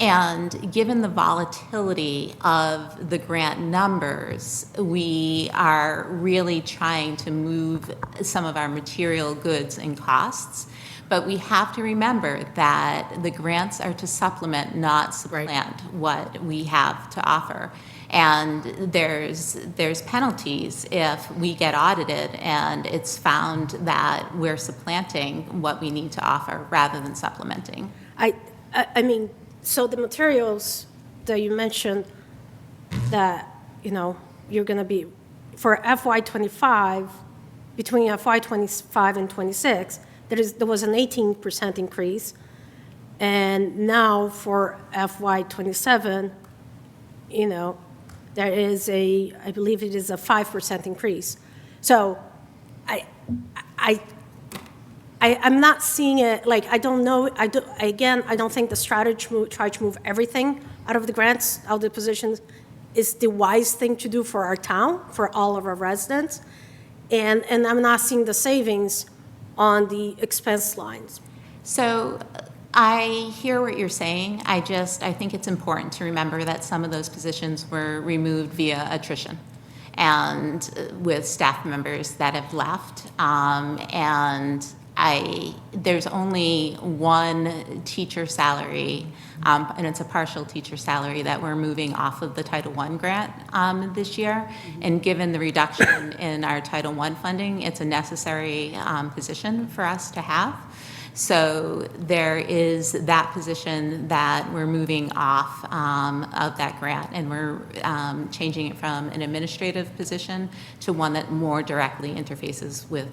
And given the volatility of the grant numbers, we are really trying to move some of our material goods and costs. But we have to remember that the grants are to supplement, not supplant what we have to offer. And there's penalties if we get audited and it's found that we're supplanting what we need to offer rather than supplementing. I mean, so the materials that you mentioned that, you're going to be, for FY '25, between FY '25 and '26, there was an 18% increase. And now for FY '27, there is I believe it is a 5% increase. So I'm not seeing it, I don't know, I don't think the strategy to try to move everything out of the grants, out of the positions, is the wise thing to do for our town, for all of our residents. And I'm not seeing the savings on the expense lines. So I hear what you're saying. I think it's important to remember that some of those positions were removed via attrition and with staff members that have left. And there's only one teacher salary, and it's a partial teacher salary that we're moving off of the Title I grant this year. And given the reduction in our Title I funding, it's a necessary position for us to have. So there is that position that we're moving off of that grant, and we're changing it from an administrative position to one that more directly interfaces with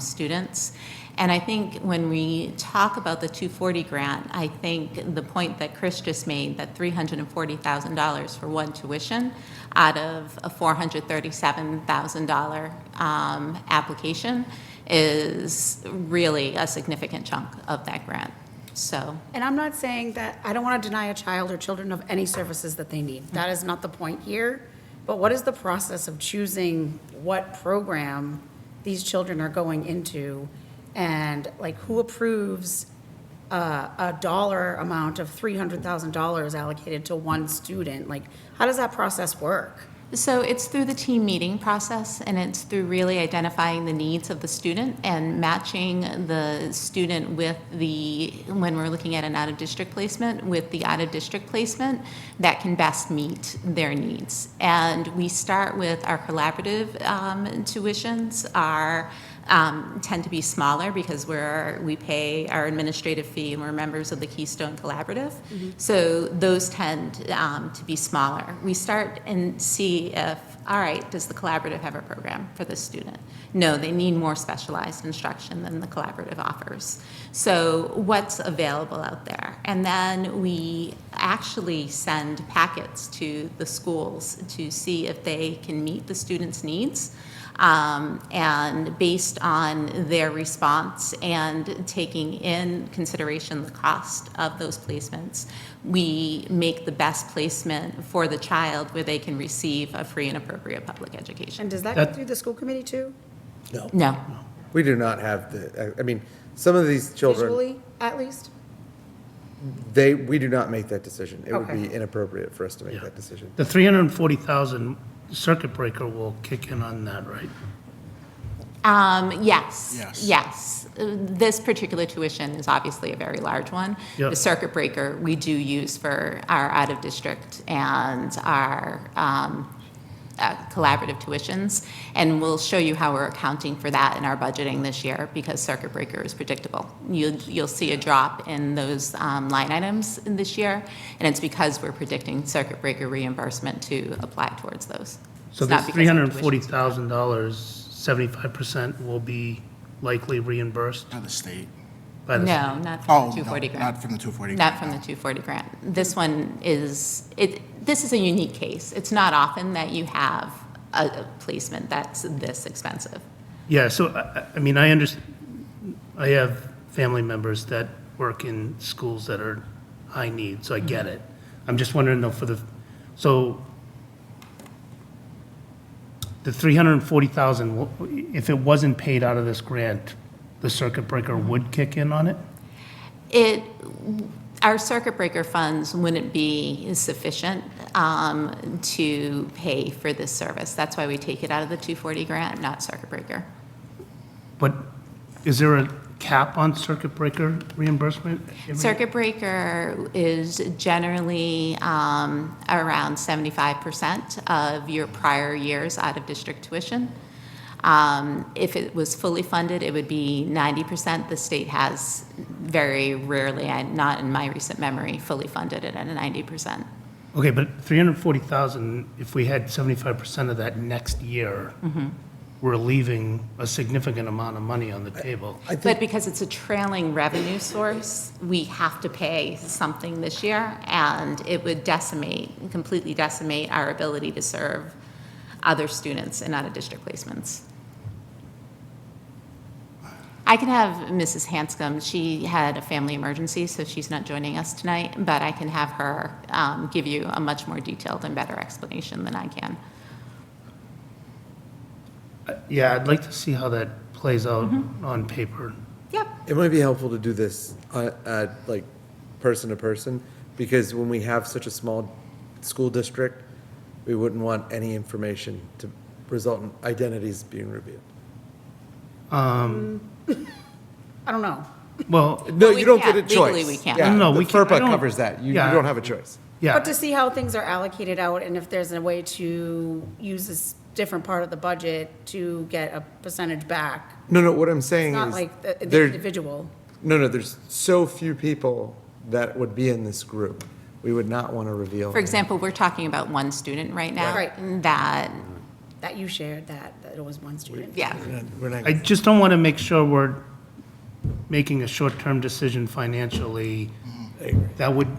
students. And I think when we talk about the 240 grant, I think the point that Chris just made, that $340,000 for one tuition out of a $437,000 application is really a significant chunk of that grant. So, And I'm not saying that, I don't want to deny a child or children of any services that they need. That is not the point here. But what is the process of choosing what program these children are going into? And like, who approves a dollar amount of $300,000 allocated to one student? Like, how does that process work? So it's through the team meeting process, and it's through really identifying the needs of the student and matching the student with when we're looking at an out-of-district placement, with the out-of-district placement that can best meet their needs. And we start with our collaborative tuitions tend to be smaller because we pay our administrative fee and we're members of the Keystone Collaborative. So those tend to be smaller. We start and see if, all right, does the collaborative have a program for this student? No, they need more specialized instruction than the collaborative offers. So what's available out there? And then we actually send packets to the schools to see if they can meet the students' needs. And based on their response and taking in consideration the cost of those placements, we make the best placement for the child where they can receive a free and appropriate public education. And does that go through the school committee too? No. We do not have I mean, some of these children, Visually, at least? we do not make that decision. It would Okay. be inappropriate for us to make that decision. The 340,000 circuit breaker will kick in on that, right? Yes. Yes. This particular tuition is obviously a very large one. Yep. The circuit breaker we do use for our out-of-district and our collaborative tuitions, and we'll show you how we're accounting for that in our budgeting this year because circuit breaker is predictable. You'll see a drop in those line items this year, and it's because we're predicting circuit breaker reimbursement to apply towards those. So It's this not because our tuition's $340,000, 75% will be likely reimbursed? By the state. By the No, state. not from the 240 grant. Not from the 240 Not grant. from the 240 grant. This one is, this is a unique case. It's not often that you have a placement that's this expensive. Yeah, so, I mean, I understand, I have family members that work in schools that are high need, so I get it. I'm just wondering though, so the 340,000, if it wasn't paid out of this grant, the circuit breaker would kick in on it? Our circuit breaker funds wouldn't be sufficient to pay for this service. That's why we take it out of the 240 grant, not circuit breaker. But is there a cap on circuit breaker reimbursement? Circuit breaker is generally around 75% of your prior year's out-of-district tuition. If it was fully funded, it would be 90%. The state has very rarely, not in my recent memory, fully funded it at a 90%. Okay, but 340,000, if we had 75% of that next year, we're leaving a significant amount of money on the table. But because it's a trailing revenue source, we have to pay something this year, and it would completely decimate our ability to serve other students in out-of-district placements. I can have Mrs. Hanscom, she had a family emergency, so she's not joining us tonight, but I can have her give you a much more detailed and better explanation than I can. Yeah, I'd like to see how that plays out on paper. It might be helpful to do this like person to person, because when we have such a small school district, we wouldn't want any information to result in identities being revealed. I don't know. Well, No, we you don't can't. get a choice. Legally, we can't. Yeah, No, the we can't. I FERPA don't- covers that. You Yeah. don't have a choice. Yeah, But to see how things are allocated out and if there's a way to use this different part of the budget to get a percentage back. No, what I'm saying It's is. not like the there- individual. No, there's so few people that would be in this group. We would not want to reveal. For example, we're talking about one student right now. Right. That You shared that it was one student. yeah. We're not. I just don't want to make sure we're making a short-term decision financially that would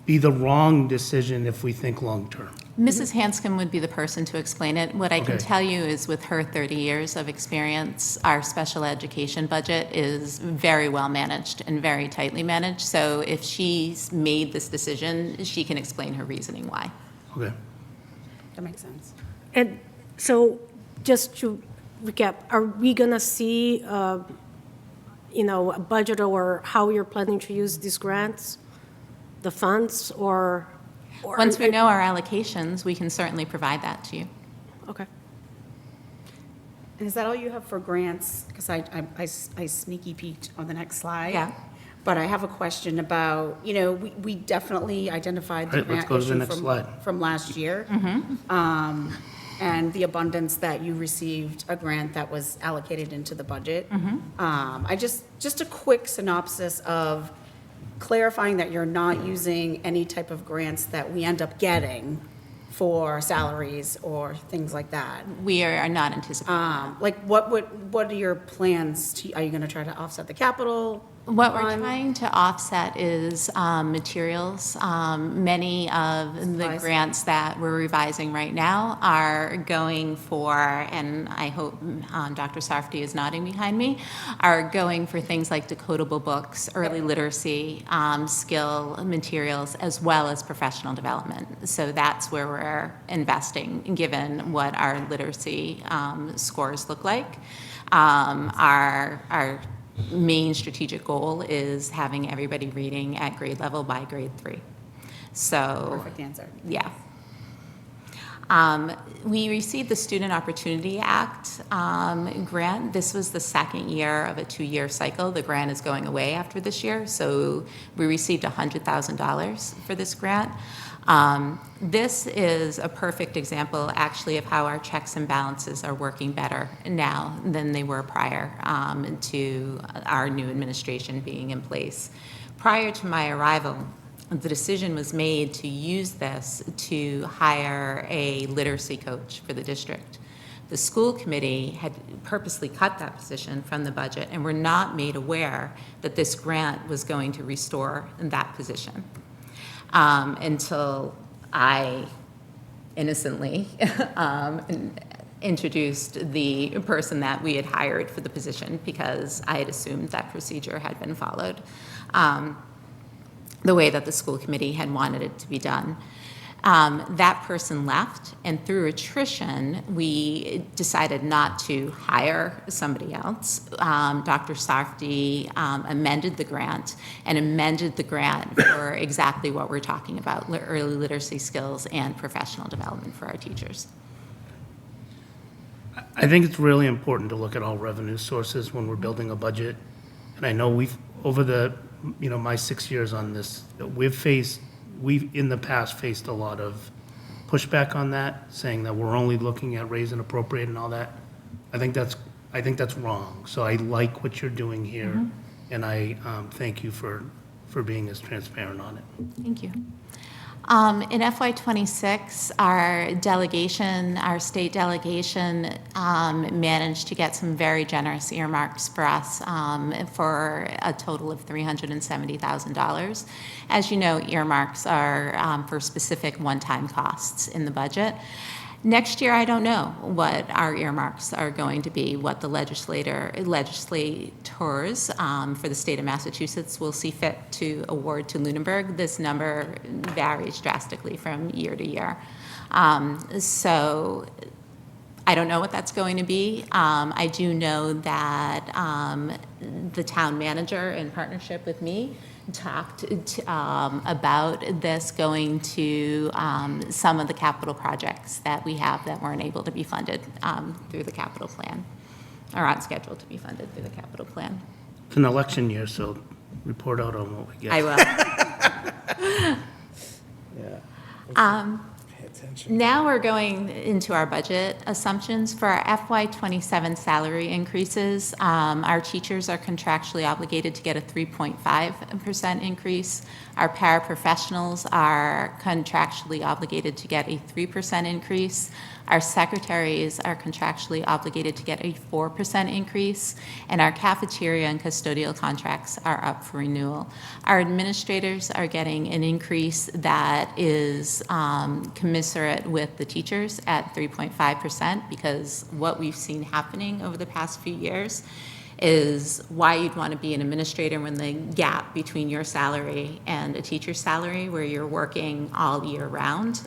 be the wrong decision if we think long-term. Mrs. Hanscom would be the person to explain it. What I can Okay. tell you is with her 30 years of experience, our special education budget is very well managed and very tightly managed. So if she's made this decision, she can explain her reasoning why. Okay. That makes sense. And so, just to recap, are we gonna see, a budget or how you're planning to use these grants, the funds, or? Once we know our allocations, we can certainly provide that to you. Okay. And is that all you have for grants? Because I sneaky peeked on the next slide. Yeah. But I have a question about, we definitely identified the All right, let's grant go to the issue next slide. from last year. And the abundance that you received a grant that was allocated into the budget. Just a quick synopsis of clarifying that you're not using any type of grants that we end up getting for salaries or things like that. We are not anticipating. Like, what are your plans? Are you going to try to offset the capital? What we're trying to offset is materials. Many of the Supplies. grants that we're revising right now are going for, and I hope Dr. Sarfty is nodding behind me, are going for things like decodable books, early literacy, skill materials, as well as professional development. So that's where we're investing, given what our literacy scores look like. Our main strategic goal is having everybody reading at grade level by grade 3. So, Perfect answer. yeah. We received the Student Opportunity Act grant. This was the second year of a 2-year cycle. The grant is going away after this year, so we received $100,000 for this grant. This is a perfect example, actually, of how our checks and balances are working better now than they were prior to our new administration being in place. Prior to my arrival, the decision was made to use this to hire a literacy coach for the district. The school committee had purposely cut that position from the budget and were not made aware that this grant was going to restore that position. Until I innocently introduced the person that we had hired for the position because I had assumed that procedure had been followed the way that the school committee had wanted it to be done. That person left, and through attrition, we decided not to hire somebody else. Dr. Sarfty amended the grant for exactly what we're talking about, early literacy skills and professional development for our teachers. I think it's really important to look at all revenue sources when we're building a budget. And I know we've, over the, my 6 years on this, we've in the past faced a lot of pushback on that, saying that we're only looking at raise and appropriate and all that. I think that's wrong. So I like what you're doing here, and I thank you for being as transparent on it. Thank you. In FY26, our state delegation managed to get some very generous earmarks for us for a total of $370,000. As you know, earmarks are for specific one-time costs in the budget. Next year, I don't know what our earmarks are going to be, what the legislators for the state of Massachusetts will see fit to award to Lunenburg. This number varies drastically from year to year. So I don't know what that's going to be. I do know that the town manager, in partnership with me, talked about this going to some of the capital projects that we have that weren't able to be funded through the capital plan, or aren't scheduled to be funded through the capital plan. It's an election year, so report out on what we get. I will. Now we're going into our budget assumptions for our FY27 salary increases. Our teachers are contractually obligated to get a 3.5% increase. Our paraprofessionals are contractually obligated to get a 3% increase. Our secretaries are contractually obligated to get a 4% increase, and our cafeteria and custodial contracts are up for renewal. Our administrators are getting an increase that is commensurate with the teachers at 3.5%, because what we've seen happening over the past few years is why you'd want to be an administrator when the gap between your salary and a teacher's salary, where you're working all year round,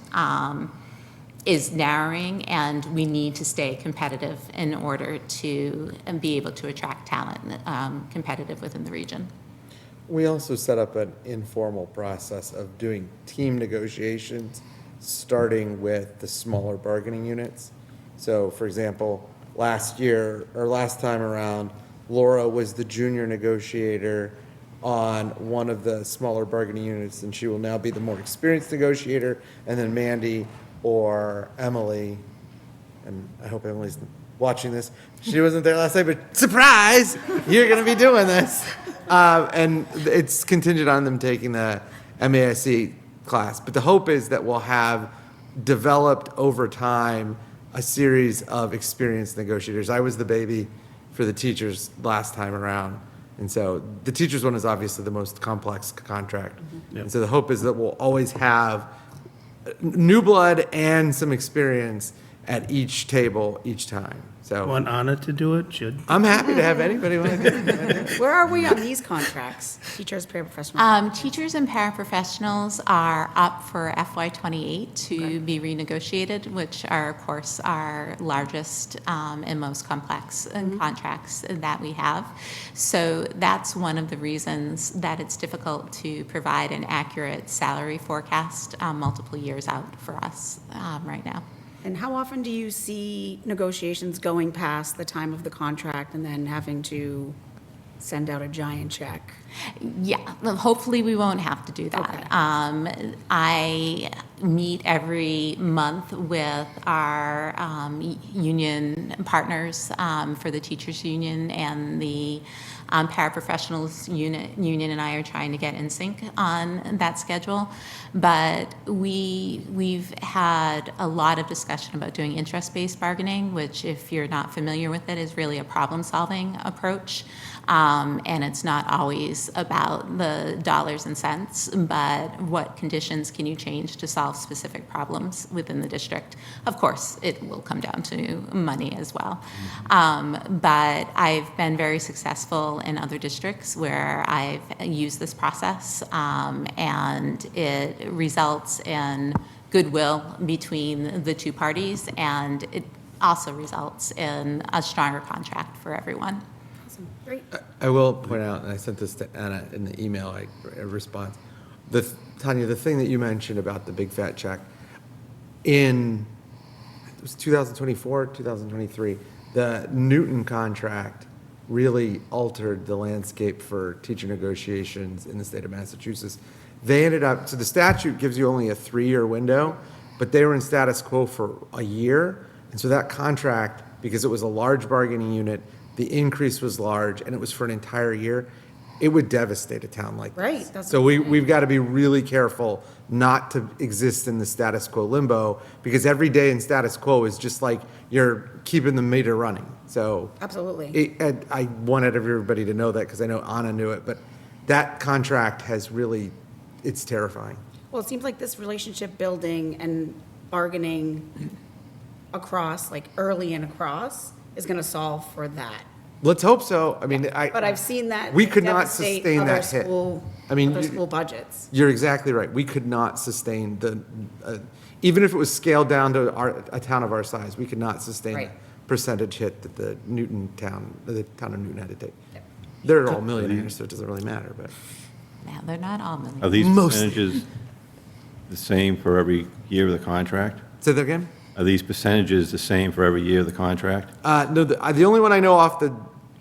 is narrowing, and we need to stay competitive in order to be able to attract talent competitive within the region. We also set up an informal process of doing team negotiations, starting with the smaller bargaining units. So, for example, last time around, Laura was the junior negotiator on one of the smaller bargaining units, and she will now be the more experienced negotiator, and then Mandy or Emily, and I hope Emily's watching this. She wasn't there last night, but surprise, you're going to be doing this. And it's contingent on them taking the MASC class. But the hope is that we'll have developed over time a series of experienced negotiators. I was the baby for the teachers last time around. And so the teachers one is obviously the most complex contract. Mm-hmm. Yep. And so the hope is that we'll always have new blood and some experience at each table each time. So Want Anna to do it? Should. I'm happy to have anybody want to do it. Where are we on these contracts? Teachers, paraprofessionals? Teachers and paraprofessionals are up for FY28 to be renegotiated, which are, of course, our largest and most complex contracts that we have. So that's one of the reasons that it's difficult to provide an accurate salary forecast multiple years out for us right now. And how often do you see negotiations going past the time of the contract and then having to send out a giant check? Yeah, well, hopefully we won't have to do that. Okay. I meet every month with our union partners for the teachers union and the paraprofessionals union, and I are trying to get in sync on that schedule. But we've had a lot of discussion about doing interest-based bargaining, which, if you're not familiar with it, is really a problem-solving approach. And it's not always about the dollars and cents, but what conditions can you change to solve specific problems within the district. Of course, it will come down to money as well. But I've been very successful in other districts where I've used this process, and it results in goodwill between the two parties, and it also results in a stronger contract for everyone. Great. I will point out, and I sent this to Anna in the email, a response. Tanya, the thing that you mentioned about the big fat check, it was 2024, 2023, the Newton contract really altered the landscape for teacher negotiations in the state of Massachusetts. They ended up, so the statute gives you only a 3-year window, but they were in status quo for a year. And so that contract, because it was a large bargaining unit, the increase was large, and it was for an entire year, it would devastate a town like this. Right, that's So we've got to be really careful not to exist in the status quo limbo, because every day in status quo is just like you're keeping the meter running. So Absolutely. I wanted everybody to know that, because I know Anna knew it, but that contract has really, it's terrifying. Well, it seems like this relationship building and bargaining across, like early and across, is going to solve for that. Let's hope so. I mean, But I've seen that we could not devastate sustain other that hit. school- I mean, other school budgets. You're exactly right. We could not sustain even if it was scaled down to a town of our size, we could not sustain Right. the percentage hit that the town of Newton had to take. They're all millionaires, so it doesn't really matter, but. Now, they're not all Are these Mostly. percentages the same for every year of the contract? Say that again? Are these percentages the same for every year of the contract? No, the only one I know off the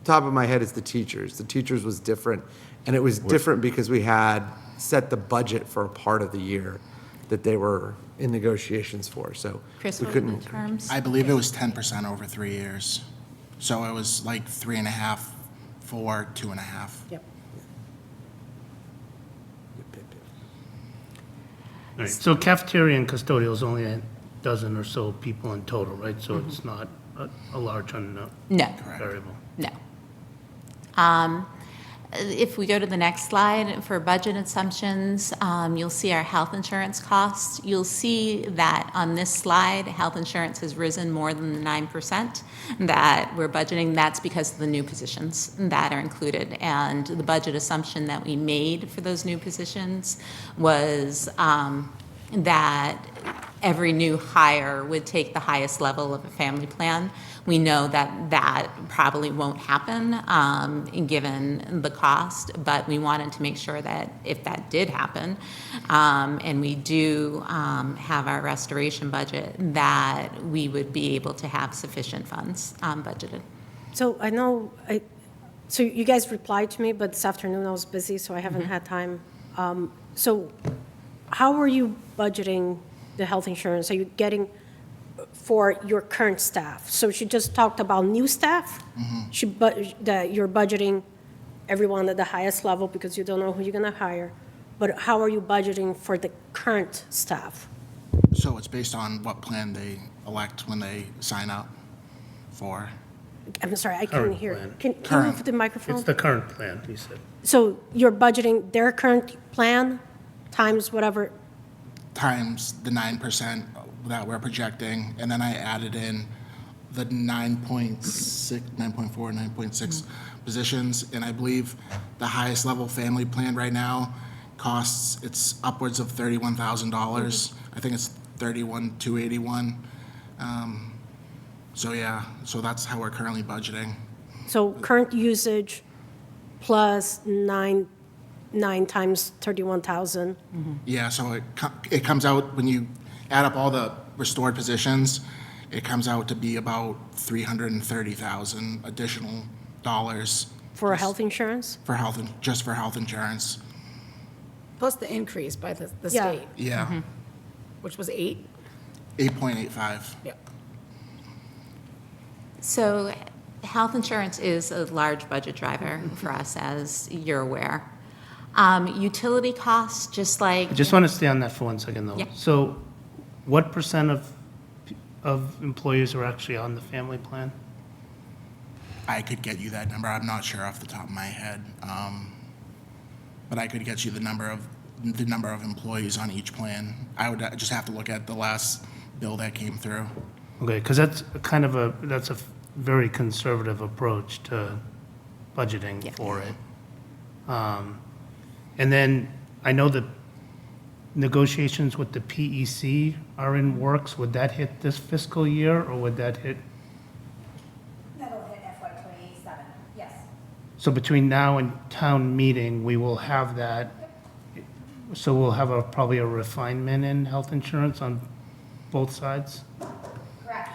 top of my head is the teachers. The teachers was different, and it was different because we had set the budget for a part of the year that they were in negotiations for, so Chris, we what are the couldn't. terms? I believe it was 10% over 3 years. So it was like 3.5 for 2.5. Yep. All right, so cafeteria and custodial is only at dozen or so people in total, right? So it's not a large unknown No. variable. No. If we go to the next slide for budget assumptions, you'll see our health insurance costs. You'll see that on this slide, health insurance has risen more than the 9% that we're budgeting. That's because of the new positions that are included. And the budget assumption that we made for those new positions was that every new hire would take the highest level of a family plan. We know that that probably won't happen given the cost, but we wanted to make sure that if that did happen, and we do have our restoration budget, that we would be able to have sufficient funds budgeted. So I know, so you guys replied to me, but this afternoon I was busy, so I haven't had time. So how are you budgeting the health insurance? Are you getting for your current staff? So she just talked about new staff. That you're budgeting everyone at the highest level because you don't know who you're going to hire. But how are you budgeting for the current staff? So it's based on what plan they elect when they sign up for. I'm sorry, I couldn't Current hear. plan. Can you move the microphone? It's the current plan, he said. So you're budgeting their current plan times whatever. Times the 9% that we're projecting, and then I added in the 9.6, 9.4, 9.6 positions, and I believe the highest level family plan right now costs, it's upwards of $31,000. I think it's $31,281. So yeah, so that's how we're currently budgeting. So current usage plus nine times 31,000. Yeah, so it comes out, when you add up all the restored positions, it comes out to be about $330,000 additional dollars. For health insurance? For health, just for health insurance. Plus the increase by the Yeah. state, Yeah, which was 8. 8.85. Yeah. So health insurance is a large budget driver for us, as you're aware. Utility costs, just like. I just want to stay on that for 1 second, though. Yeah. So what percent of employees are actually on the family plan? I could get you that number. I'm not sure off the top of my head. But I could get you the number of employees on each plan. I would just have to look at the last bill that came through. Okay, because that's that's a very conservative approach to budgeting for it. And then I know that negotiations with the PEC are in works. Would that hit this fiscal year, or would that hit? That'll hit FY27, yes. So between now and town meeting, we will have that. So we'll have probably a refinement in health insurance on both sides? Correct.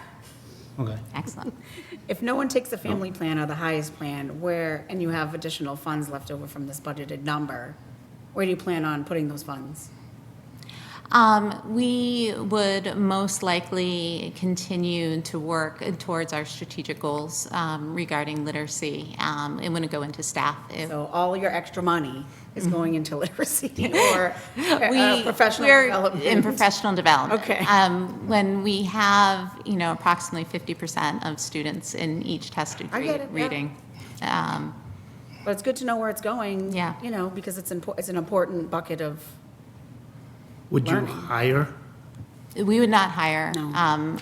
Okay. Excellent. If no one takes the family plan or the highest plan, and you have additional funds left over from this budgeted number, where do you plan on putting those funds? We would most likely continue to work towards our strategic goals regarding literacy. It wouldn't go into staff. So all your extra money is going into literacy or professional we're development? in professional development. Okay. When we have, approximately 50% of students in each test I get it, yeah. reading. But it's good to know where it's going. Yeah. Because it's an important bucket of. Would you Learning. hire? We would not hire No.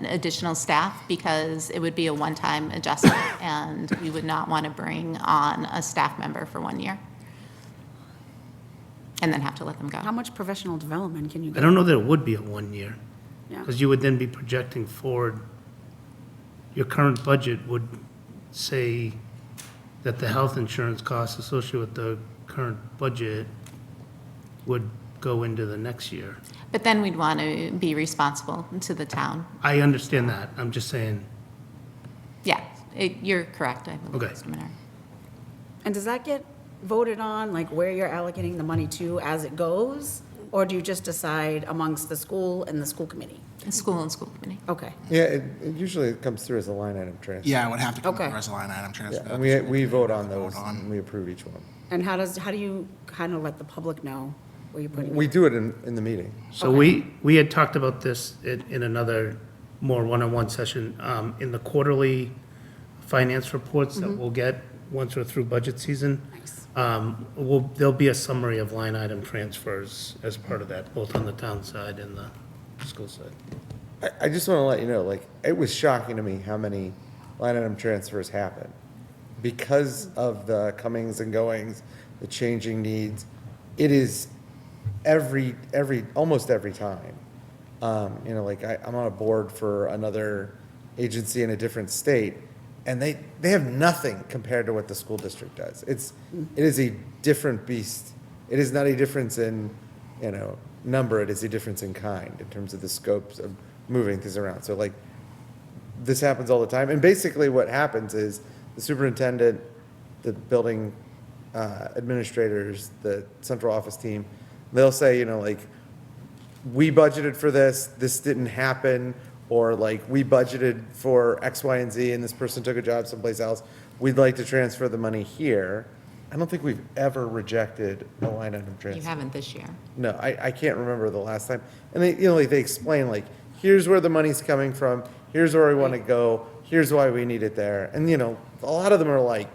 additional staff because it would be a one-time adjustment, and we would not want to bring on a staff member for 1 year and then have to let them go. How much professional development can you get? I don't know that it would be a 1 year, Yeah. because you would then be projecting forward. Your current budget would say that the health insurance costs associated with the current budget would go into the next year. But then we'd want to be responsible to the town. I understand that. I'm just saying, Yeah, you're correct, I believe, Okay. Mr. Menard. And does that get voted on, like where you're allocating the money to as it goes? Or do you just decide amongst the school and the school committee? The school and school committee. Okay. Yeah, it usually comes through as a line item transfer. Yeah, it would have to come Okay. through as a line item transfer. Yeah, and we vote on Vote those, on. and we approve each one. And how do you kind of let the public know Where you putting We do it in the meeting. So we had talked about this in another more one-on-one session, in the quarterly finance reports that we'll get once we're through budget season. There'll be a summary of line item transfers as part of that, both on the town side and the school side. I just want to let you know, like, it was shocking to me how many line item transfers happen. Because of the comings and goings, the changing needs, it is almost every time. You know, like, I'm on a board for another agency in a different state, and they have nothing compared to what the school district does. It is a different beast. It is not a difference in, you know, number, it is a difference in kind in terms of the scopes of moving things around. So like, this happens all the time. And basically what happens is the superintendent, the building administrators, the central office team, they'll say, you know, like, we budgeted for this didn't happen, or like, we budgeted for X, Y, and Z, and this person took a job someplace else. We'd like to transfer the money here. I don't think we've ever rejected a line item transfer. You haven't this year. No, I can't remember the last time. And they, you know, like, they explain, like, here's where the money's coming from, here's where we want to go, here's why we need it there. And, you know, a lot of them are like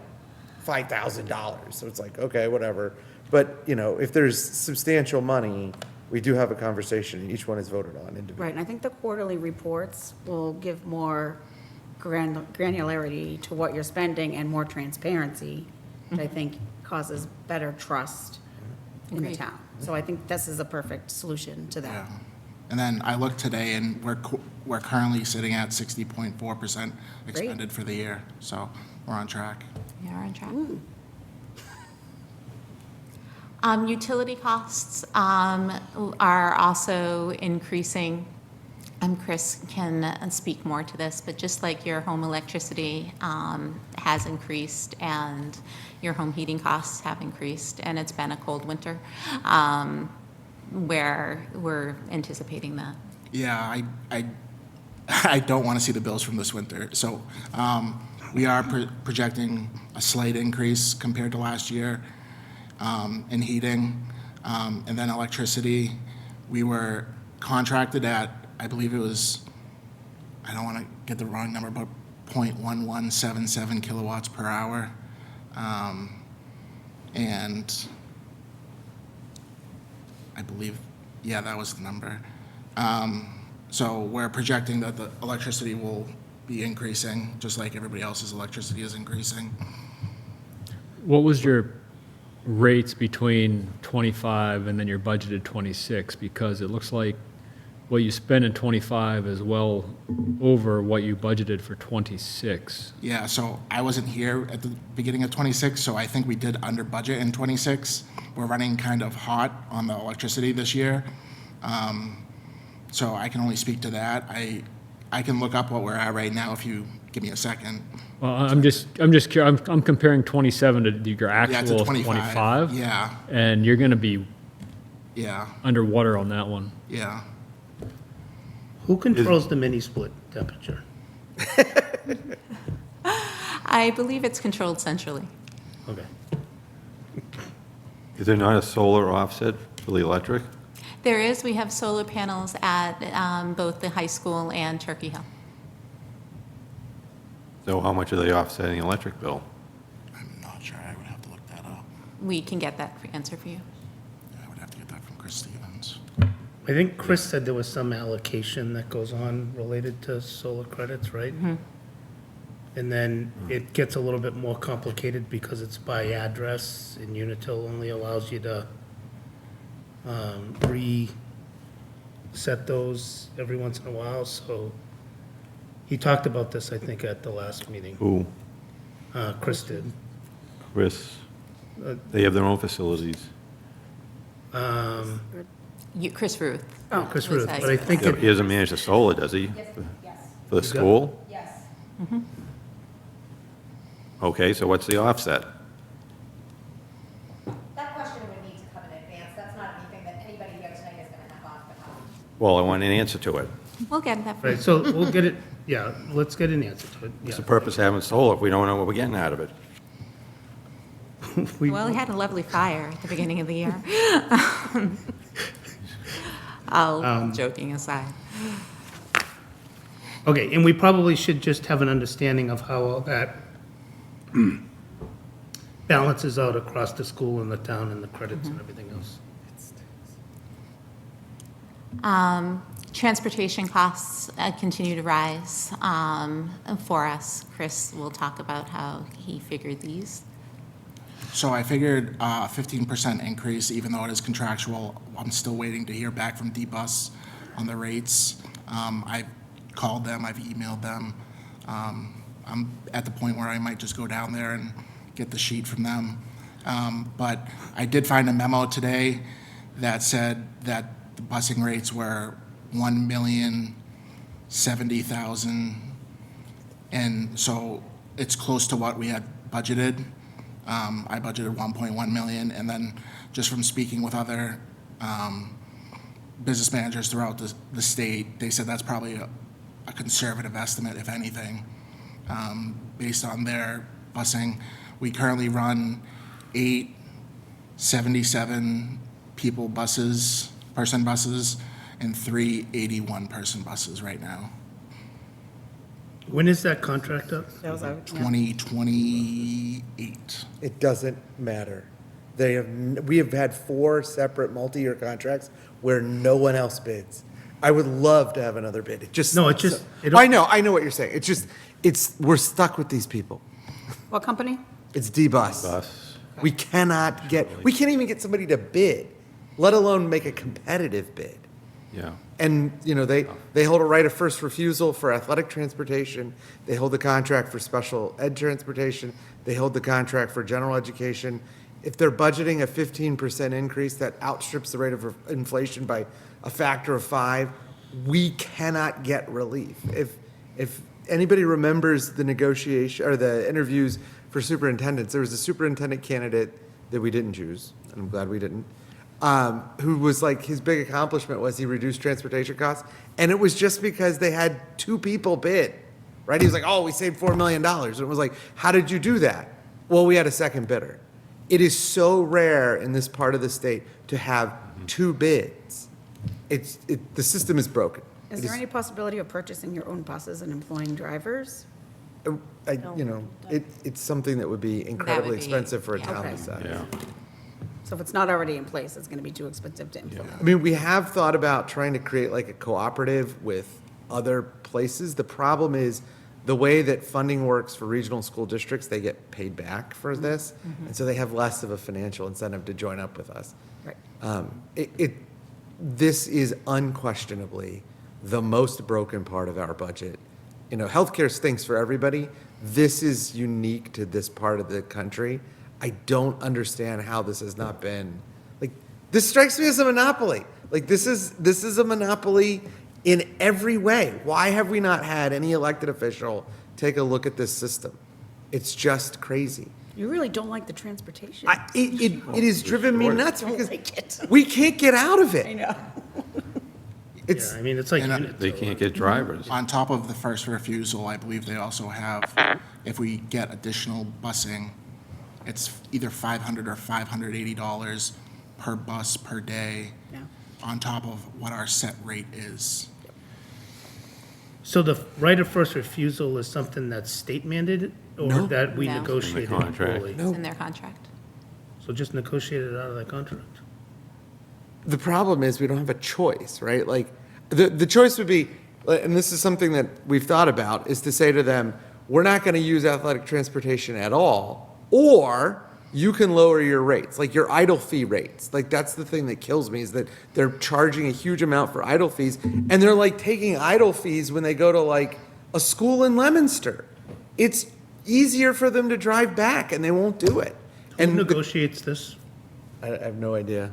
$5,000. So it's like, okay, whatever. But, you know, if there's substantial money, we do have a conversation, and each one is voted on individually. Right, and I think the quarterly reports will give more granularity to what you're spending and more transparency, which I think causes better trust in the Agreed. town. So I think this is a perfect solution to that. Yeah. And then I looked today, and we're currently sitting at 60.4% expended for the year, so we're on track. We are on track. Utility costs are also increasing. Chris can speak more to this, but just like your home electricity has increased and your home heating costs have increased, and it's been a cold winter, where we're anticipating that. Yeah, I don't want to see the bills from this winter. So we are projecting a slight increase compared to last year in heating. And then electricity, we were contracted at, I believe it was, I don't want to get the wrong number, but 0.1177 kilowatts per hour. And I believe, yeah, that was the number. So we're projecting that the electricity will be increasing, just like everybody else's electricity is increasing. What was your rates between 25 and then your budgeted 26? Because it looks like what you spend in 25 is well over what you budgeted for 26. Yeah, so I wasn't here at the beginning of 26, so I think we did under budget in 26. We're running kind of hot on the electricity this year. So I can only speak to that. I can look up what we're at right now if you give me a second. Well, I'm just curious. I'm comparing 27 to your Yeah, actual to 25. Yeah, and you're going to be yeah, underwater on that one. yeah. Who controls the mini split temperature? I believe it's controlled centrally. Okay. Is there not a solar offset for the electric? There is, we have solar panels at both the high school and Turkey Hill. So how much are they offsetting the electric bill? I'm not sure. I would have to look that up. We can get that answer for you. I would have to get that from Chris Stevens. I think Chris said there was some allocation that goes on related to solar credits, right? And then it gets a little bit more complicated because it's by address, and Unitil only allows you to reset those every once in a while, so he talked about this, I think, at the last meeting. Who? Chris did. Chris? They have their own facilities. Chris Ruth. Oh, Chris was Ruth, that but I think He doesn't manage the solar, does he? For the school? Yes. Okay, so what's the offset? That question would need to come in advance. That's not anything that anybody here tonight is going to have off the cuff. Well, I want an answer to it. We'll get that for Right, you. so we'll get it, yeah, let's get an answer to it. What's Yeah. the purpose of having solar if we don't know what we're getting out of it? we, Well, we had a lovely fire at the beginning of the year. All joking aside. okay, and we probably should just have an understanding of how all that balances out across the school and the town and the credits and everything else. Transportation costs continue to rise for us. Chris will talk about how he figured these. So I figured a 15% increase, even though it is contractual. I'm still waiting to hear back from D-Bus on the rates. I've called them, I've emailed them. I'm at the point where I might just go down there and get the sheet from them. But I did find a memo today that said that the busing rates were $1,070,000, and so it's close to what we had budgeted. I budgeted 1.1 million, and then just from speaking with other business managers throughout the state, they said that's probably a conservative estimate, if anything, based on their busing. We currently run 8 77 people buses, person buses, and 3 81 person buses right now. When is that contract up? 2028. It doesn't matter. We have had 4 separate multi-year contracts where no one else bids. I would love to have another bid. I know what you're saying. We're stuck with these people. What company? It's D-Bus. We can't even get somebody to bid, let alone make a competitive bid. Yeah. And, they hold a right of first refusal for athletic transportation. They hold the contract for special ed transportation. They hold the contract for general education. If they're budgeting a 15% increase that outstrips the rate of inflation by a factor of 5, we cannot get relief. If anybody remembers the negotiation or the interviews for superintendents, there was a superintendent candidate that we didn't choose, and I'm glad we didn't, who was like, his big accomplishment was he reduced transportation costs, and it was just because they had 2 people bid, right? He was like, oh, we saved $4 million. And it was like, how did you do that? Well, we had a second bidder. It is so rare in this part of the state to have 2 bids. The system is broken. Is there any possibility of purchasing your own buses and employing drivers? It's something that would be incredibly expensive for a town this size. Yeah. So if it's not already in place, it's going to be too expensive to implement. I mean, we have thought about trying to create like a cooperative with other places. The problem is the way that funding works for regional school districts, they get paid back for this. And so they have less of a financial incentive to join up with us. Right. This is unquestionably the most broken part of our budget. Healthcare stinks for everybody. This is unique to this part of the country. I don't understand how this has not been, this strikes me as a monopoly. This is a monopoly in every way. Why have we not had any elected official take a look at this system? It's just crazy. You really don't like the transportation. It has driven me nuts because we can't get out of it. I know. It's like They can't get drivers. On top of the first refusal, I believe they also have, if we get additional busing, it's either $500 or $580 per bus per day, on top of what our set rate is. So the right of first refusal is something that's state mandated or No. that we No. negotiated In the contract. fully? It's in their contract. So just negotiate it out of that contract. The problem is we don't have a choice, right? The choice would be, and this is something that we've thought about, is to say to them, we're not going to use athletic transportation at all, or you can lower your rates, like your idle fee rates. That's the thing that kills me, is that they're charging a huge amount for idle fees, and they're taking idle fees when they go to a school in Leominster. It's easier for them to drive back, and they won't do it. Who negotiates this? I have no idea.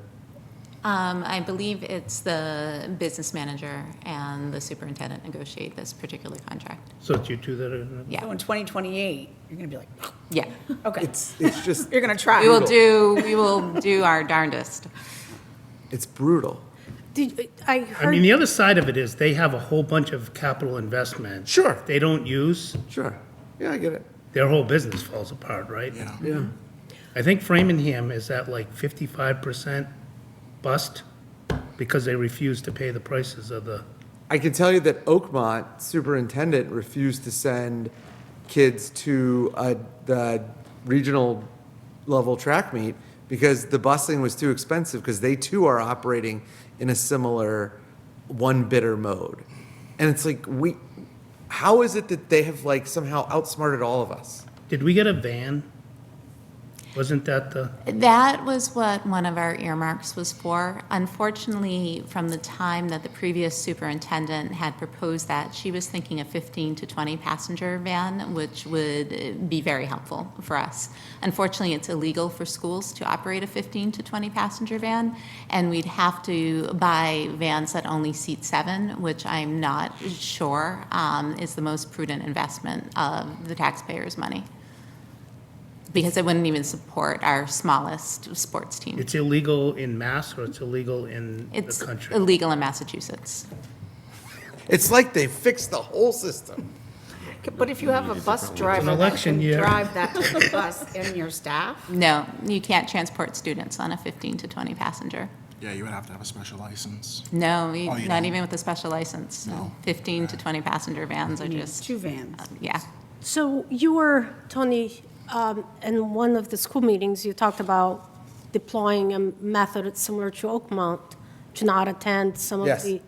I believe it's the business manager and the superintendent negotiate this particular contract. So it's you two that are? Yeah. So in 2028, you're going to be like, Yeah. okay. It's just, You're going to try. We will do our darndest. it's brutal. I mean, the other side of it is they have a whole bunch of capital investment. Sure. They don't use, Sure. Yeah, I get it. their whole business falls apart, right? Yeah. Yeah. I think Framingham is at like 55% bust because they refuse to pay the prices of the, I can tell you that Oakmont superintendent refused to send kids to the regional level track meet because the busing was too expensive, because they too are operating in a similar one bidder mode. And it's like, how is it that they have like somehow outsmarted all of us? did we get a van? Wasn't that the, That was what one of our earmarks was for. Unfortunately, from the time that the previous superintendent had proposed that, she was thinking a 15 to 20 passenger van, which would be very helpful for us. Unfortunately, it's illegal for schools to operate a 15 to 20 passenger van, and we'd have to buy vans that only seat 7, which I'm not sure is the most prudent investment of the taxpayers' money, because it wouldn't even support our smallest sports team. it's illegal in Mass or it's illegal in the It's country? illegal in Massachusetts. It's like they fixed the whole system. But if you have a bus driver that election can year. drive that type of bus in your staff, No, you can't transport students on a 15 to 20 passenger. Yeah, you would have to have a special license. No, Oh, you not don't? even with a special license. No. 15 to 20 passenger vans are just, 2 vans. yeah. So you were, Tony, in one of the school meetings, you talked about deploying a method similar to Oakmont to not attend some of Yes. the,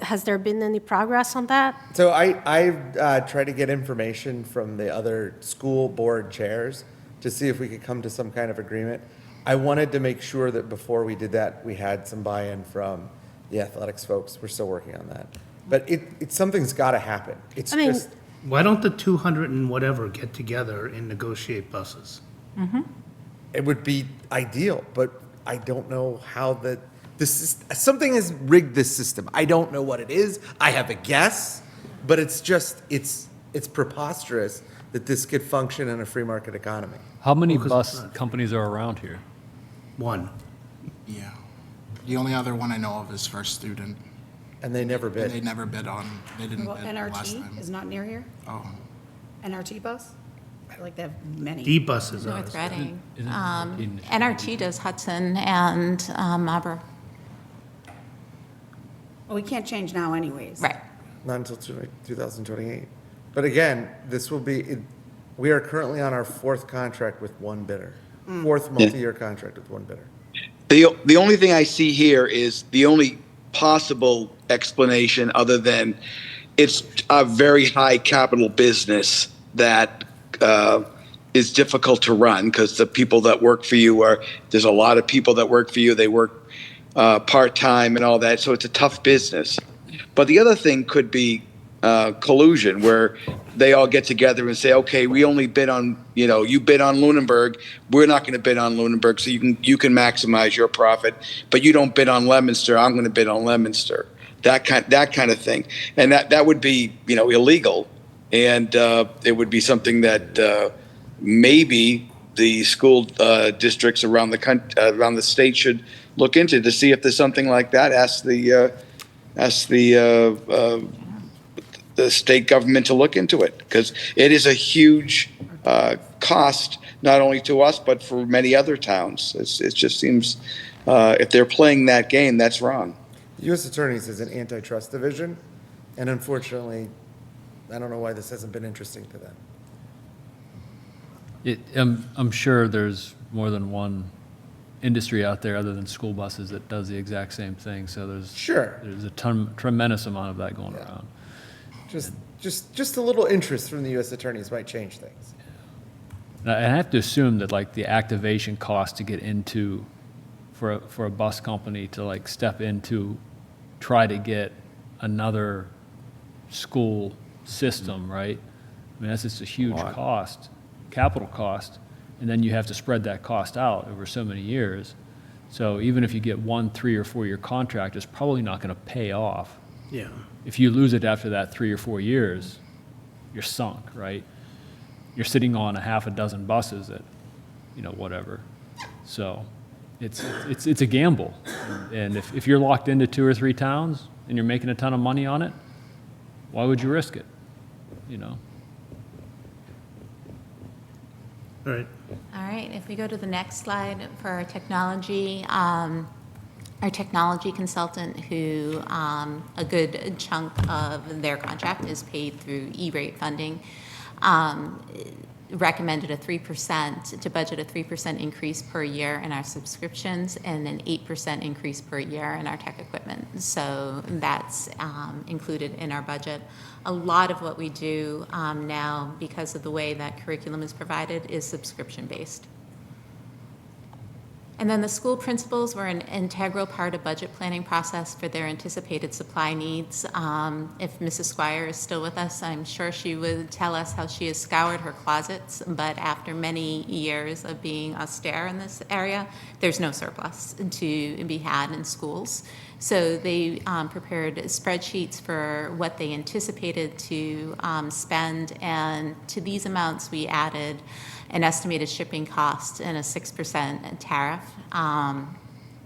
has there been any progress on that? So I tried to get information from the other school board chairs to see if we could come to some kind of agreement. I wanted to make sure that before we did that, we had some buy-in from the athletics folks. We're still working on that. But something's got to happen. It's I mean- just, Why don't the 200 and whatever get together and negotiate buses? it would be ideal, but I don't know how something has rigged this system. I don't know what it is. I have a guess, but it's just, it's preposterous that this could function in a free market economy. How many Well, 'cause bus it's not. companies are around here? One. Yeah. The only other one I know of is First Student. And they never And they bid. never bid on, they didn't Well, bid last NRT time. is not near here? Oh, NRT bus? I feel like they have many. D buses are. North Reading. Isn't it in- NRT does Hudson and Marlboro. Well, we can't change now anyways. Right. Not until 2028. But again, we are currently on our 4th contract with one bidder. 4th multi-year contract with one bidder. The only thing I see here is the only possible explanation, other than it's a very high capital business that is difficult to run, because the people that work for you there's a lot of people that work for you. They work part-time and all that, so it's a tough business. But the other thing could be collusion, where they all get together and say, okay, we only bid on, you bid on Lunenburg, we're not going to bid on Lunenburg, so you can maximize your profit, but you don't bid on Leominster, I'm going to bid on Leominster. That kind of thing. And that would be, illegal. And it would be something that maybe the school districts around the state should look into, to see if there's something like that. Ask the state government to look into it, because it is a huge cost, not only to us, but for many other towns. It just seems, if they're playing that game, that's wrong. U.S. Attorney's is an antitrust division, and unfortunately, I don't know why this hasn't been interesting to them. I'm sure there's more than one industry out there other than school buses that does the exact same thing. So there's a tremendous amount of that going around. Just a little interest from the U.S. Attorneys might change things. And I have to assume that like the activation cost to get into, for a bus company to like step into, try to get another school system, right? I mean, that's just a huge cost, capital cost, and then you have to spread that cost out over so many years. So even if you get 1 3 or 4 year contract, it's probably not going to pay off. Yeah. If you lose it after that 3 or 4 years, you're sunk, right? You're sitting on a half a dozen buses at, whatever. So it's a gamble. And if you're locked into 2 or 3 towns and you're making a ton of money on it, why would you risk it? All right. All right, if we go to the next slide for our technology consultant who, a good chunk of their contract is paid through E-rate funding, recommended to budget a 3% increase per year in our subscriptions and an 8% increase per year in our tech equipment. So that's included in our budget. A lot of what we do now, because of the way that curriculum is provided, is subscription-based. And then the school principals were an integral part of budget planning process for their anticipated supply needs. If Mrs. Squire is still with us, I'm sure she would tell us how she has scoured her closets, but after many years of being austere in this area, there's no surplus to be had in schools. So they prepared spreadsheets for what they anticipated to spend, and to these amounts we added an estimated shipping cost and a 6% tariff.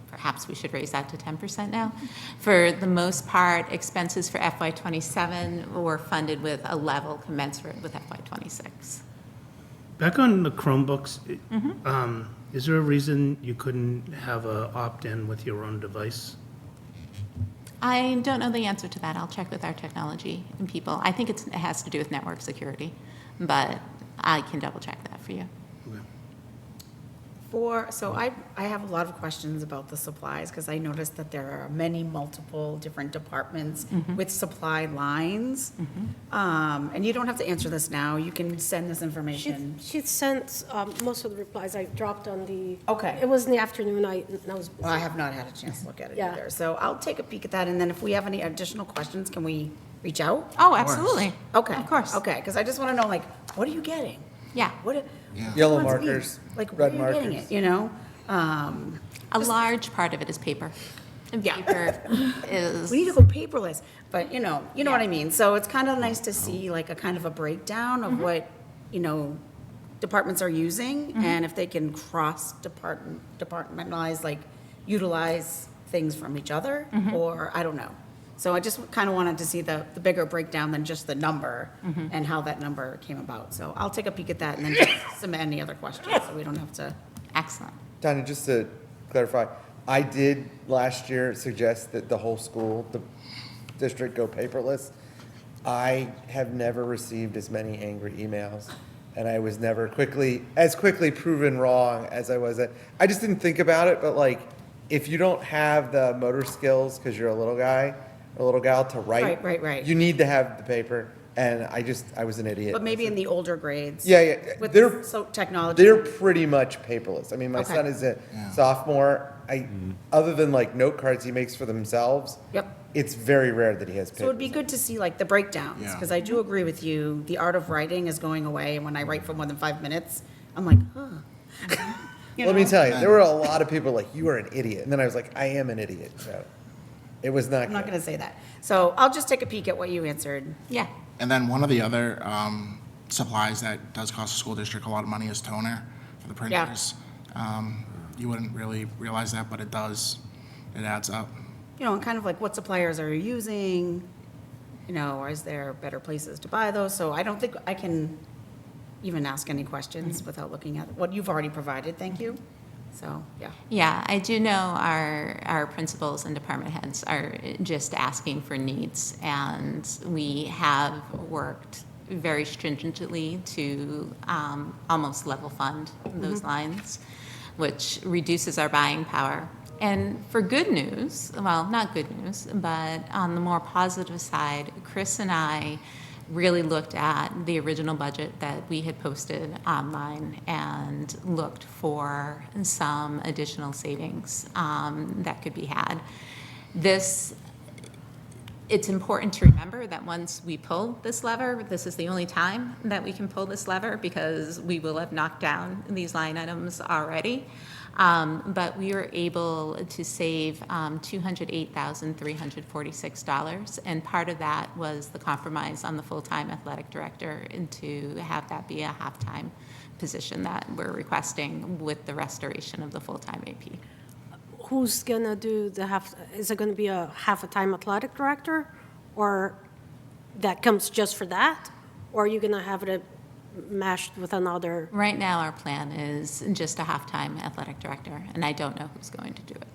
Perhaps we should raise that to 10% now. For the most part, expenses for FY27 were funded with a level commensurate with FY26. Back on the Chromebooks, is there a reason you couldn't have a opt-in with your own device? I don't know the answer to that. I'll check with our technology and people. I think it has to do with network security, but I can double check that for you. So I have a lot of questions about the supplies, because I noticed that there are multiple different departments with supply lines. And you don't have to answer this now, you can send this information. She sent most of the replies I dropped on the. Okay. It was in the afternoon, I was busy. Well, I have not had a chance to look at it Yeah. either, so I'll take a peek at that, and then if we have any additional questions, can we reach out? Oh, absolutely. Okay. Of course. Okay, because I just want to know, like, what are you getting? Yeah. What? Yellow what's markers, these? Like, red where are you getting markers. it, you know? A large part of it is paper. And paper is. We need to go paperless, but you know what I mean? So it's kind of nice to see like a kind of a breakdown of what, departments are using, and if they can departmentalize, like utilize things from each other, or I don't know. So I just kind of wanted to see the bigger breakdown than just the number and how that number came about. So I'll take a peek at that and then just submit any other questions so we don't have to. Excellent. Tanya, just to clarify, I did last year suggest that the whole school, the district, go paperless. I have never received as many angry emails, and I was never as quickly proven wrong as I was. I just didn't think about it, but like, if you don't have the motor skills because you're a little guy, a little gal to write. Right. You need to have the paper, and I was an idiot. But maybe in the older grades. Yeah. With They're technology. They're pretty much paperless. I mean, my Okay. son is a sophomore. Other than like note cards he makes for themselves. Yep. It's very rare that he has So paper. it'd be good to see like the breakdowns, Yeah. because I do agree with you, the art of writing is going away, and when I write for more than 5 minutes, I'm like, huh. Let me tell you, there were a lot of people like, you are an idiot. And then I was like, I am an idiot. So it was not I'm not good. going to say that. So I'll just take a peek at what you answered. Yeah. And then one of the other supplies that does cost the school district a lot of money is toner for the printers. You wouldn't really realize that, but it does. It adds up. And kind of like what suppliers are you using? Or is there better places to buy those? So I don't think I can even ask any questions without looking at what you've already provided. Thank you. So, yeah. Yeah, I do know our principals and department heads are just asking for needs, and we have worked very stringently to almost level fund those lines, which reduces our buying power. And for good news, well, not good news, but on the more positive side, Chris and I really looked at the original budget that we had posted online and looked for some additional savings that could be had. It's important to remember that once we pull this lever, this is the only time that we can pull this lever, because we will have knocked down these line items already. But we were able to save $208,346, and part of that was the compromise on the full-time athletic director, and to have that be a half-time position that we're requesting with the restoration of the full-time AP. Who's gonna do the is it gonna be a half-a-time athletic director, or that comes just for that? Or are you gonna have it mashed with another? Right now, our plan is just a halftime athletic director, and I don't know who's going to do it.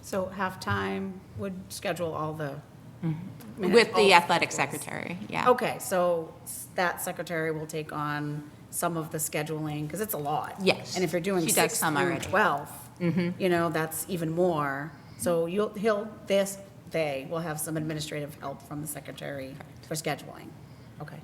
So halftime would schedule all the. With the athletic secretary, yeah. Okay, so that secretary will take on some of the scheduling, because it's a lot. Yes. And if you're doing She does 6 some through already. 12, Mhm. you know, that's even more. So they will have some administrative help from the secretary for scheduling. Okay.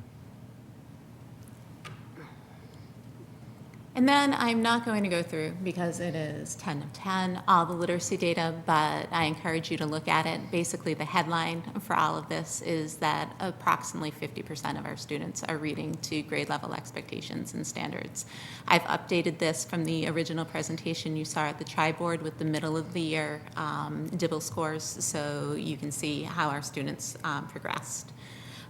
And then I'm not going to go through, because it is 10 of 10, all the literacy data, but I encourage you to look at it. Basically, the headline for all of this is that approximately 50% of our students are reading to grade level expectations and standards. I've updated this from the original presentation you saw at the tri-board with the middle of the year DIBEL scores, so you can see how our students progressed.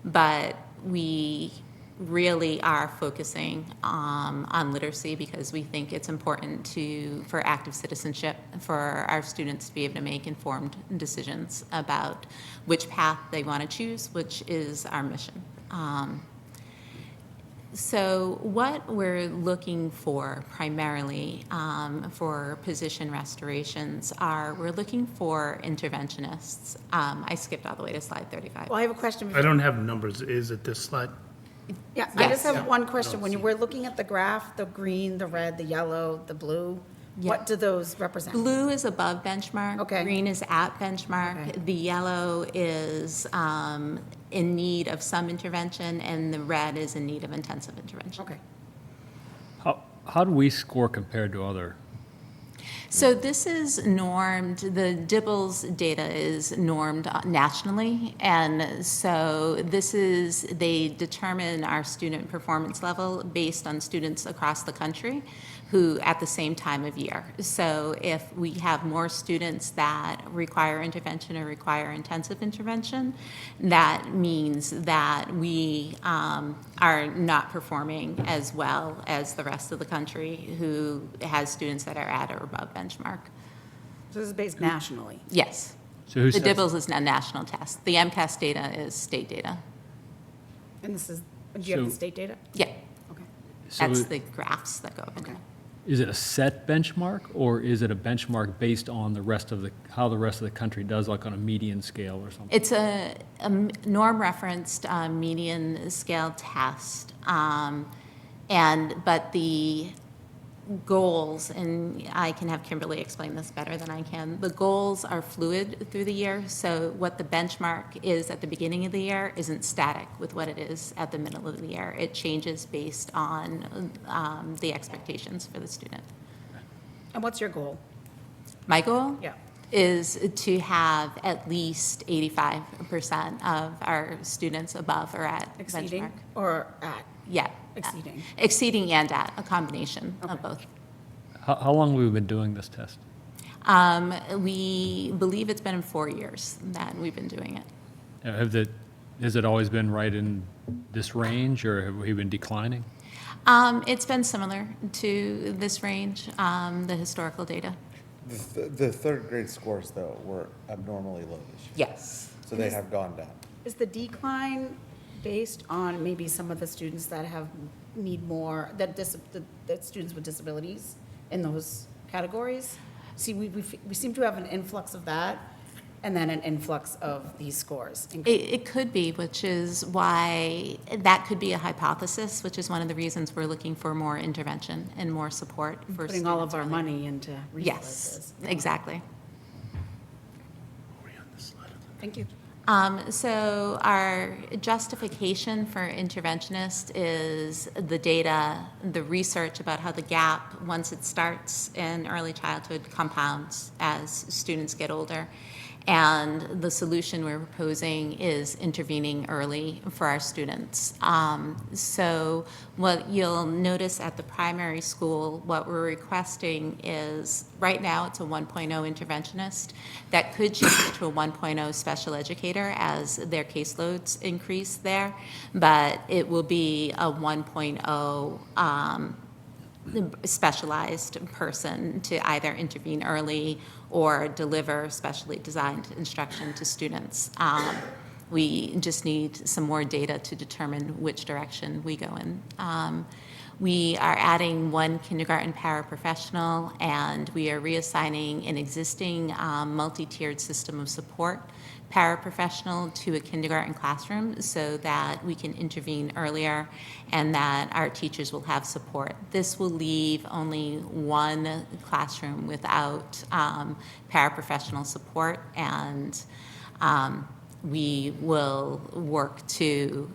But we really are focusing on literacy because we think it's important for active citizenship, for our students to be able to make informed decisions about which path they want to choose, which is our mission. So what we're looking for primarily for position restorations we're looking for interventionists. I skipped all the way to slide 35. Well, I have a question. I don't have numbers. Is it this slide? Yeah, I just have one question. When you were looking at the graph, the green, the red, the yellow, the blue, what do those represent? Blue is above benchmark. Okay. Green is at benchmark. Okay. The yellow is in need of some intervention, and the red is in need of intensive intervention. Okay. How do we score compared to other? So this is normed, the DIBELS data is normed nationally, and so they determine our student performance level based on students across the country who at the same time of year. So if we have more students that require intervention or require intensive intervention, that means that we are not performing as well as the rest of the country who has students that are at or above benchmark. So this is based nationally? Yes. So who The sets- DIBELS is a national test. The MCAS data is state data. And do you have the So- state data? Yeah. Okay. So That's it- the graphs that go over. Is it a set benchmark, or is it a benchmark based on how the rest of the country does, like on a median scale or something? It's a norm-referenced median scale test, but the goals, and I can have Kimberly explain this better than I can, the goals are fluid through the year, so what the benchmark is at the beginning of the year isn't static with what it is at the middle of the year. It changes based on the expectations for the student. And what's your goal? My goal? Yeah. Is to have at least 85% of our students above or at Exceeding benchmark. or at? Yeah. Exceeding. Exceeding and at, a combination of both. How long have we been doing this test? We believe it's been 4 years that we've been doing it. Has it always been right in this range, or have we been declining? It's been similar to this range, the historical data. The third grade scores, though, were abnormally low this year. Yes. So they have gone down. Is the decline based on maybe some of the students that need more, that students with disabilities in those categories? See, we seem to have an influx of that, and then an influx of these scores. It could be, which is why that could be a hypothesis, which is one of the reasons we're looking for more intervention and more support for Putting all of students our early. money into resources. Yes, exactly. Thank you. So our justification for interventionist is the data, the research about how the gap, once it starts in early childhood, compounds as students get older. And the solution we're proposing is intervening early for our students. So what you'll notice at the primary school, what we're requesting is, right now it's a 1.0 interventionist. That could change to a 1.0 special educator as their caseloads increase there, but it will be a 1.0 specialized person to either intervene early or deliver specially designed instruction to students. We just need some more data to determine which direction we go in. We are adding one kindergarten paraprofessional, and we are reassigning an existing multi-tiered system of support paraprofessional to a kindergarten classroom so that we can intervene earlier and that our teachers will have support. This will leave only one classroom without paraprofessional support, and we will work to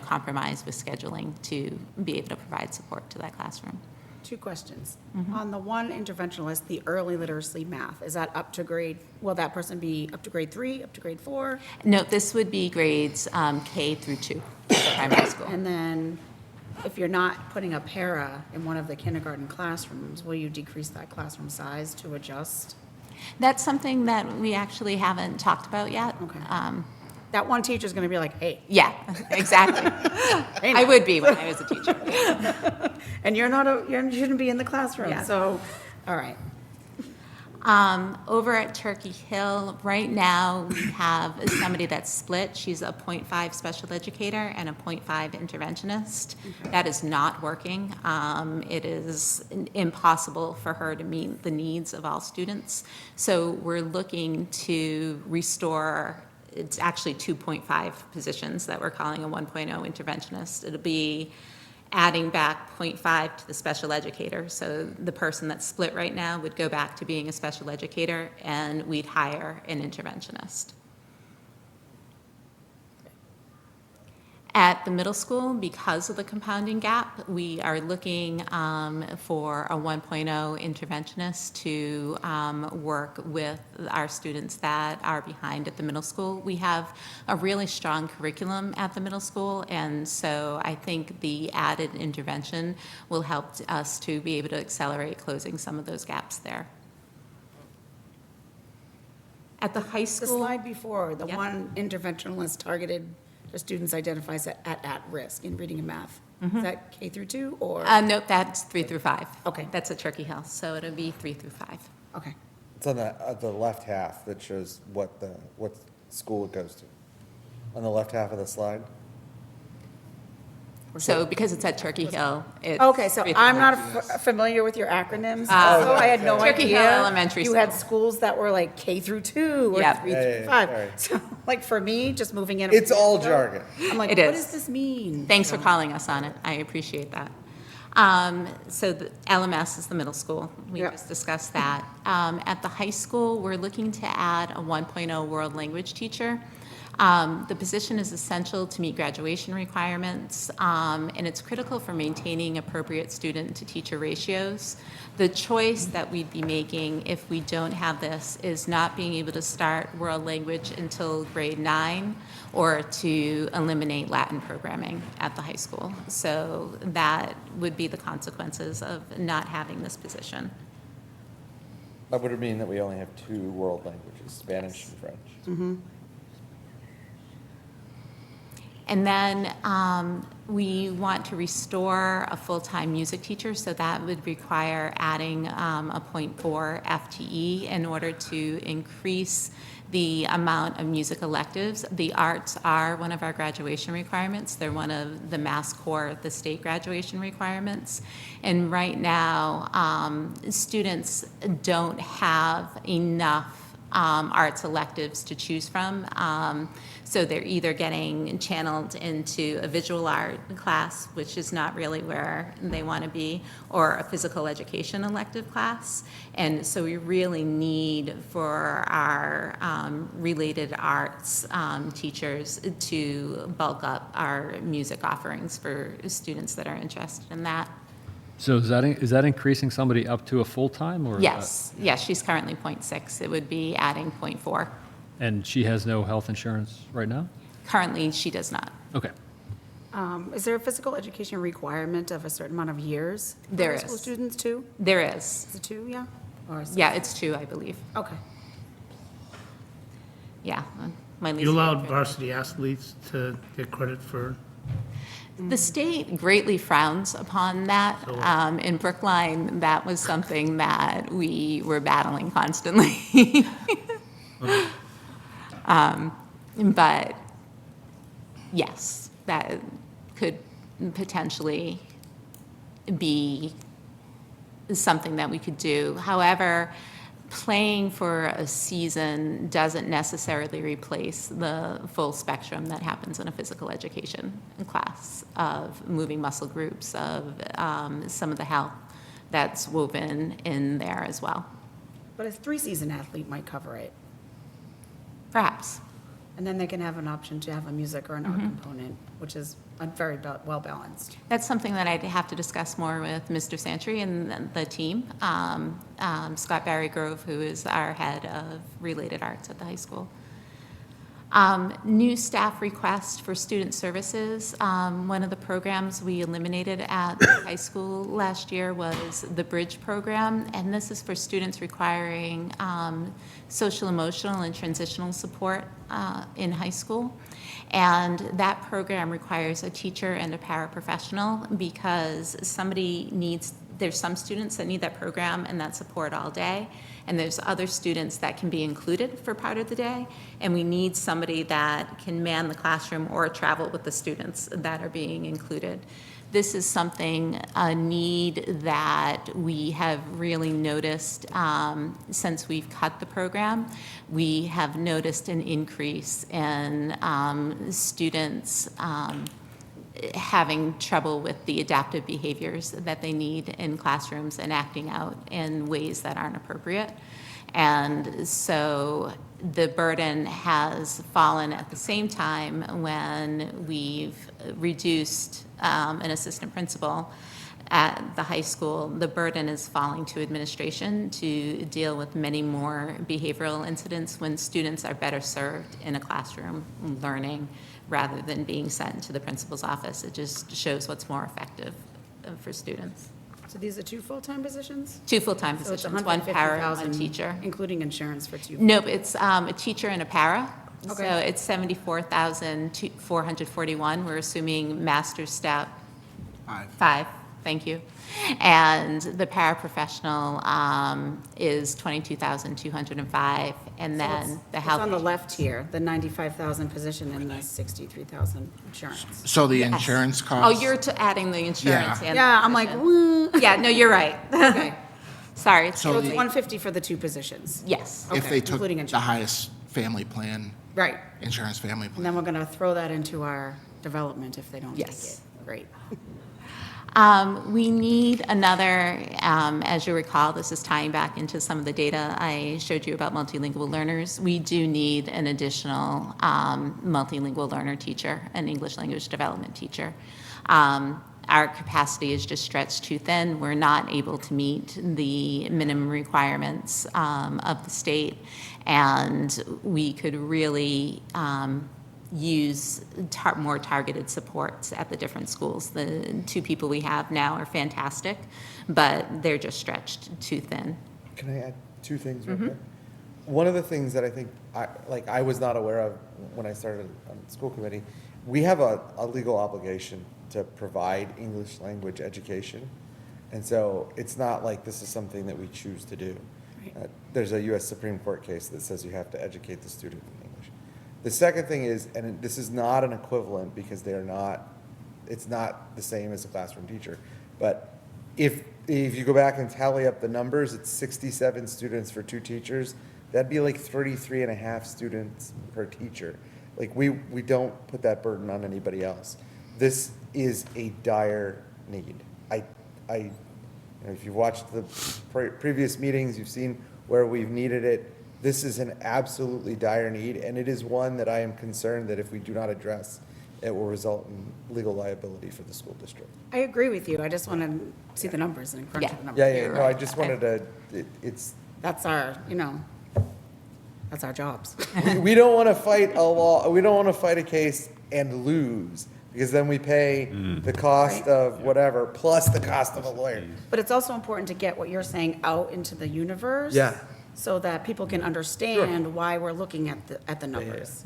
compromise with scheduling to be able to provide support to that classroom. 2 questions. On the one interventionalist, the early literacy math, is that up to grade, will that person be up to grade 3, up to grade 4? No, this would be grades K through 2 at the primary school. And then if you're not putting a para in one of the kindergarten classrooms, will you decrease that classroom size to adjust? That's something that we actually haven't talked about yet. Okay. That one teacher's going to be like, hey. Yeah, exactly. I would be when I was a teacher. And you shouldn't be in the classroom. Yeah. So, all right. Over at Turkey Hill, right now, we have somebody that's split. She's a 0.5 special educator and a 0.5 interventionist. That is not working. It is impossible for her to meet the needs of all students. So we're looking to restore, it's actually 2.5 positions that we're calling a 1.0 interventionist. It'll be adding back 0.5 to the special educator. So the person that's split right now would go back to being a special educator, and we'd hire an interventionist. At the middle school, because of the compounding gap, we are looking for a 1.0 interventionist to work with our students that are behind at the middle school. We have a really strong curriculum at the middle school, and so I think the added intervention will help us to be able to accelerate closing some of those gaps there. At the high school... The slide before, the one interventionalist targeted for students identifies at risk in reading and math. Is that K through 2 or? Nope, that's 3 through 5. Okay. That's at Turkey Hill, so it'll be 3 through 5. Okay. It's on the left half that shows what school it goes to. On the left half of the slide. So because it's at Turkey Hill, it's... Okay, so 3 through I'm 5. not familiar with your acronyms. Oh, So I had no Turkey idea. Hill Elementary You had School. schools that were like K through 2 or Yep. 3 Yeah, through yeah, 5. sorry. So like for me, just moving in. It's all jargon. I'm like, It what is. does this mean? Thanks for calling us on it. I appreciate that. So the LMS is the middle school. We Yep. just discussed that. At the high school, we're looking to add a 1.0 world language teacher. The position is essential to meet graduation requirements, and it's critical for maintaining appropriate student-to-teacher ratios. The choice that we'd be making if we don't have this is not being able to start world language until grade 9 or to eliminate Latin programming at the high school. So that would be the consequences of not having this position. That would mean that we only have 2 world languages, Spanish and French. Mm-hmm. And then we want to restore a full-time music teacher, so that would require adding a 0.4 FTE in order to increase the amount of music electives. The arts are one of our graduation requirements. They're one of the Mass Core, the state graduation requirements. And right now, students don't have enough arts electives to choose from. So they're either getting channeled into a visual art class, which is not really where they want to be, or a physical education elective class. And so we really need for our related arts teachers to bulk up our music offerings for students that are interested in that. So is that increasing somebody up to a full-time or? Yes, yes, she's currently 0.6. It would be adding 0.4. And she has no health insurance right now? Currently, she does not. Okay. Is there a physical education requirement of a certain amount of years? for There high school is. students too? There is. Is it 2, yeah? Or is it- Yeah, it's 2, I believe. Okay. Yeah. My least You allowed favorite. varsity athletes to get credit for, The state greatly frowns upon that. In Brookline, that was something that we were battling constantly. But yes, that could potentially be something that we could do. However, playing for a season doesn't necessarily replace the full spectrum that happens in a physical education class of moving muscle groups, of some of the health that's woven in there as well. But a three-season athlete might cover it. Perhaps. And then they can have an option to have a music or an art component, which is very well balanced. That's something that I'd have to discuss more with Mr. Santry and the team. Scott Barry Grove, who is our head of related arts at the high school. New staff request for student services. One of the programs we eliminated at the high school last year was the Bridge program, and this is for students requiring social, emotional, and transitional support in high school. And that program requires a teacher and a paraprofessional because there's some students that need that program and that support all day, and there's other students that can be included for part of the day, and we need somebody that can man the classroom or travel with the students that are being included. This is a need that we have really noticed since we've cut the program. We have noticed an increase in students having trouble with the adaptive behaviors that they need in classrooms and acting out in ways that aren't appropriate. And so the burden has fallen at the same time when we've reduced an assistant principal at the high school. The burden is falling to administration to deal with many more behavioral incidents when students are better served in a classroom learning rather than being sent to the principal's office. It just shows what's more effective for students. So these are two full-time positions? Two full-time So it's positions, one para, one 150,000, teacher. including insurance for two. Nope, it's a teacher and a para. Okay. So it's 74,441. We're assuming master's step. Five, thank you. And the paraprofessional is 22,205, and then the health. It's on the left here, the 95,000 position and the 63,000 insurance. So the Yes. insurance Oh, cost? you're adding the insurance. Yeah. and Yeah, the I'm like, position. Yeah, no, you're right. Okay. Sorry. It's So it's totally- 150 for the two positions? Yes. If Okay, they took including the insurance. highest family plan, Right. insurance family And plan. then we're going to throw that into our development if they don't take Yes. it. Great. We need another, as you recall, this is tying back into some of the data I showed you about multilingual learners. We do need an additional multilingual learner teacher, an English language development teacher. Our capacity is just stretched too thin. We're not able to meet the minimum requirements of the state, and we could really use more targeted supports at the different schools. The two people we have now are fantastic, but they're just stretched too thin. Can I add two things real quick? One of the things that I think I was not aware of when I started on the school committee, we have a legal obligation to provide English language education. And so it's not like this is something that we choose to do. There's a U.S. Supreme Court case that says you have to educate the student in English. The second thing is, and this is not an equivalent because it's not the same as a classroom teacher, but if you go back and tally up the numbers, it's 67 students for two teachers. That'd be like 33 and a half students per teacher. Like we don't put that burden on anybody else. This is a dire need. If you've watched the previous meetings, you've seen where we've needed it. This is an absolutely dire need, and it is one that I am concerned that if we do not address, it will result in legal liability for the school district. I agree with you. I just want to see the numbers and crunch the numbers. Yeah, no, I just wanted to, it's. That's our, that's our jobs. We don't want to fight a law, we don't want to fight a case and lose, because then we pay the cost of whatever, plus the cost of a lawyer. But it's also important to get what you're saying out into the universe. Yeah. So that people can understand why we're looking at the numbers.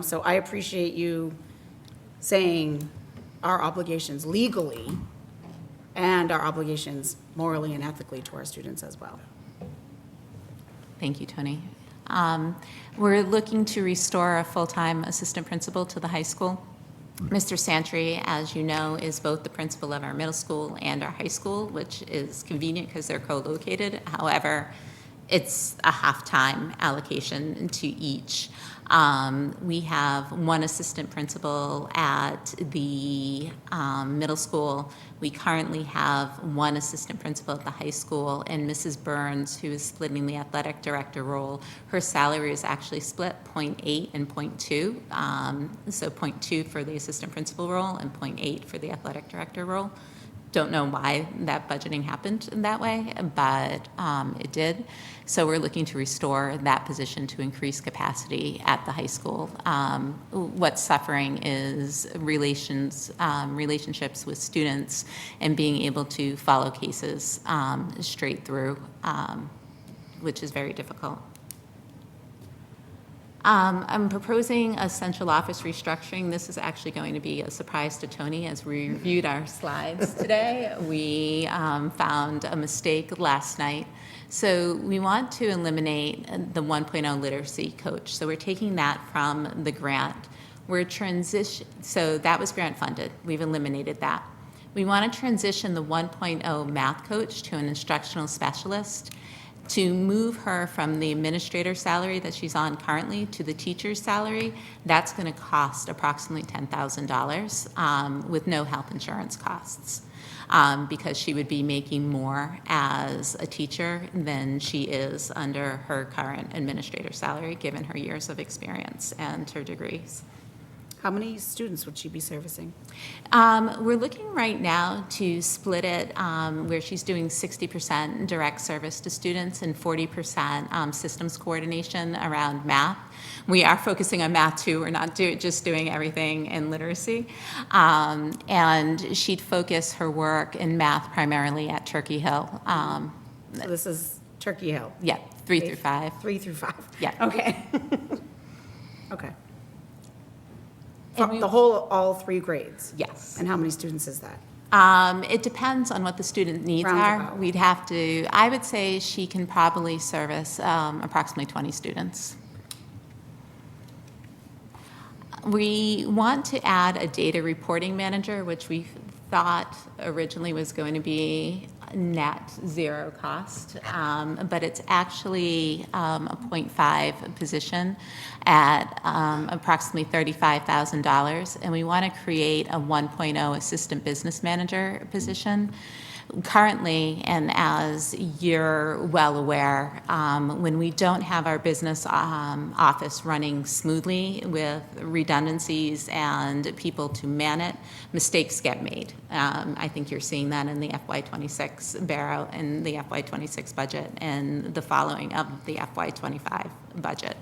So I appreciate you saying our obligations legally and our obligations morally and ethically to our students as well. Thank you, Tony. We're looking to restore a full-time assistant principal to the high school. Mr. Santry, as you know, is both the principal of our middle school and our high school, which is convenient because they're co-located. However, it's a half-time allocation to each. We have one assistant principal at the middle school. We currently have one assistant principal at the high school, and Mrs. Burns, who is splitting the athletic director role, her salary is actually split 0.8 and 0.2. So 0.2 for the assistant principal role and 0.8 for the athletic director role. Don't know why that budgeting happened in that way, but it did. So we're looking to restore that position to increase capacity at the high school. What's suffering is relationships with students and being able to follow cases straight through, which is very difficult. I'm proposing a central office restructuring. This is actually going to be a surprise to Tony. As we reviewed our slides today, we found a mistake last night. So we want to eliminate the 1.0 literacy coach. So we're taking that from the grant. So that was grant funded. We've eliminated that. We want to transition the 1.0 math coach to an instructional specialist, to move her from the administrator salary that she's on currently to the teacher's salary. That's going to cost approximately $10,000 with no health insurance costs, because she would be making more as a teacher than she is under her current administrator salary, given her years of experience and her degrees. How many students would she be servicing? We're looking right now to split it where she's doing 60% direct service to students and 40% systems coordination around math. We are focusing on math too. We're not just doing everything in literacy. And she'd focus her work in math primarily at Turkey Hill. So this is Turkey Hill? Yeah, 3 through 5. 3 through 5? Yeah. Okay. Okay. All 3 grades? Yes. And how many students is that? It depends on what the student needs are. Roundabout. We'd have to, I would say she can probably service approximately 20 students. We want to add a data reporting manager, which we thought originally was going to be net zero cost, but it's actually a 0.5 position at approximately $35,000, and we want to create a 1.0 assistant business manager position. Currently, and as you're well aware, when we don't have our business office running smoothly with redundancies and people to man it, mistakes get made. I think you're seeing that in the FY26 Barrow and the FY26 budget and the following of the FY25 budget.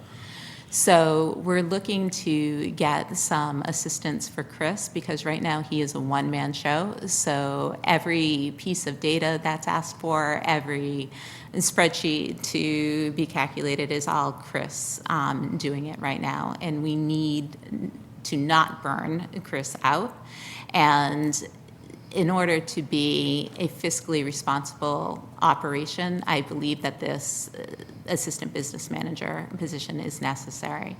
So we're looking to get some assistance for Chris, because right now he is a one-man show. So every piece of data that's asked for, every spreadsheet to be calculated is all Chris doing it right now. And we need to not burn Chris out. And in order to be a fiscally responsible operation, I believe that this assistant business manager position is necessary.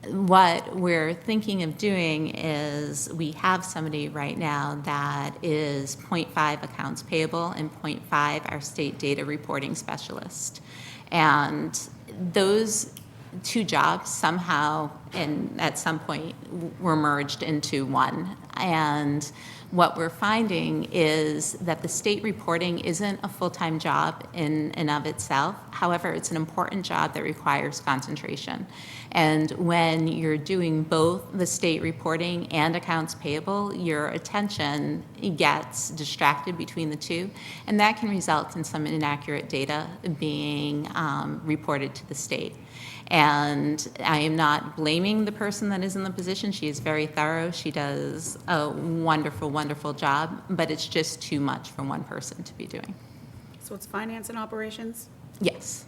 What we're thinking of doing is we have somebody right now that is 0.5 accounts payable and 0.5 our state data reporting specialist. And those 2 jobs somehow and at some point were merged into one. And what we're finding is that the state reporting isn't a full-time job in and of itself. However, it's an important job that requires concentration. And when you're doing both the state reporting and accounts payable, your attention gets distracted between the 2, and that can result in some inaccurate data being reported to the state. And I am not blaming the person that is in the position. She is very thorough. She does a wonderful, wonderful job, but it's just too much for one person to be doing. So it's finance and operations? Yes.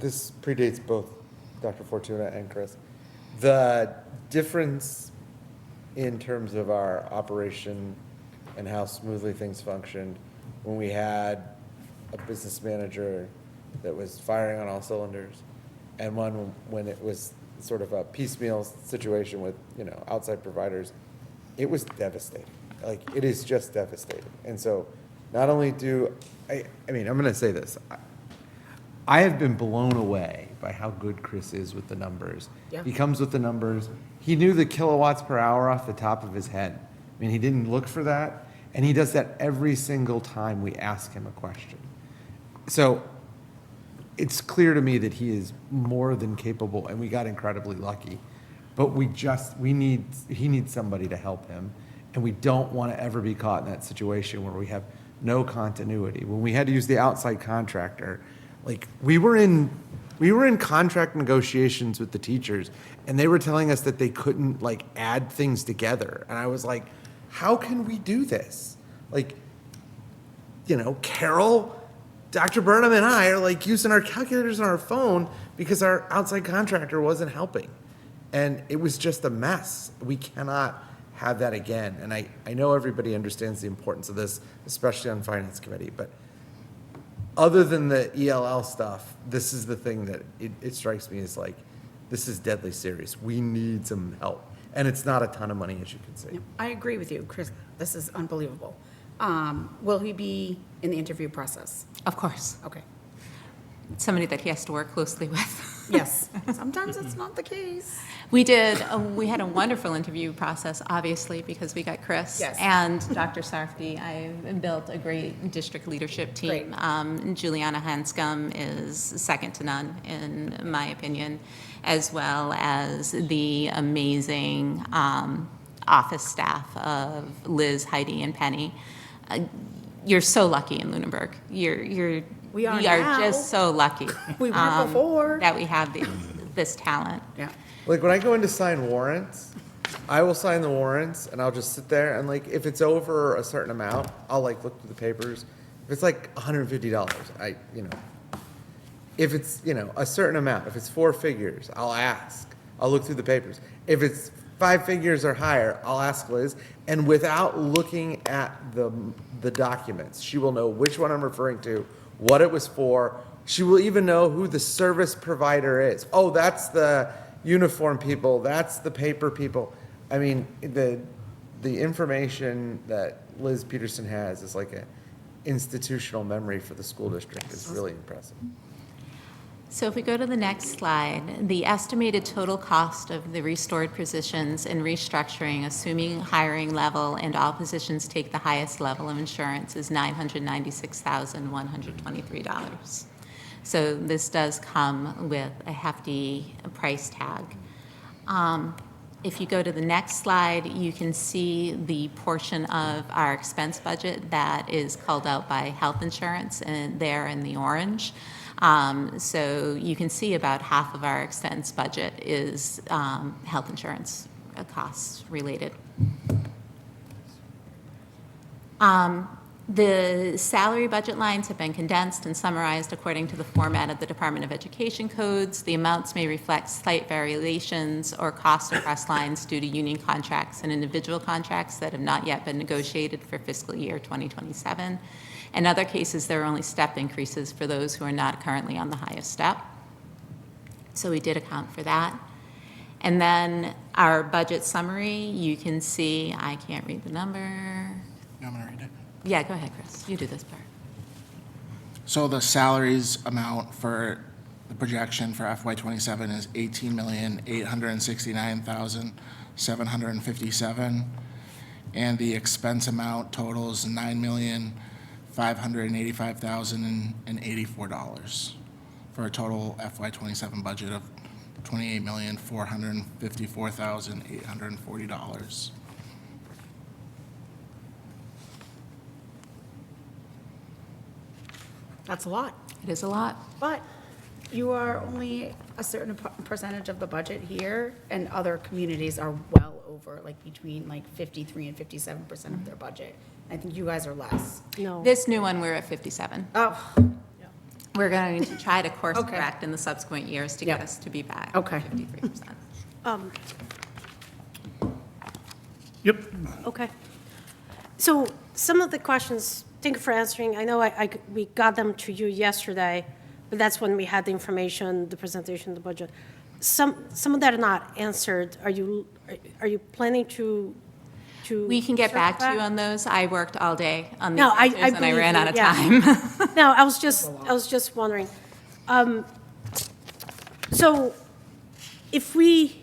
This predates both Dr. Fortuna and Chris. The difference in terms of our operation and how smoothly things functioned when we had a business manager that was firing on all cylinders, and one when it was sort of a piecemeal situation with, outside providers, it was devastating. Like, it is just devastating. And so not only I'm going to say this. I have been blown away by how good Chris is with the numbers. Yeah. He comes with the numbers. He knew the kilowatts per hour off the top of his head. I mean, he didn't look for that. And he does that every single time we ask him a question. So it's clear to me that he is more than capable, and we got incredibly lucky. But he needs somebody to help him. And we don't want to ever be caught in that situation where we have no continuity. When we had to use the outside contractor, like, we were in contract negotiations with the teachers, and they were telling us that they couldn't, like, add things together. And I was like, how can we do this? Like, Carol, Dr. Burnham, and I are, like, using our calculators on our phone because our outside contractor wasn't helping. And it was just a mess. We cannot have that again. And I know everybody understands the importance of this, especially on Finance Committee, but other than the ELL stuff, this is the thing that it strikes me as, like, this is deadly serious. We need some help. And it's not a ton of money, as you can see. I agree with you, Chris. This is unbelievable. Will he be in the interview process? Of course. Okay. Somebody that he has to work closely with. Yes. Sometimes it's not the case. We did. We had a wonderful interview process, obviously, because we got Chris Yes. and Dr. Sarfty. I built a great district leadership team. Juliana Hanscom is second to none, in my opinion, as well as the amazing office staff of Liz, Heidi, and Penny. You're so lucky in Lunenburg. We are now. just so lucky. We were before. That we have this talent. Yeah. Like, when I go in to sign warrants, I will sign the warrants, and I'll just sit there, and, like, if it's over a certain amount, I'll, like, look through the papers. If it's, like, $150, if it's, a certain amount, if it's 4 figures, I'll ask. I'll look through the papers. If it's 5 figures or higher, I'll ask Liz, and without looking at the documents, she will know which one I'm referring to, what it was for. She will even know who the service provider is. Oh, that's the uniform people, that's the paper people. I mean, the information that Liz Peterson has is like an institutional memory for the school district. It's really impressive. So if we go to the next slide, the estimated total cost of the restored positions and restructuring, assuming hiring level and all positions take the highest level of insurance, is $996,123. So this does come with a hefty price tag. If you go to the next slide, you can see the portion of our expense budget that is called out by health insurance, and there in the orange. So you can see about half of our expense budget is health insurance costs related. The salary budget lines have been condensed and summarized according to the format of the Department of Education codes. The amounts may reflect slight variations or cost across lines due to union contracts and individual contracts that have not yet been negotiated for fiscal year 2027. In other cases, there are only step increases for those who are not currently on the highest step. So we did account for that. And then our budget summary, you can see, I can't read the number. You want me to read it? Yeah, go ahead, Chris. You do this part. So the salaries amount for the projection for FY27 is $18,869,757, and the expense amount totals $9,585,084 for a total FY27 budget of $28,454,840. That's a lot. It is a lot. But you are only a certain percentage of the budget here, and other communities are well over, like between like 53 and 57% of their budget. I think you guys are less. No. This new one, we're at 57. Oh. We're going to try to course correct in the subsequent years to get us to be back at Okay. 53%. Yep. Okay. So some of the questions, thank you for answering. I know we got them to you yesterday, but that's when we had the information, the presentation, the budget. some of that are not answered. Are you planning to We can get back to circle you on those. I worked all day on these No, I answers, and I believe ran you, out of yeah. time. No, I was just wondering. So if we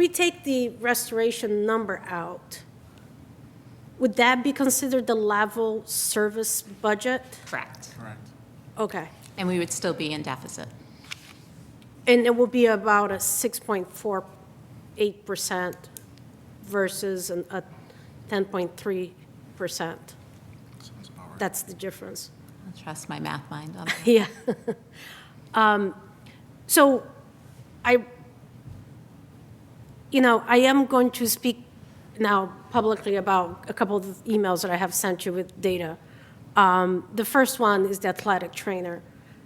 take the restoration number out, would that be considered the level service budget? Correct. Correct. Okay. And we would still be in deficit. And it will be about a 6.48% versus a 10.3%. That's the difference. I'll trust my math mind on that. Yeah. So I am going to speak now publicly about a couple of emails that I have sent you with data. The first one is the athletic trainer.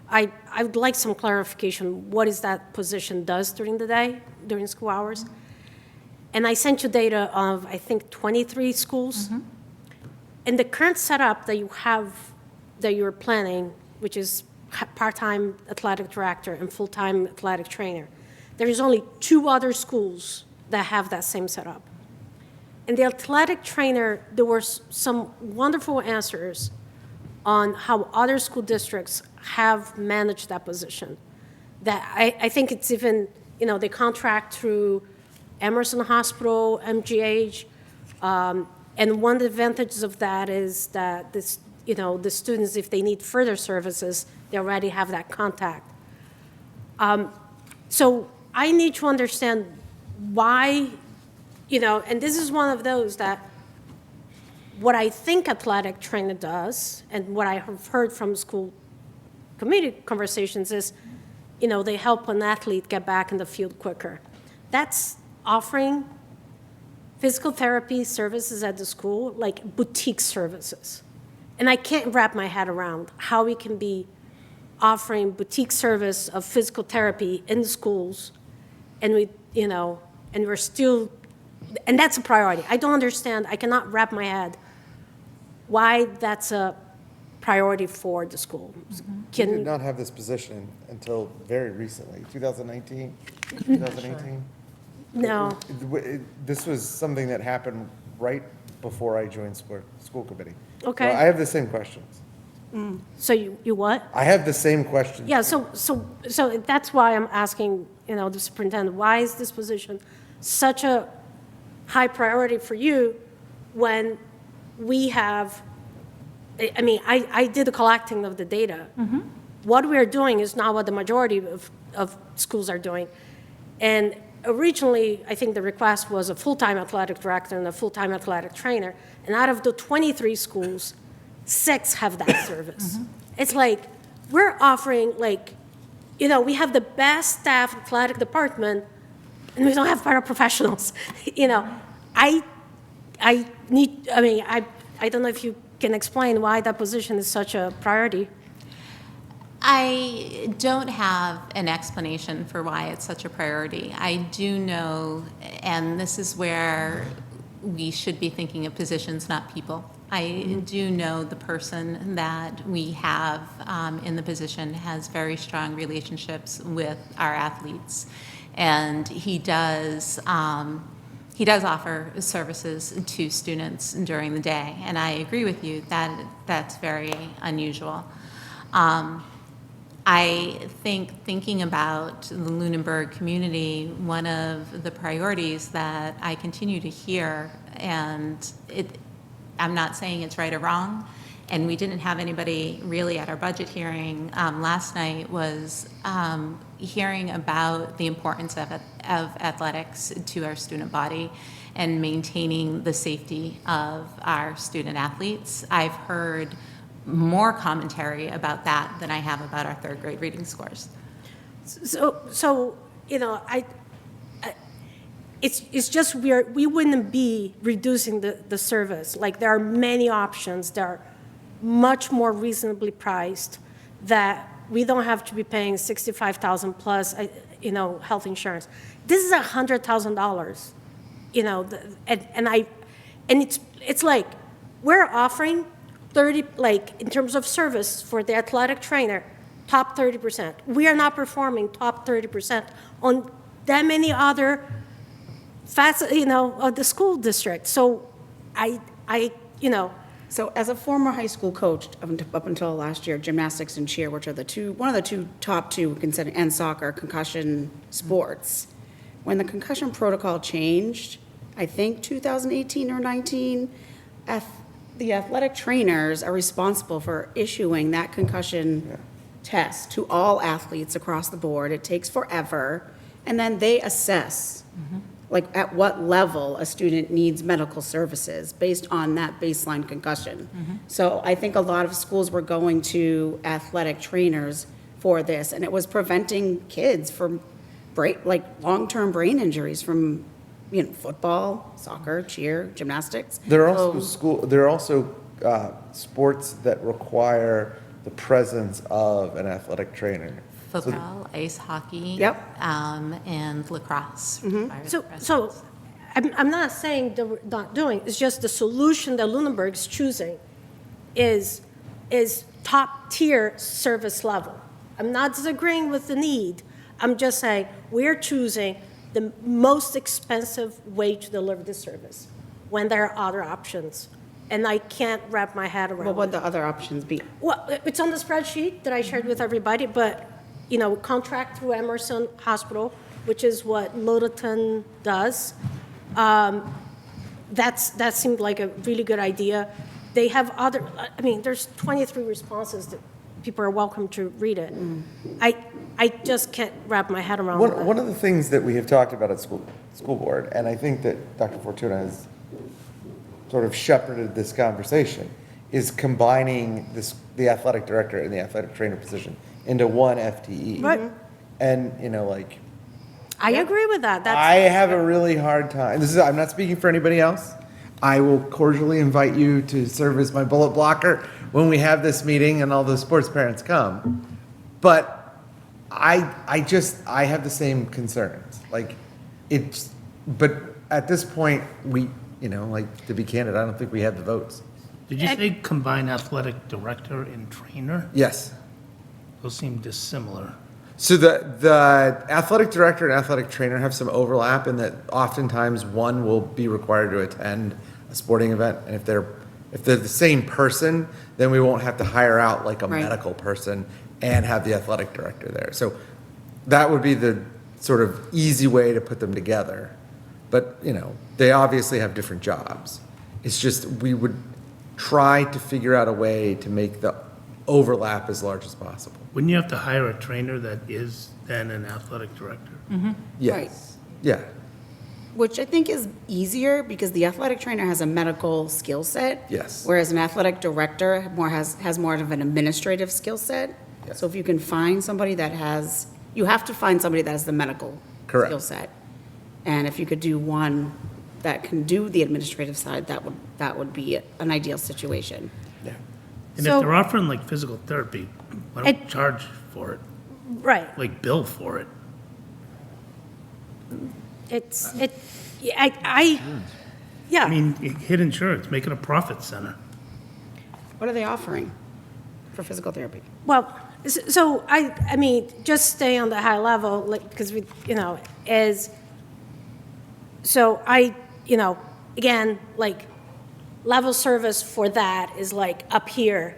I would like some clarification. What is that position does during the day, during school hours? And I sent you data of, I think, 23 schools. And the current setup that you have, that you're planning, which is part-time athletic director and full-time athletic trainer, there is only 2 other schools that have that same setup. And the athletic trainer, there were some wonderful answers on how other school districts have managed that position. That I think it's even, they contract through Emerson Hospital, MGH, and one of the advantages of that is that the students, if they need further services, they already have that contact. So I need to understand why, and this is one of those that what I think athletic trainer does, and what I have heard from school committee conversations is, they help an athlete get back in the field quicker. That's offering physical therapy services at the school, like boutique services. And I can't wrap my head around how we can be offering boutique service of physical therapy in the schools, and and we're still, and that's a priority. I don't understand, I cannot wrap my head why that's a priority for the school. We did not have this position until very recently, 2019, 2018. No. This was something that happened right before I joined school committee. Okay. So I have the same questions. So you what? I have the same questions. Yeah, so that's why I'm asking, the superintendent, why is this position such a high priority for you when we have, I did the collecting of the data. What we're doing is not what the majority of schools are doing. And originally, I think the request was a full-time athletic director and a full-time athletic trainer. And out of the 23 schools, 6 have that service. It's like, we're offering, we have the best staff athletic department, and we don't have paraprofessionals. I don't know if you can explain why that position is such a priority. I don't have an explanation for why it's such a priority. I do know, and this is where we should be thinking of positions, not people. I do know the person that we have in the position has very strong relationships with our athletes, and he does offer services to students during the day. And I agree with you that that's very unusual. I think thinking about the Lunenburg community, one of the priorities that I continue to hear, and I'm not saying it's right or wrong, and we didn't have anybody really at our budget hearing last night, was hearing about the importance of athletics to our student body and maintaining the safety of our student athletes. I've heard more commentary about that than I have about our 3rd grade reading scores. So it's just we wouldn't be reducing the service. Like, there are many options that are much more reasonably priced that we don't have to be paying $65,000 plus, health insurance. This is $100,000, and it's like we're offering 30, in terms of service for the athletic trainer, top 30%. We are not performing top 30% on that many other of the school district. So So as a former high school coach up until last year, gymnastics and cheer, which are one of the top two, and soccer, concussion sports, when the concussion protocol changed, I think 2018 or 19, the athletic trainers are responsible for issuing that concussion test to all athletes across the board. It takes forever, and then they assess like at what level a student needs medical services based on that baseline concussion. So I think a lot of schools were going to athletic trainers for this, and it was preventing kids from long-term brain injuries from football, soccer, cheer, gymnastics. There are also sports that require the presence of an athletic trainer. Football, ice hockey. And lacrosse. So I'm not saying that we're not doing, it's just the solution that Lunenburg's choosing is top tier service level. I'm not disagreeing with the need. I'm just saying we're choosing the most expensive way to deliver the service when there are other options. And I can't wrap my head around. What would the other options be? Well, it's on the spreadsheet that I shared with everybody, but contract through Emerson Hospital, which is what Littleton does. That seemed like a really good idea. They have there's 23 responses that people are welcome to read it. I just can't wrap my head around that. One of the things that we have talked about at school board, and I think that Dr. Fortuna has sort of shepherded this conversation, is combining the athletic director and the athletic trainer position into one FTE. Right. And, I agree with that. I have a really hard time. I'm not speaking for anybody else. I will cordially invite you to serve as my bullet blocker when we have this meeting and all the sports parents come. But I have the same concerns. But at this point, to be candid, I don't think we have the votes. Did you say combine athletic director and trainer? Yes. Those seem dissimilar. So the athletic director and athletic trainer have some overlap in that oftentimes one will be required to attend a sporting event, and if they're the same person, then we won't have to hire out like a medical person and have the athletic director there. So that would be the sort of easy way to put them together. But, they obviously have different jobs. It's just we would try to figure out a way to make the overlap as large as possible. Wouldn't you have to hire a trainer that is then an athletic director? Yes. Right. Yeah. Which I think is easier because the athletic trainer has a medical skill set. Yes. Whereas an athletic director has more of an administrative skill set. Yes. So if you can find somebody you have to find somebody that has the medical skill set. And if you could do one that can do the administrative side, that would be an ideal situation. Yeah. And if they're offering like physical therapy, why don't charge for it? Right. Like bill for it. Yeah. I mean, hit insurance, make it a profit center. What are they offering for physical therapy? Well, so I mean, just stay on the high level, because again, level service for that is up here,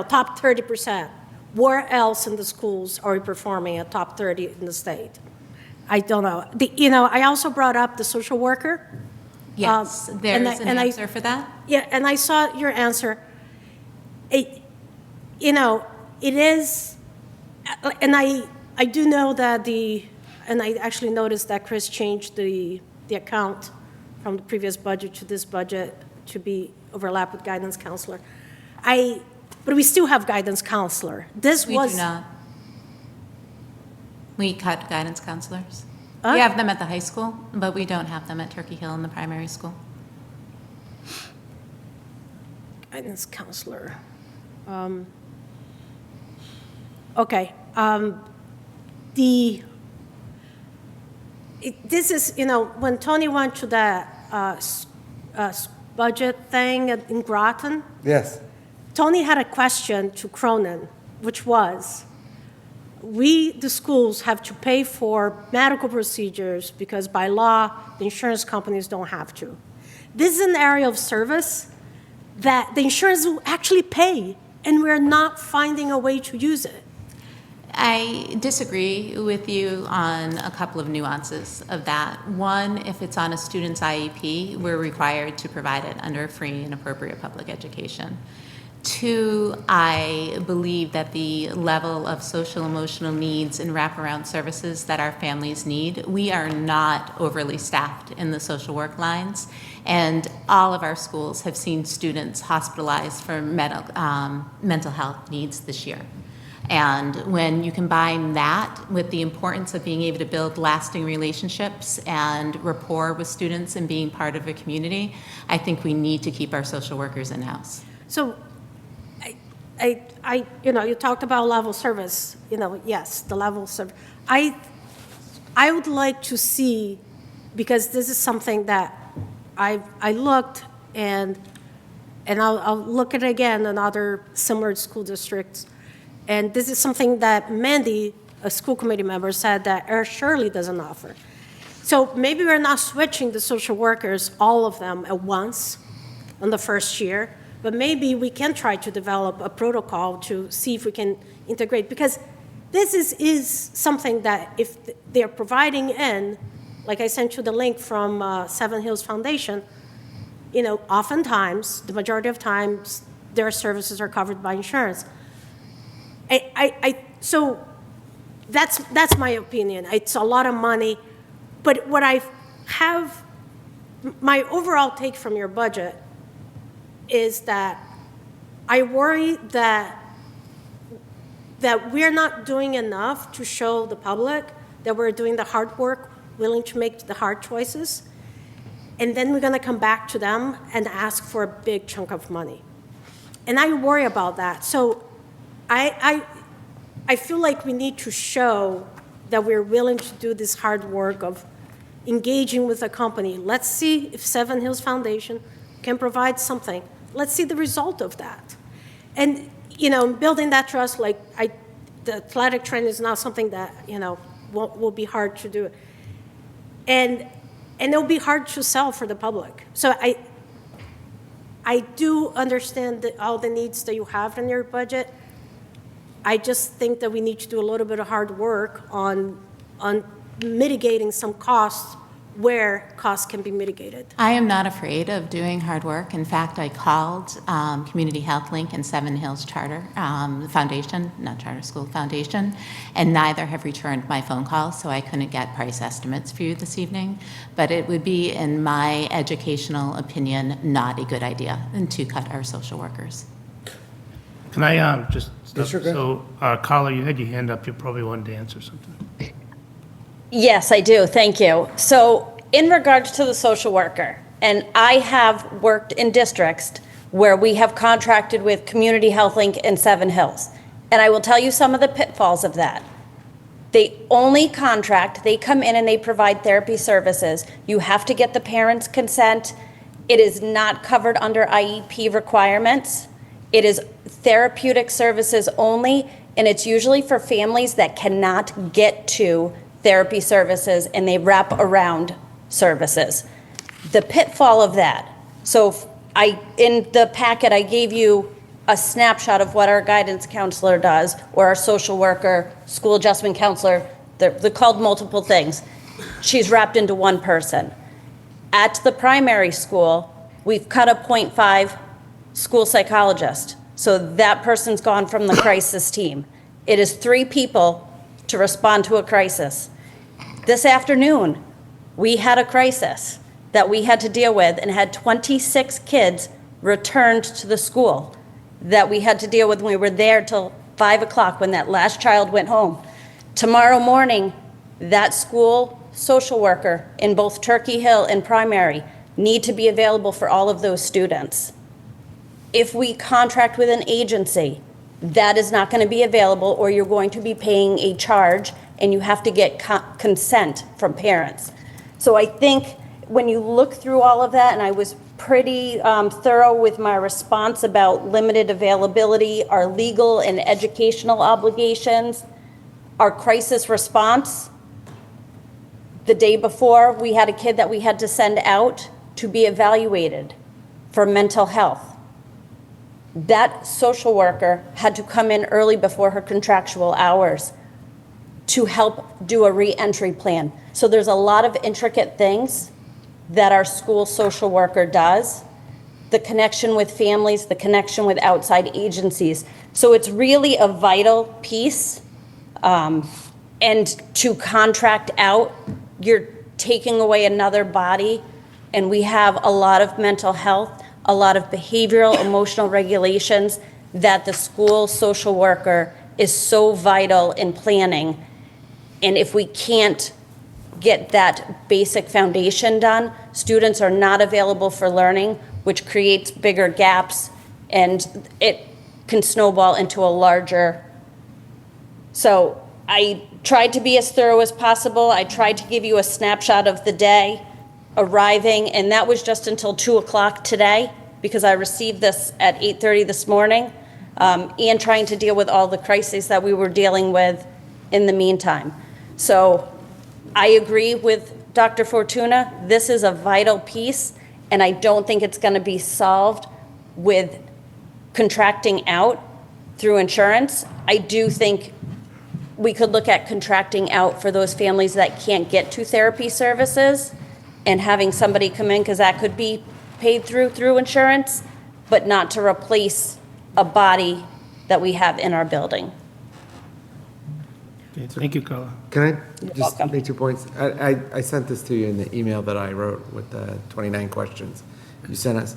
top 30%. Where else in the schools are we performing at top 30 in the state? I don't know. I also brought up the social worker. Yes, there's an answer for that. Yeah, and I saw your answer. It is, and I do know that and I actually noticed that Chris changed the account from the previous budget to this budget to be overlap with guidance counselor. But we still have guidance counselor. We do not. We cut guidance counselors. We have them at the high school, but we don't have them at Turkey Hill in the primary school. Guidance counselor. Okay. This is, when Tony went to the budget thing in Groton, Yes. Tony had a question to Cronin, which was, we, the schools, have to pay for medical procedures because by law, the insurance companies don't have to. This is an area of service that the insurance will actually pay, and we're not finding a way to use it. I disagree with you on a couple of nuances of that. One, if it's on a student's IEP, we're required to provide it under free and appropriate public education. Two, I believe that the level of social emotional needs and wraparound services that our families need, we are not overly staffed in the social work lines, and all of our schools have seen students hospitalized for mental health needs this year. And when you combine that with the importance of being able to build lasting relationships and rapport with students and being part of a community, I think we need to keep our social workers in-house. So, you talked about level service, yes, the level service. I would like to see, because this is something that I looked, and I'll look at it again in other similar school districts, and this is something that Mandy, a school committee member, said that Air Shirley doesn't offer. So maybe we're not switching the social workers, all of them at once in the first year, but maybe we can try to develop a protocol to see if we can integrate, because this is something that if they're providing in, like I sent you the link from Seven Hills Foundation, oftentimes, the majority of times, their services are covered by insurance. So that's my opinion. It's a lot of money, but what I have, my overall take from your budget is that I worry that we're not doing enough to show the public that we're doing the hard work, willing to make the hard choices, and then we're going to come back to them and ask for a big chunk of money. And I worry about that. So I feel like we need to show that we're willing to do this hard work of engaging with a company. Let's see if Seven Hills Foundation can provide something. Let's see the result of that. And, building that trust, the athletic training is not something that, will be hard to do. And it'll be hard to sell for the public. So I do understand all the needs that you have in your budget. I just think that we need to do a little bit of hard work on mitigating some costs where costs can be mitigated. I am not afraid of doing hard work. In fact, I called Community Health Link and Seven Hills Charter Foundation, not Charter School Foundation, and neither have returned my phone call, so I couldn't get price estimates for you this evening. But it would be, in my educational opinion, not a good idea to cut our social workers. Can I just... So, Carla, you had your hand up. You probably wanted to answer something. Yes, I do. Thank you. So in regards to the social worker, and I have worked in districts where we have contracted with Community Health Link and Seven Hills. And I will tell you some of the pitfalls of that. They only contract, they come in and they provide therapy services. You have to get the parents' consent. It is not covered under IEP requirements. It is therapeutic services only, and it's usually for families that cannot get to therapy services, and they wrap around services. The pitfall of that, so in the packet, I gave you a snapshot of what our guidance counselor does, or our social worker, school adjustment counselor. They're called multiple things. She's wrapped into one person. At the primary school, we've cut a 0.5 school psychologist. So that person's gone from the crisis team. It is 3 people to respond to a crisis. This afternoon, we had a crisis that we had to deal with and had 26 kids returned to the school that we had to deal with when we were there till 5 o'clock when that last child went home. Tomorrow morning, that school social worker in both Turkey Hill and primary need to be available for all of those students. If we contract with an agency, that is not going to be available, or you're going to be paying a charge and you have to get consent from parents. So I think when you look through all of that, and I was pretty thorough with my response about limited availability, our legal and educational obligations, our crisis response, the day before, we had a kid that we had to send out to be evaluated for mental health. That social worker had to come in early before her contractual hours to help do a reentry plan. So there's a lot of intricate things that our school social worker does, the connection with families, the connection with outside agencies. So it's really a vital piece. And to contract out, you're taking away another body. And we have a lot of mental health, a lot of behavioral, emotional regulations that the school social worker is so vital in planning. And if we can't get that basic foundation done, students are not available for learning, which creates bigger gaps, and it can snowball into a larger. So I tried to be as thorough as possible. I tried to give you a snapshot of the day arriving, and that was just until 2 o'clock today, because I received this at 8:30 this morning, and trying to deal with all the crises that we were dealing with in the meantime. So I agree with Dr. Fortuna. This is a vital piece, and I don't think it's going to be solved with contracting out through insurance. I do think we could look at contracting out for those families that can't get to therapy services and having somebody come in, because that could be paid through insurance, but not to replace a body that we have in our building. Okay, thank you, Carla. Can I just make 2 points? I sent this to you in the email that I wrote with the 29 questions you sent us.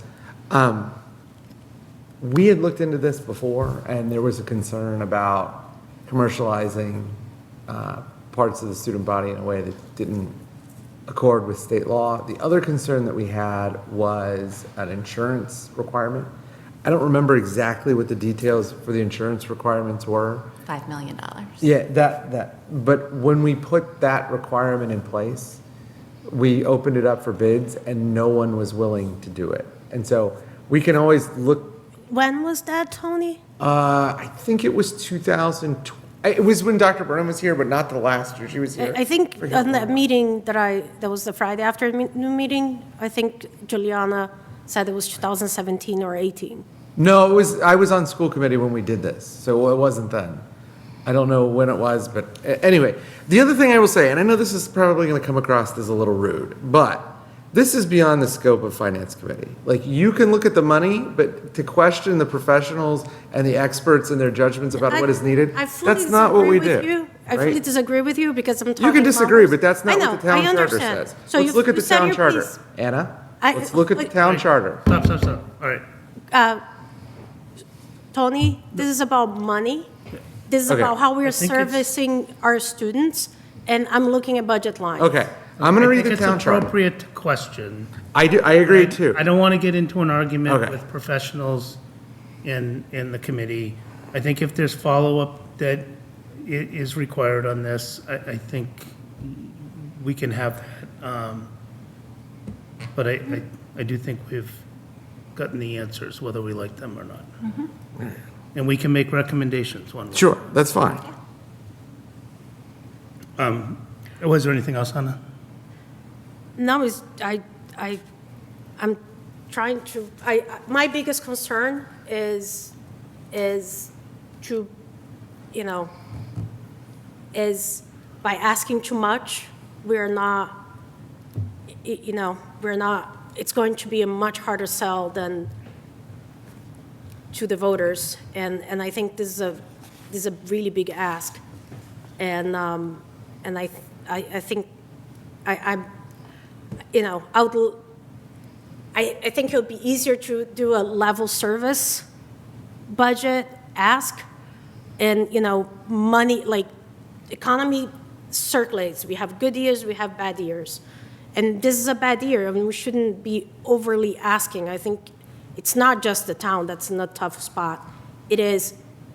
We had looked into this before, and there was a concern about commercializing parts of the student body in a way that didn't accord with state law. The other concern that we had was an insurance requirement. I don't remember exactly what the details for the insurance requirements were. $5 million. Yeah, but when we put that requirement in place, we opened it up for bids and no one was willing to do it. And so we can always look. When was that, Tony? I think it was 2020. It was when Dr. Burnham was here, but not the last year she was here. I think on that meeting that was the Friday afternoon meeting, I think Juliana said it was 2017 or 18. No, I was on school committee when we did this, so it wasn't then. I don't know when it was, but anyway. The other thing I will say, and I know this is probably going to come across as a little rude, but this is beyond the scope of finance committee. Like, you can look at the money, but to question the professionals and the experts and their judgments about what is needed, that's not what we do. I fully disagree with you because I'm talking. You can disagree, numbers. but that's not what the town charter says. Let's look at the town charter. Anna, let's look at the town charter. Stop. All right. Tony, this is about money. This is about how we're servicing our students, and I'm looking at budget lines. Okay, I'm going to read the town charter. It's an appropriate question. I agree too. I don't want to get into an argument with professionals in the committee. I think if there's follow-up that is required on this, I think we can have that. But I do think we've gotten the answers, whether we like them or not. And we can make recommendations one way. Sure, that's fine. Was there anything else, Hannah? No, I'm trying to, my biggest concern is to, is by asking too much, we're not, it's going to be a much harder sell than to the voters, and I think this is a really big ask, and I think I think it'll be easier to do a level service budget ask, and money, like, economy circulates. We have good years, we have bad years, and this is a bad year. I mean, we shouldn't be overly asking. I think it's not just the town that's in a tough spot. It is,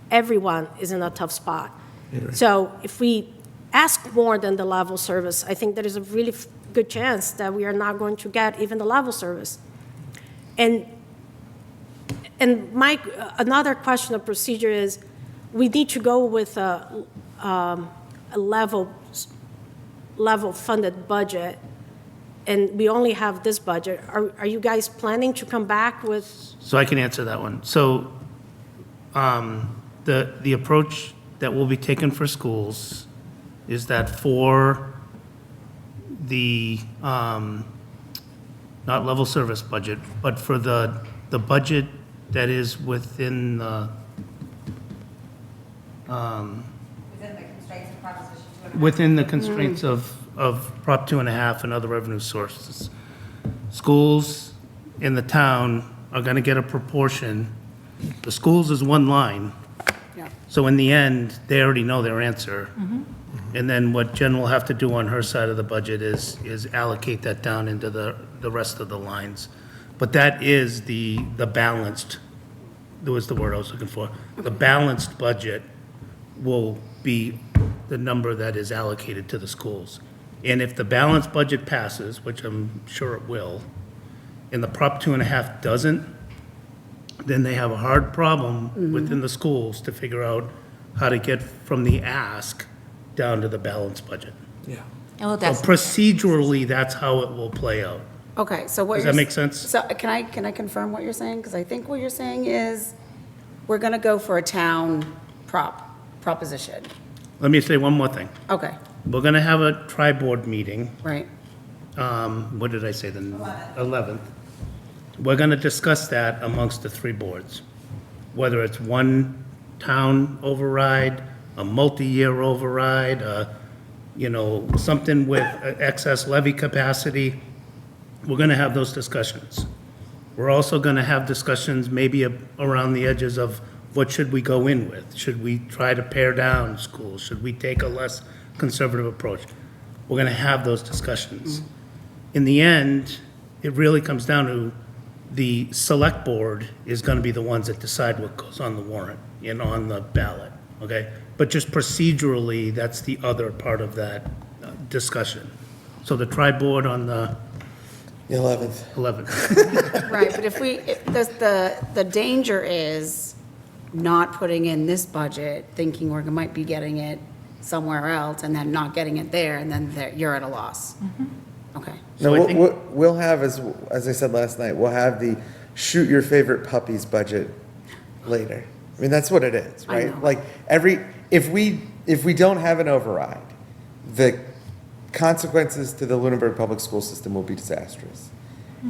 everyone is in a tough spot. Yeah. So if we ask more than the level service, I think there is a really good chance that we are not going to get even the level service. And another question of procedure is, we need to go with a a level funded budget, and we only have this budget, are you guys planning to come back with? So I can answer that one. So the approach that will be taken for schools is that for the, not level service budget, but for the budget that is within the, within the constraints of Prop 2.5 and other revenue sources, schools in the town are going to get a proportion. The schools is one line. Yeah. So in the end, they already know their answer. And then what Jen will have to do on her side of the budget is allocate that down into the rest of the lines. But that is the balanced, that was the word I was looking for. The balanced budget will be the number that is allocated to the schools. And if the balanced budget passes, which I'm sure it will, and the Prop 2.5 doesn't, then they have a hard problem within the schools to figure out how to get from the ask down to the balanced budget. Yeah. Well, So procedurally, that's how it will play out. Okay, so what Does you're... that make sense? So can I confirm what you're saying? Because I think what you're saying is we're going to go for a town proposition. Let me say one more thing. Okay, We're going to have a tri-board meeting. right. What did I say, the 11th? We're going to discuss that amongst the three boards, whether it's one town override, a multi-year override, something with excess levy capacity. We're going to have those discussions. We're also going to have discussions maybe around the edges of what should we go in with? Should we try to pare down schools? Should we take a less conservative approach? We're going to have those discussions. In the end, it really comes down to the select board is going to be the ones that decide what goes on the warrant and on the ballot, okay? But just procedurally, that's the other part of that discussion. So the tri-board on the 11th. Right, but the danger is not putting in this budget, thinking we might be getting it somewhere else, and then not getting it there, and then you're at a loss. Okay. No, So I think- we'll have, as I said last night, we'll have the shoot your favorite puppies budget later. I mean, that's what it is, I right? know. Like if we don't have an override, the consequences to the Lunenburg public school system will be disastrous.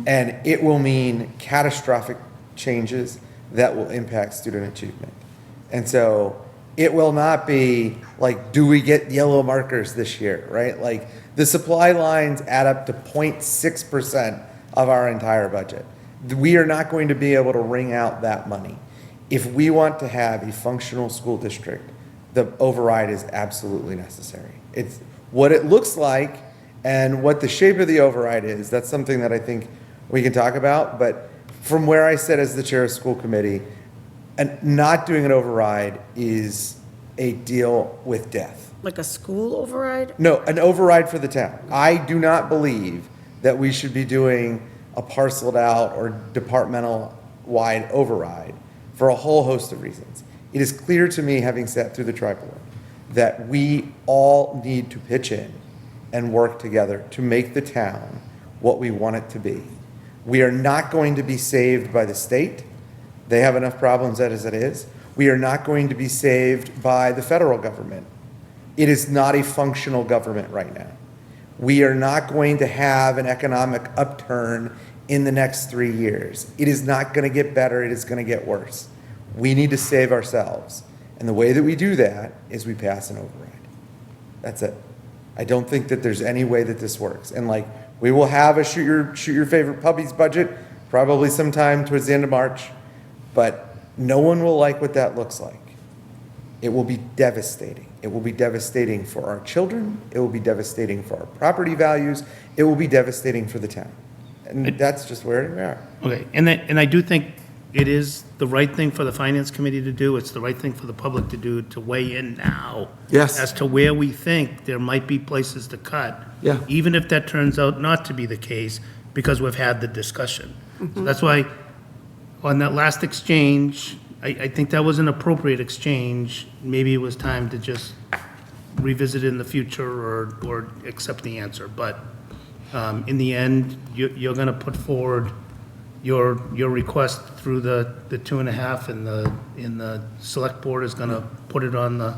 And it will mean catastrophic changes that will impact student achievement. And so it will not be like, do we get yellow markers this year, right? Like the supply lines add up to 0.6% of our entire budget. We are not going to be able to wring out that money. If we want to have a functional school district, the override is absolutely necessary. It's what it looks like and what the shape of the override is. That's something that I think we can talk about. But from where I sit as the chair of school committee, and not doing an override is a deal with death. Like a school override? No, an override for the town. I do not believe that we should be doing a parceled out or departmental wide override for a whole host of reasons. It is clear to me, having sat through the tri-board, that we all need to pitch in and work together to make the town what we want it to be. We are not going to be saved by the state. They have enough problems as it is. We are not going to be saved by the federal government. It is not a functional government right now. We are not going to have an economic upturn in the next 3 years. It is not going to get better. It is going to get worse. We need to save ourselves. And the way that we do that is we pass an override. That's it. I don't think that there's any way that this works. And like, we will have a shoot your favorite puppies budget probably sometime towards the end of March, but no one will like what that looks like. It will be devastating. It will be devastating for our children. It will be devastating for our property values. It will be devastating for the town. And that's just where we are. Okay, and I do think it is the right thing for the finance committee to do. It's the right thing for the public to do, to weigh in now. Yes. As to where we think there might be places to cut. Yeah. Even if that turns out not to be the case, because we've had the discussion. So that's why, on that last exchange, I think that was an appropriate exchange. Maybe it was time to just revisit it in the future or accept the answer. But in the end, you're going to put forward your request through the 2.5, and the select board is going to put it on the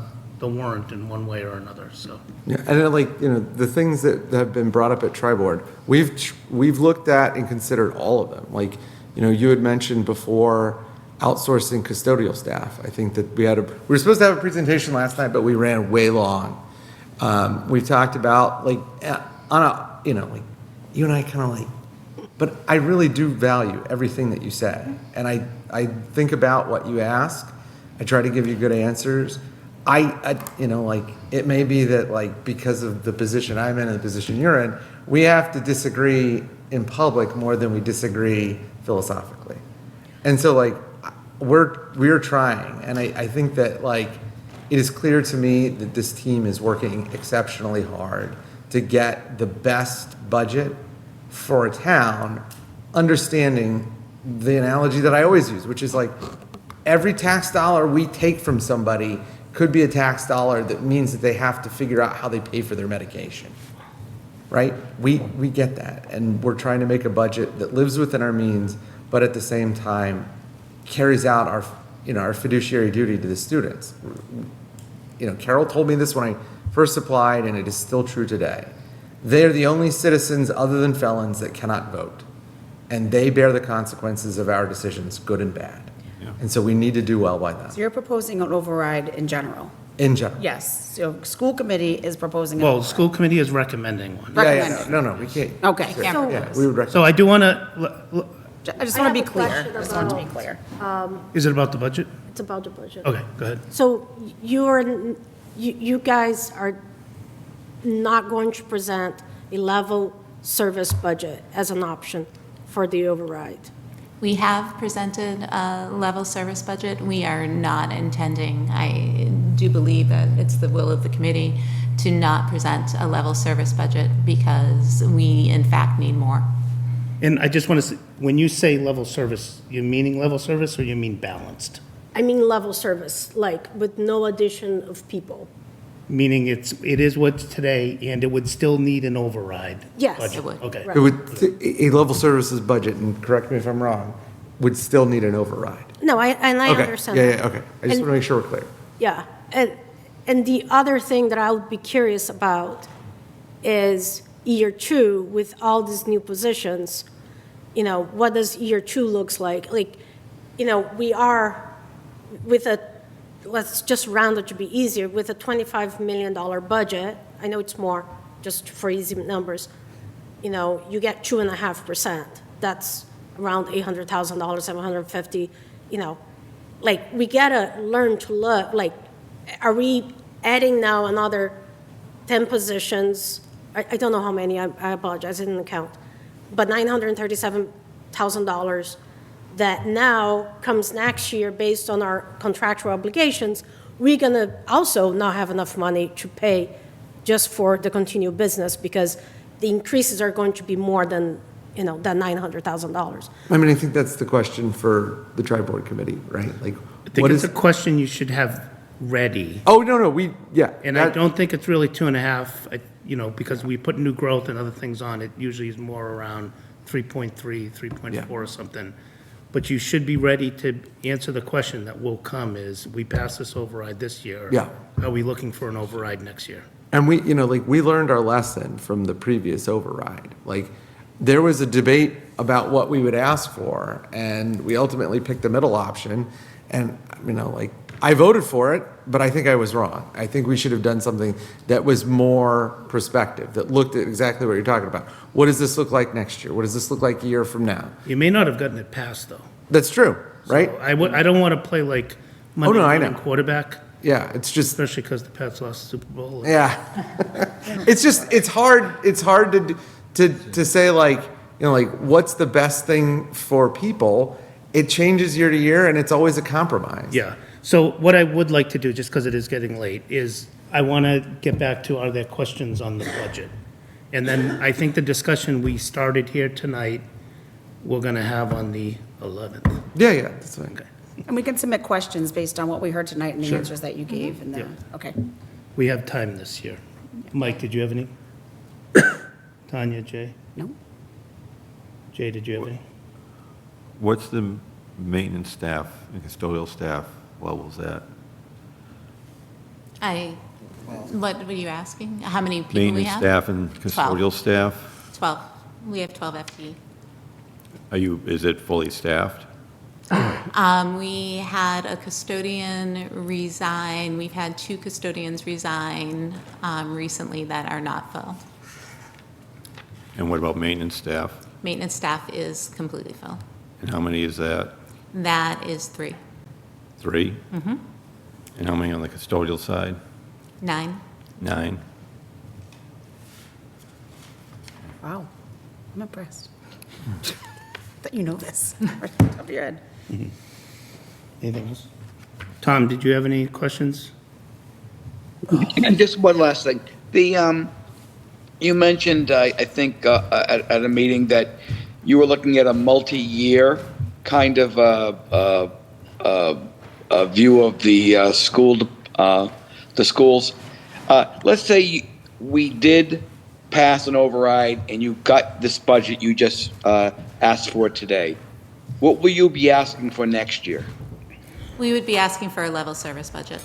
warrant in one way or another, so. Yeah, and then, like, you know, the things that have been brought up at Tri-Board, we've looked at and considered all of them. Like, you know, you had mentioned before outsourcing custodial staff. I think that we were supposed to have a presentation last night, but we ran way long. We talked about, like, you know, like, you and I kind of like, but I really do value everything that you say. And I think about what you ask. I try to give you good answers. I you know, like, it may be that, like, because of the position I'm in and the position you're in, we have to disagree in public more than we disagree philosophically. And so, like, we're trying. And I think that, like, it is clear to me that this team is working exceptionally hard to get the best budget for a town, understanding the analogy that I always use, which is like, every tax dollar we take from somebody could be a tax dollar that means that they have to figure out how they pay for their medication, right? We get that, and we're trying to make a budget that lives within our means, but at the same time carries out our fiduciary duty to the students. You know, Carol told me this when I first applied, and it is still true today. They are the only citizens other than felons that cannot vote, and they bear the consequences of our decisions, good and bad. And so we need to do well by them. So you're proposing an override in general? In general. Yes, so school committee is proposing. Well, the school committee is recommending one. Recommending. No, we can't. Okay. Yeah, we would recommend. So I do want to, I just want to be clear. Just want to be clear. is it about the budget? It's about the budget. Okay, go ahead. So you guys are not going to present a level service budget as an option for the override? We have presented a level service budget. We are not intending, I do believe that it's the will of the committee to not present a level service budget because we in fact need more. And I just want to, when you say level service, you meaning level service or you mean balanced? I mean level service, like with no addition of people. Meaning it is what's today and it would still need an override? Yes, budget. it would. Okay. Right. It would, a level services budget, and correct me if I'm wrong, would still need an override. No, I Okay. understand Yeah, that. yeah, okay. I just And- want to make sure we're clear. Yeah, and the other thing that I would be curious about is year two with all these new positions. You know, what does year two looks like? Like, you know, we are with let's just round it to be easier, with a $25 million budget. I know it's more, just for easy numbers. You know, you get 2.5%. That's around $800,000, $750. You know, like, we gotta learn to look. Like, are we adding now another 10 positions? I don't know how many. I apologize. I didn't count. But $937,000 that now comes next year based on our contractual obligations, we're going to also not have enough money to pay just for the continued business because the increases are going to be more than, you know, that $900,000. I mean, I think that's the question for the tri-board committee, right? Like, I think what it's is? a question you should have ready. Oh, no, yeah. And I don't think it's really 2.5, you know, because we put new growth and other things on, it usually is more around 3.3, 3.4 or something. But you should be ready to answer the question that will come is, we pass this override this year. Yeah. Are we looking for an override next year? And we, you know, like, we learned our lesson from the previous override. Like, there was a debate about what we would ask for, and we ultimately picked the middle option. And, you know, like, I voted for it, but I think I was wrong. I think we should have done something that was more prospective, that looked at exactly what you're talking about. What does this look like next year? What does this look like a year from now? You may not have gotten it passed, though. That's true, right? So I don't want to play like Monday I morning know. quarterback. Yeah, it's just, especially because the Pats lost the Super Bowl. yeah. It's hard to say, like, you know, like, what's the best thing for people? It changes year to year, and it's always a compromise. Yeah. So what I would like to do, just because it is getting late, is I want to get back to, are there questions on the budget? And then I think the discussion we started here tonight, we're going to have on the 11th. Yeah, that's fine. Okay. And we can submit questions based on what we heard tonight and the Sure. answers that you gave and the, Yeah. okay. we have time this year. Mike, did you have any? Tanya, Jay? No. Jay, did you have any? What's the maintenance staff and custodial staff levels at? What were you asking? How many people we Maintenance have? staff and custodial staff? 12. We have 12 FTE. Is it fully staffed? We had a custodian resign. We've had 2 custodians resign recently that are not full. And what about maintenance staff? Maintenance staff is completely full. And how many is that? That is 3. 3? Mm-hmm. And how many on the custodial side? 9. 9? Wow, I'm impressed. That you know this, right off the top of your head. Anything else? Tom, did you have any questions? And just one last thing. You mentioned, I think, at a meeting that you were looking at a multi-year kind of a view of the schools. Let's say we did pass an override and you got this budget you just asked for today. What will you be asking for next year? We would be asking for a level service budget.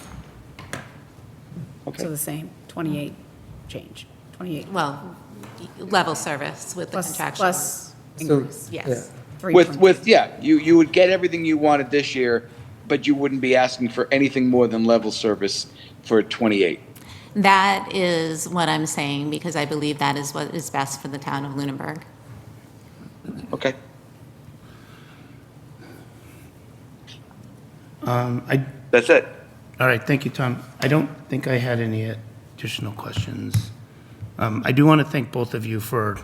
So the same, 28 change, 28. Well, level service with the Plus- contractual. plus increase, yes. You would get everything you wanted this year, but you wouldn't be asking for anything more than level service for 28. That is what I'm saying, because I believe that is what is best for the town of Lunenburg. Okay. That's it. All right, thank you, Tom. I don't think I had any additional questions. I do want to thank both of you for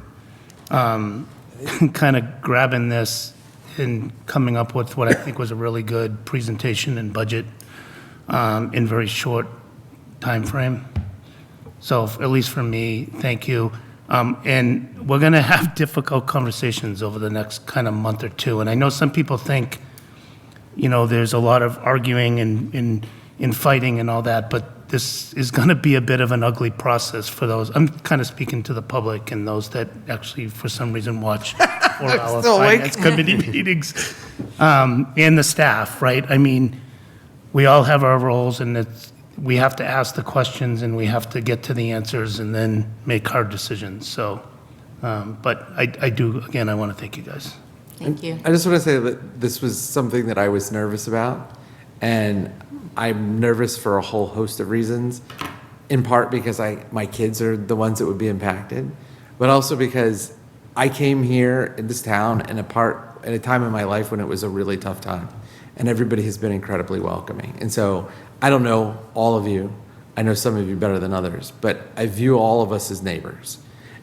kind of grabbing this and coming up with what I think was a really good presentation and budget in very short time frame. So at least for me, thank you. And we're going to have difficult conversations over the next kind of month or two. And I know some people think, there's a lot of arguing and fighting and all that, but this is going to be a bit of an ugly process for those. I'm kind of speaking to the public and those that actually, for some reason, watch 4-hour still awake. finance committee meetings, and the staff, right? I mean, we all have our roles, and we have to ask the questions, and we have to get to the answers, and then make hard decisions. So, but I do, again, I want to thank you guys. Thank you. I just want to say that this was something that I was nervous about, and I'm nervous for a whole host of reasons, in part because my kids are the ones that would be impacted, but also because I came here in this town at a time in my life when it was a really tough time, and everybody has been incredibly welcoming. And so I don't know all of you. I know some of you better than others, but I view all of us as neighbors.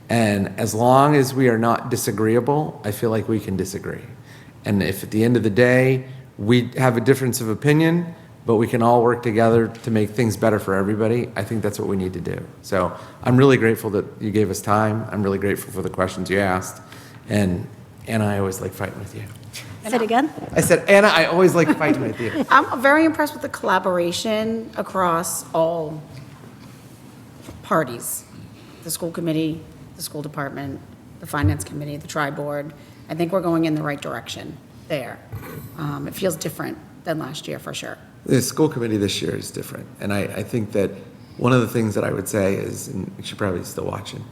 And as long as we are not disagreeable, I feel like we can disagree. And if at the end of the day, we have a difference of opinion, but we can all work together to make things better for everybody, I think that's what we need to do. So I'm really grateful that you gave us time. I'm really grateful for the questions you asked. And Anna, I always like fighting with you. Say it again? I said, Anna, I always like fighting with you. I'm very impressed with the collaboration across all parties, the school committee, the school department, the finance committee, the tri-board. I think we're going in the right direction there. It feels different than last year, for sure. The school committee this year is different. And I think that one of the things that I would say is, and she's probably still watching,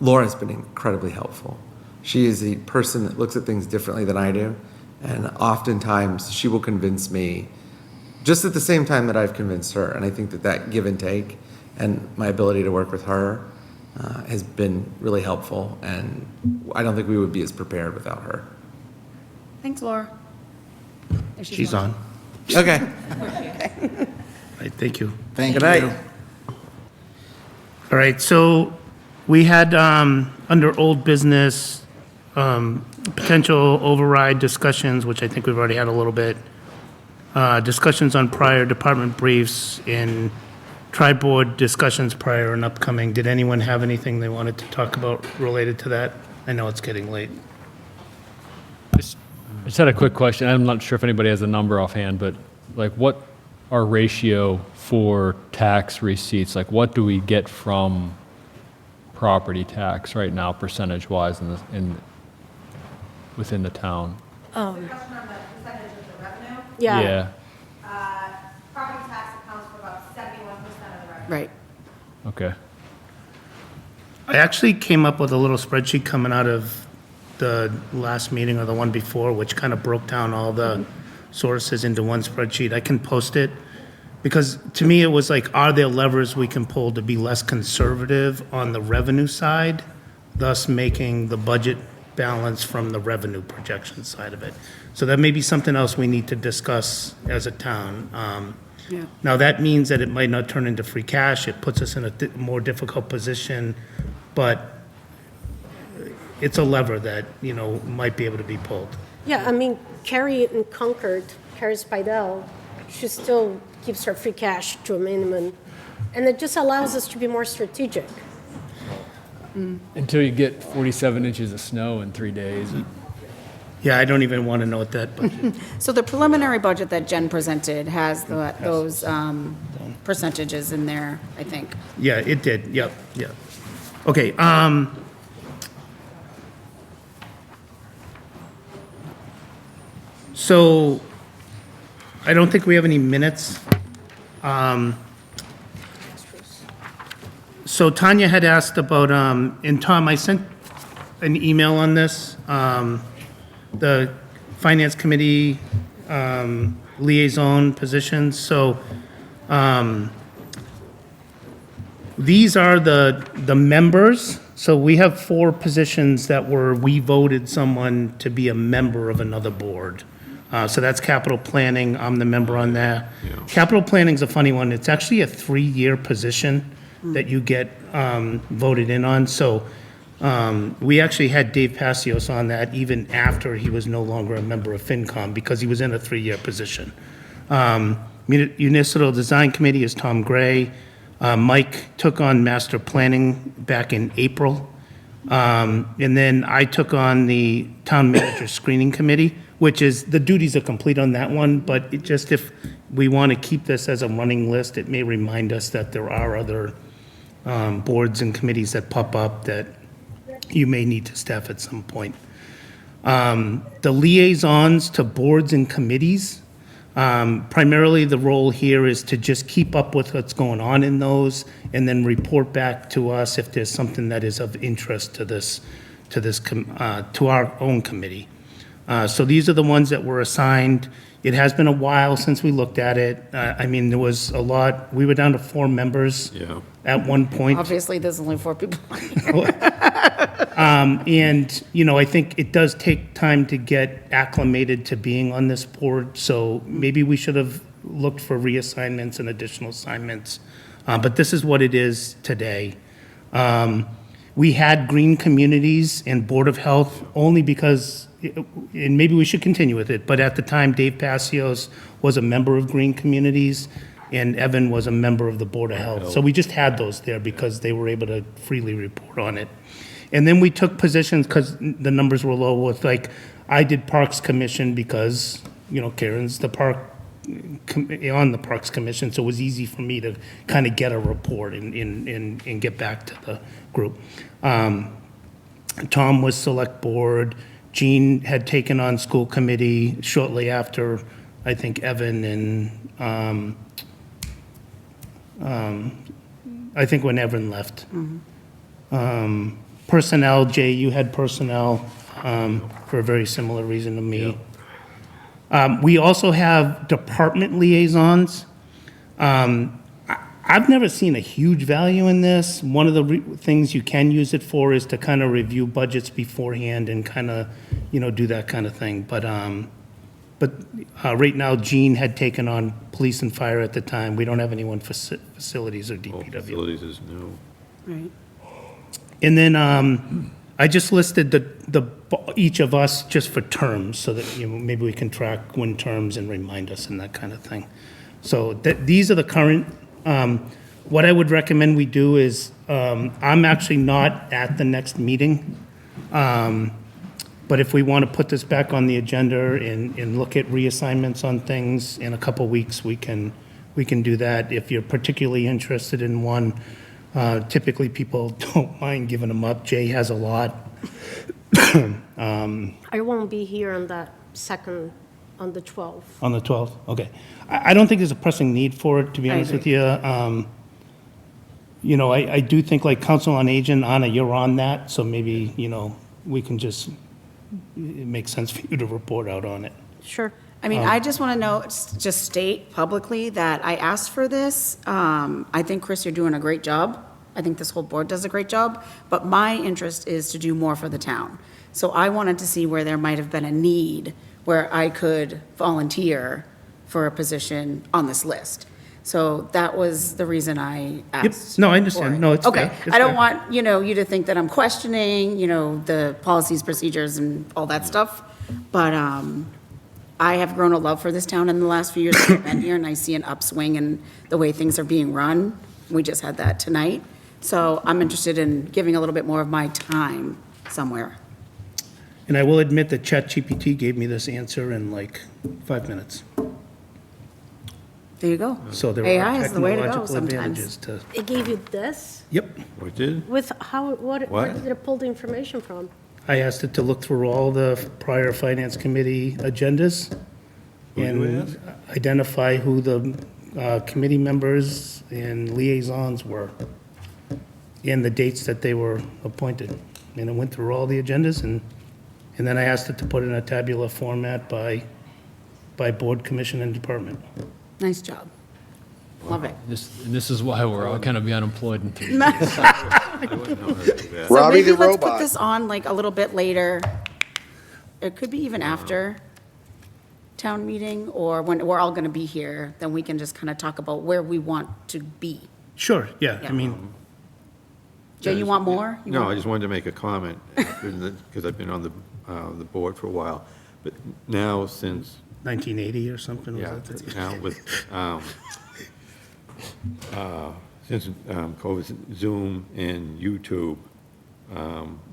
Laura's been incredibly helpful. She is the person that looks at things differently than I do. And oftentimes she will convince me just at the same time that I've convinced her. And I think that give and take and my ability to work with her has been really helpful. And I don't think we would be as prepared without her. Thanks, Laura. There She's on. Okay. All right, thank you. Thank Good you. night. All right, so we had, under old business, potential override discussions, which I think we've already had a little bit, discussions on prior department briefs and tri-board discussions prior and upcoming. Did anyone have anything they wanted to talk about related to that? I know it's getting late. I just had a quick question. I'm not sure if anybody has a number offhand, but like what our ratio for tax receipts? Like, what do we get from property tax right now, percentage-wise, within the town? Yeah. Property tax accounts for about 71% of the revenue. Right. Okay. I actually came up with a little spreadsheet coming out of the last meeting or the one before, which kind of broke down all the sources into one spreadsheet. I can post it, because to me, it was like, are there levers we can pull to be less conservative on the revenue side, thus making the budget balance from the revenue projection side of it? So that may be something else we need to discuss as a town. Yeah. Now, that means that it might not turn into free cash. It puts us in a more difficult position, but it's a lever that, might be able to be pulled. Yeah, I mean, Carrie in Concord, Carrie Spidell, she still keeps her free cash to a minimum. And it just allows us to be more strategic. Until you get 47 inches of snow in 3 days. Yeah, I don't even want to know what that budget. So the preliminary budget that Jen presented has those percentages in there, I think. Yeah, it did. Yep. Okay, so I don't think we have any minutes. So Tanya had asked about, and Tom, I sent an email on this, the Finance Committee liaison positions. So these are the members. So we have 4 positions that we voted someone to be a member of another board. So that's capital planning. I'm the member on that. Capital planning's a funny one. It's actually a 3-year position that you get voted in on. So we actually had Dave Passios on that even after he was no longer a member of FinCom, because he was in a 3-year position. Municipal Design Committee is Tom Gray. Mike took on master planning back in April. And then I took on the town manager screening committee, which is, the duties are complete on that one, but it just, if we want to keep this as a running list, it may remind us that there are other boards and committees that pop up that you may need to staff at some point. The liaisons to boards and committees, primarily the role here is to just keep up with what's going on in those and then report back to us if there's something that is of interest to our own committee. So these are the ones that were assigned. It has been a while since we looked at it. I mean, there was a lot. We were down to 4 members at one point. Obviously, there's only 4 people. And, I think it does take time to get acclimated to being on this board. So maybe we should have looked for reassignments and additional assignments. But this is what it is today. We had Green Communities and Board of Health only because, and maybe we should continue with it, but at the time, Dave Passios was a member of Green Communities and Evan was a member of the Board of Health. So we just had those there because they were able to freely report on it. And then we took positions because the numbers were low with, like, I did Parks Commission because, Karen's the on the Parks Commission, so it was easy for me to kind of get a report and get back to the group. Tom was Select Board. Jean had taken on School Committee shortly after, I think, Evan and, I think when Evan left. Personnel, Jay, you had personnel for a very similar reason to me. We also have department liaisons. I've never seen a huge value in this. One of the things you can use it for is to kind of review budgets beforehand and kind of, do that kind of thing. But right now, Jean had taken on police and fire at the time. We don't have anyone for facilities or DPW. Facilities is new. Right. And then I just listed each of us just for terms so that maybe we can track when terms and remind us and that kind of thing. So these are the current. What I would recommend we do is I'm actually not at the next meeting, but if we want to put this back on the agenda and look at reassignments on things in a couple weeks, we can we can do that. If you're particularly interested in one, typically people don't mind giving them up. Jay has a lot. I won't be here on that second, on the 12th. On the 12th, okay. I don't think there's a pressing need for it, to be I honest with agree. you. You know, I do think like Council on Aging, Anna, you're on that, so maybe, you know, we can just, it makes sense for you to report out on it. Sure. I mean, I just want to know, just state publicly that I asked for this. I think, Chris, you're doing a great job. I think this whole board does a great job, but my interest is to do more for the town. So I wanted to see where there might have been a need where I could volunteer for a position on this list. So that was the reason I asked. No, I for understand. it. No, it's Okay, fair. It's I don't fair. want, you to think that I'm questioning, the policies, procedures, and all that stuff. But I have grown a love for this town in the last few years that I've been here, and I see an upswing in the way things are being run. We just had that tonight. So I'm interested in giving a little bit more of my time somewhere. And I will admit that ChatGPT gave me this answer in like 5 minutes. There you go. So there AI are is the way to go technological sometimes. advantages to. It gave you this? Yep. Oh, it did? With how, where What? did it pull the information from? I asked it to look through all the prior Finance Committee agendas Who did you and identify who the committee members and liaisons were and the dates that they were appointed. And it went through all the agendas, and then I asked it to put in a tabular format by board, commission, and department. Nice job. Love it. This is why we're all going to be unemployed in 3 years. So Robbie maybe the let's put robot. this on like a little bit later. It could be even after town meeting, or when we're all going to be here, then we can just kind of talk about where we want to be. Sure, yeah, I Yeah. mean, Jay, you want more? You No, want- I just wanted to make a comment, because I've been on the board for a while. But now, since 1980 or something, was Yeah, that? now with, since COVID, Zoom and YouTube,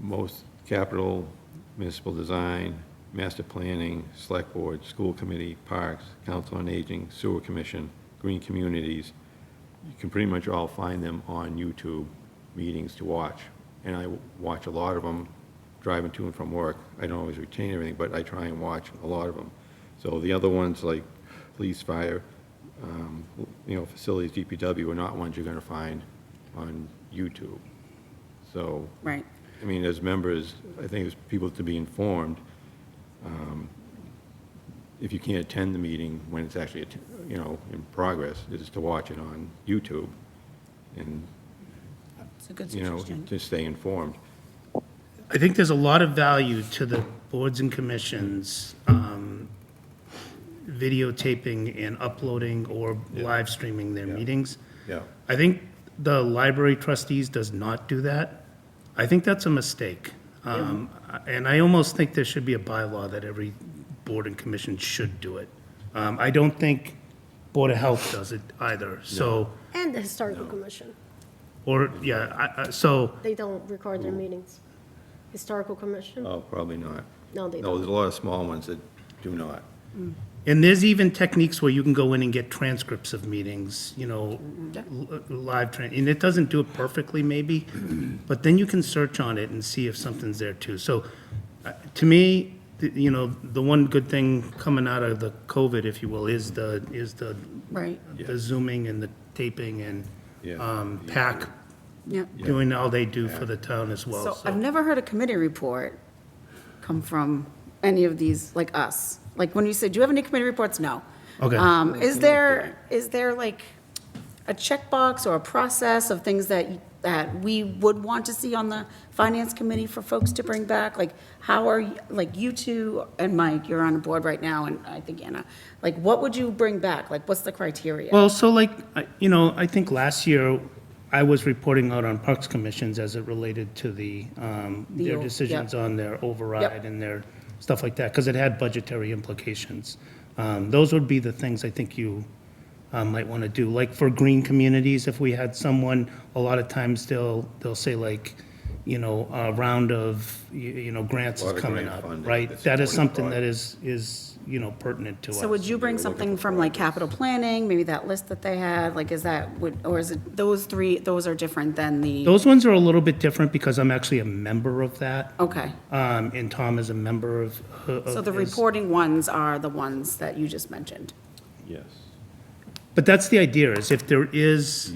most capital, municipal design, master planning, select board, school committee, parks, council on aging, sewer commission, green communities, you can pretty much all find them on YouTube meetings to watch. And I watch a lot of them driving to and from work. I don't always retain everything, but I try and watch a lot of them. So the other ones like police, fire, facilities, DPW are not ones you're going to find on YouTube. So, Right. I mean, as members, I think it's people to be informed. If you can't attend the meeting when it's actually, in progress, is to watch it on YouTube and, It's a good suggestion. to stay informed. I think there's a lot of value to the boards and commissions videotaping and uploading or live streaming their meetings. Yeah. I think the library trustees does not do that. I think that's a mistake. And I almost think there should be a bylaw that every board and commission should do it. I don't think Board of Health does it either, so, And the Historical Commission. or, yeah, so, They don't record their meetings. Historical Commission? Oh, probably not. No, they No, don't. there's a lot of small ones that do not. and there's even techniques where you can go in and get transcripts of meetings, live, and it doesn't do it perfectly maybe, but then you can search on it and see if something's there too. So, to me, the one good thing coming out of the COVID, if you will, is the Right. the zooming and the taping and Yeah. PAC Yeah. doing all they do for the town as well. So I've never heard a committee report come from any of these, like us. Like when you say, do you have any committee reports? No. Okay. Is there like a checkbox or a process of things that we would want to see on the finance committee for folks to bring back? Like how are, like you two and Mike, you're on the board right now, and I think Anna, like what would you bring back? Like what's the criteria? Well, so like, I think last year I was reporting out on parks commissions as it related to their decisions on their override and their stuff like that, because it had budgetary implications. Those would be the things I think you might want to do. Like for green communities, if we had someone, a lot of times they'll say like, round of, grants is Lot of coming grant up, funding right? that's That is something 25. that is, pertinent to us. So would you bring something from like capital planning, maybe that list that they had, like is that, or is it, those three, those are different than the? Those ones are a little bit different because I'm actually a member of that. Okay. And Tom is a member of So the his. reporting ones are the ones that you just mentioned? Yes. But that's the idea, is if there is,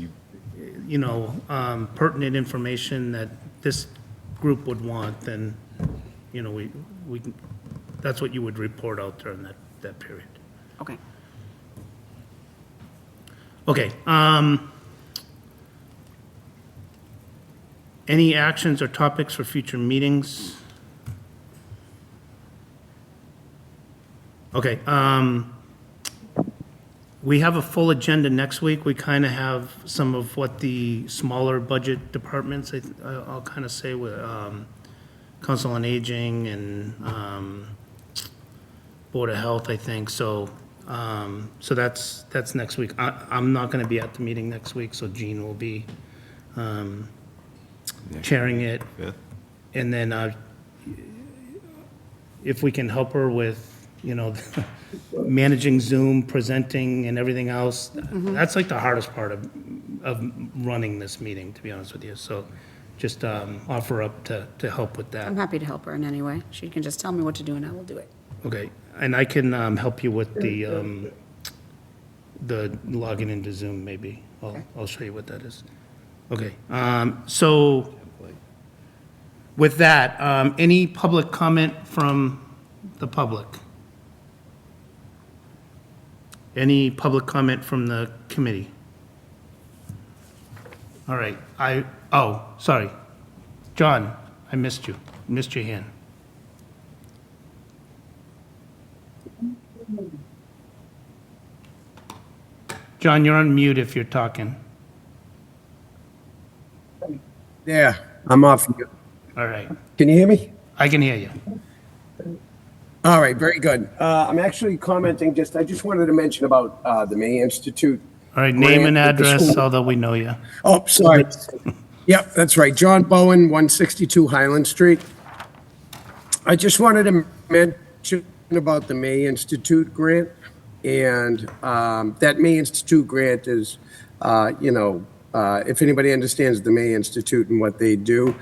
pertinent information that this group would want, then, we can, that's what you would report out during that period. Okay. Okay, any actions or topics for future meetings? Okay, we have a full agenda next week. We kind of have some of what the smaller budget departments, I'll kind of say, with Council on Aging and Board of Health, I think. So that's next week. I'm not going to be at the meeting next week, so Jean will be chairing it. Fifth. And then if we can help her with, managing Zoom, presenting, and everything else, that's like the hardest part of running this meeting, to be honest with you. So just offer up to help with that. I'm happy to help her in any way. She can just tell me what to do and I will do it. Okay, and I can help you with the login into Zoom, maybe. I'll show you what that is. Okay, so with that, any public comment from the public? Any public comment from the committee? All right, sorry. John, I missed you. Missed your hand. John, you're on mute if you're talking. Yeah, I'm off mute. All right. Can you hear me? I can hear you. All right, very good. I'm actually commenting I just wanted to mention about the May Institute. All right, name and grant with the address, school. although we know you. Oh, sorry. Yep, that's right. John Bowen, 162 Highland Street. I just wanted to mention about the May Institute grant. And that May Institute grant is, if anybody understands the May Institute and what they do,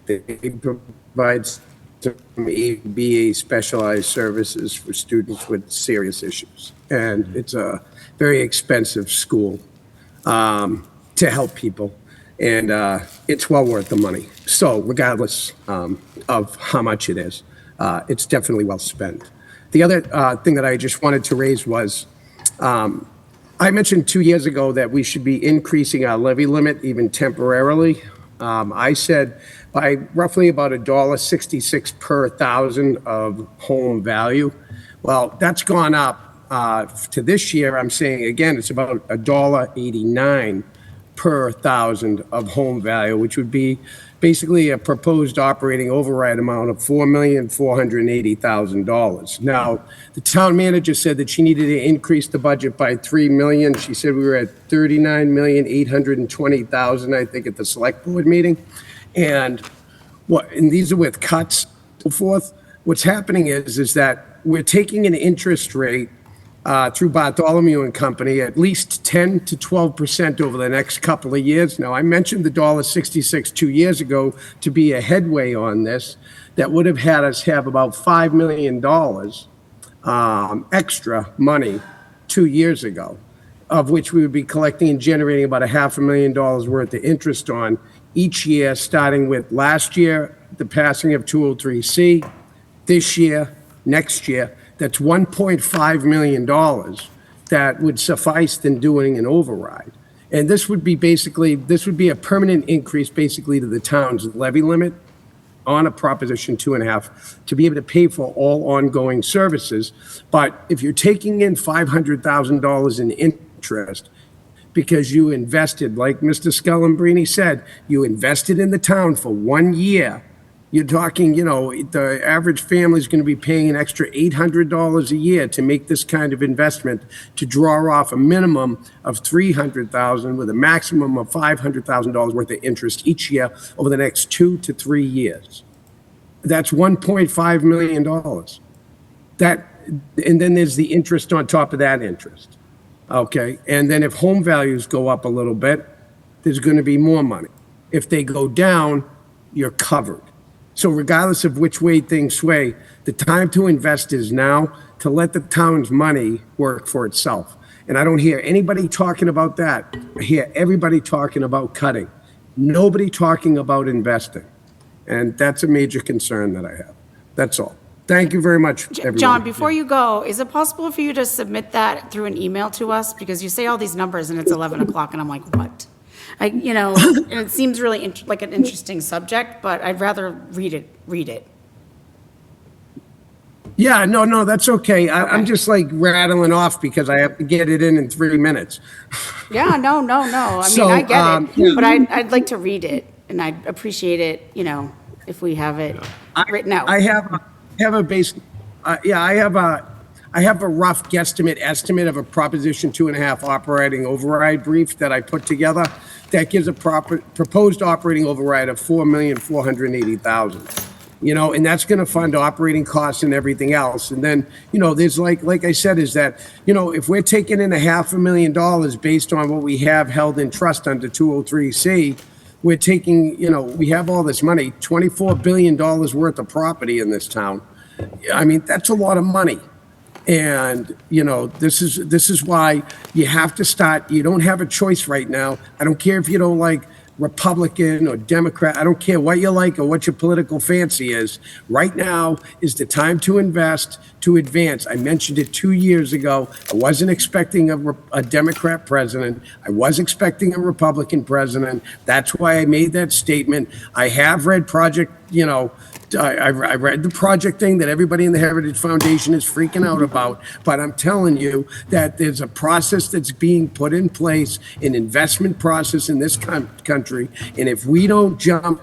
they provide some ABA specialized services for students with serious issues. And it's a very expensive school to help people. And it's well worth the money. So regardless of how much it is, it's definitely well spent. The other thing that I just wanted to raise was, I mentioned 2 years ago that we should be increasing our levy limit even temporarily. I said by roughly about $1.66 per thousand of home value. Well, that's gone up to this year. I'm saying again, it's about $1.89 per thousand of home value, which would be basically a proposed operating override amount of $4,480,000. Now, the town manager said that she needed to increase the budget by $3 million. She said we were at $39,820,000, I think, at the select board meeting. And these are with cuts and so forth. What's happening is that we're taking an interest rate through Bartholomew and Company, at least 10 to 12% over the next couple of years. Now, I mentioned the $1.66 2 years ago to be a headway on this. That would have had us have about $5 million extra money 2 years ago, of which we would be collecting and generating about $500,000 worth of interest on each year, starting with last year, the passing of 203C, this year, next year. That's $1.5 million that would suffice in doing an override. And this would be a permanent increase basically to the town's levy limit on a Proposition 2.5 to be able to pay for all ongoing services. But if you're taking in $500,000 in interest because you invested, like Mr. Scalambrini said, you invested in the town for 1 year You're talking, the average family is going to be paying an extra $800 a year to make this kind of investment, to draw off a minimum of $300,000 with a maximum of $500,000 worth of interest each year over the next 2 to 3 years. That's $1.5 million. And then there's the interest on top of that interest. Okay, and then if home values go up a little bit, there's going to be more money. If they go down, you're covered. So regardless of which way things sway, the time to invest is now, to let the town's money work for itself. And I don't hear anybody talking about that. I hear everybody talking about cutting. Nobody talking about investing. And that's a major concern that I have. That's all. Thank you very much, everyone. John, before you go, is it possible for you to submit that through an email to us? Because you say all these numbers and it's 11 o'clock and I'm like, what? And it seems really like an interesting subject, but I'd rather read it. Yeah, no, that's okay. I'm just like rattling off because I have to get it in 3 minutes. Yeah, no. I mean, I get it, but I'd like to read it and I'd appreciate it, if we have it written out. I have a base. I have a rough guesstimate estimate of a Proposition 2.5 operating override brief that I put together that gives a proposed operating override of $4,480,000. And that's going to fund operating costs and everything else. And then, there's like I said, is that, if we're taking in $500,000 based on what we have held in trust under 203C, we're taking, we have all this money, $24 billion worth of property in this town. I mean, that's a lot of money. And, this is why you have to start. You don't have a choice right now. I don't care if you don't like Republican or Democrat. I don't care what you like or what your political fancy is. Right now is the time to invest, to advance. I mentioned it 2 years ago. I wasn't expecting a Democrat president. I was expecting a Republican president. That's why I made that statement. I have read I read the project thing that everybody in the Heritage Foundation is freaking out about, but I'm telling you that there's a process that's being put in place, an investment process in this country, and if we don't jump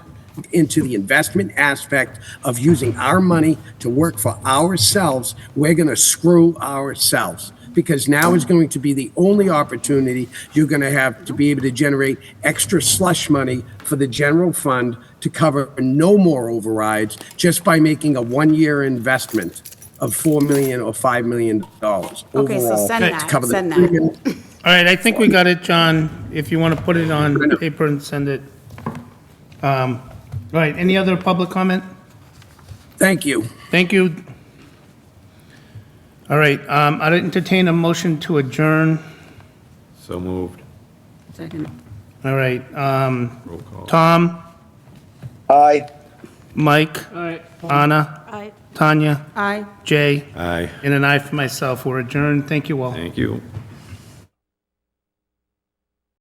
into the investment aspect of using our money to work for ourselves, we're going to screw ourselves. Because now is going to be the only opportunity you're going to have to be able to generate extra slush money for the general fund to cover no more overrides just by making a 1-year investment of $4 million or $5 million Okay, so overall send to cover that. All right, I think we got it, John. If you want to put it on paper and send it. All right, any other public comment? Thank you. Thank you. All right, I'd entertain a motion to adjourn. So moved. Second. All right, Roll call. Tom, Aye. Mike, Anna, Aye. Tanya, Aye. Jay, Aye. and an aye for myself. We're adjourned. Thank you all. Thank you.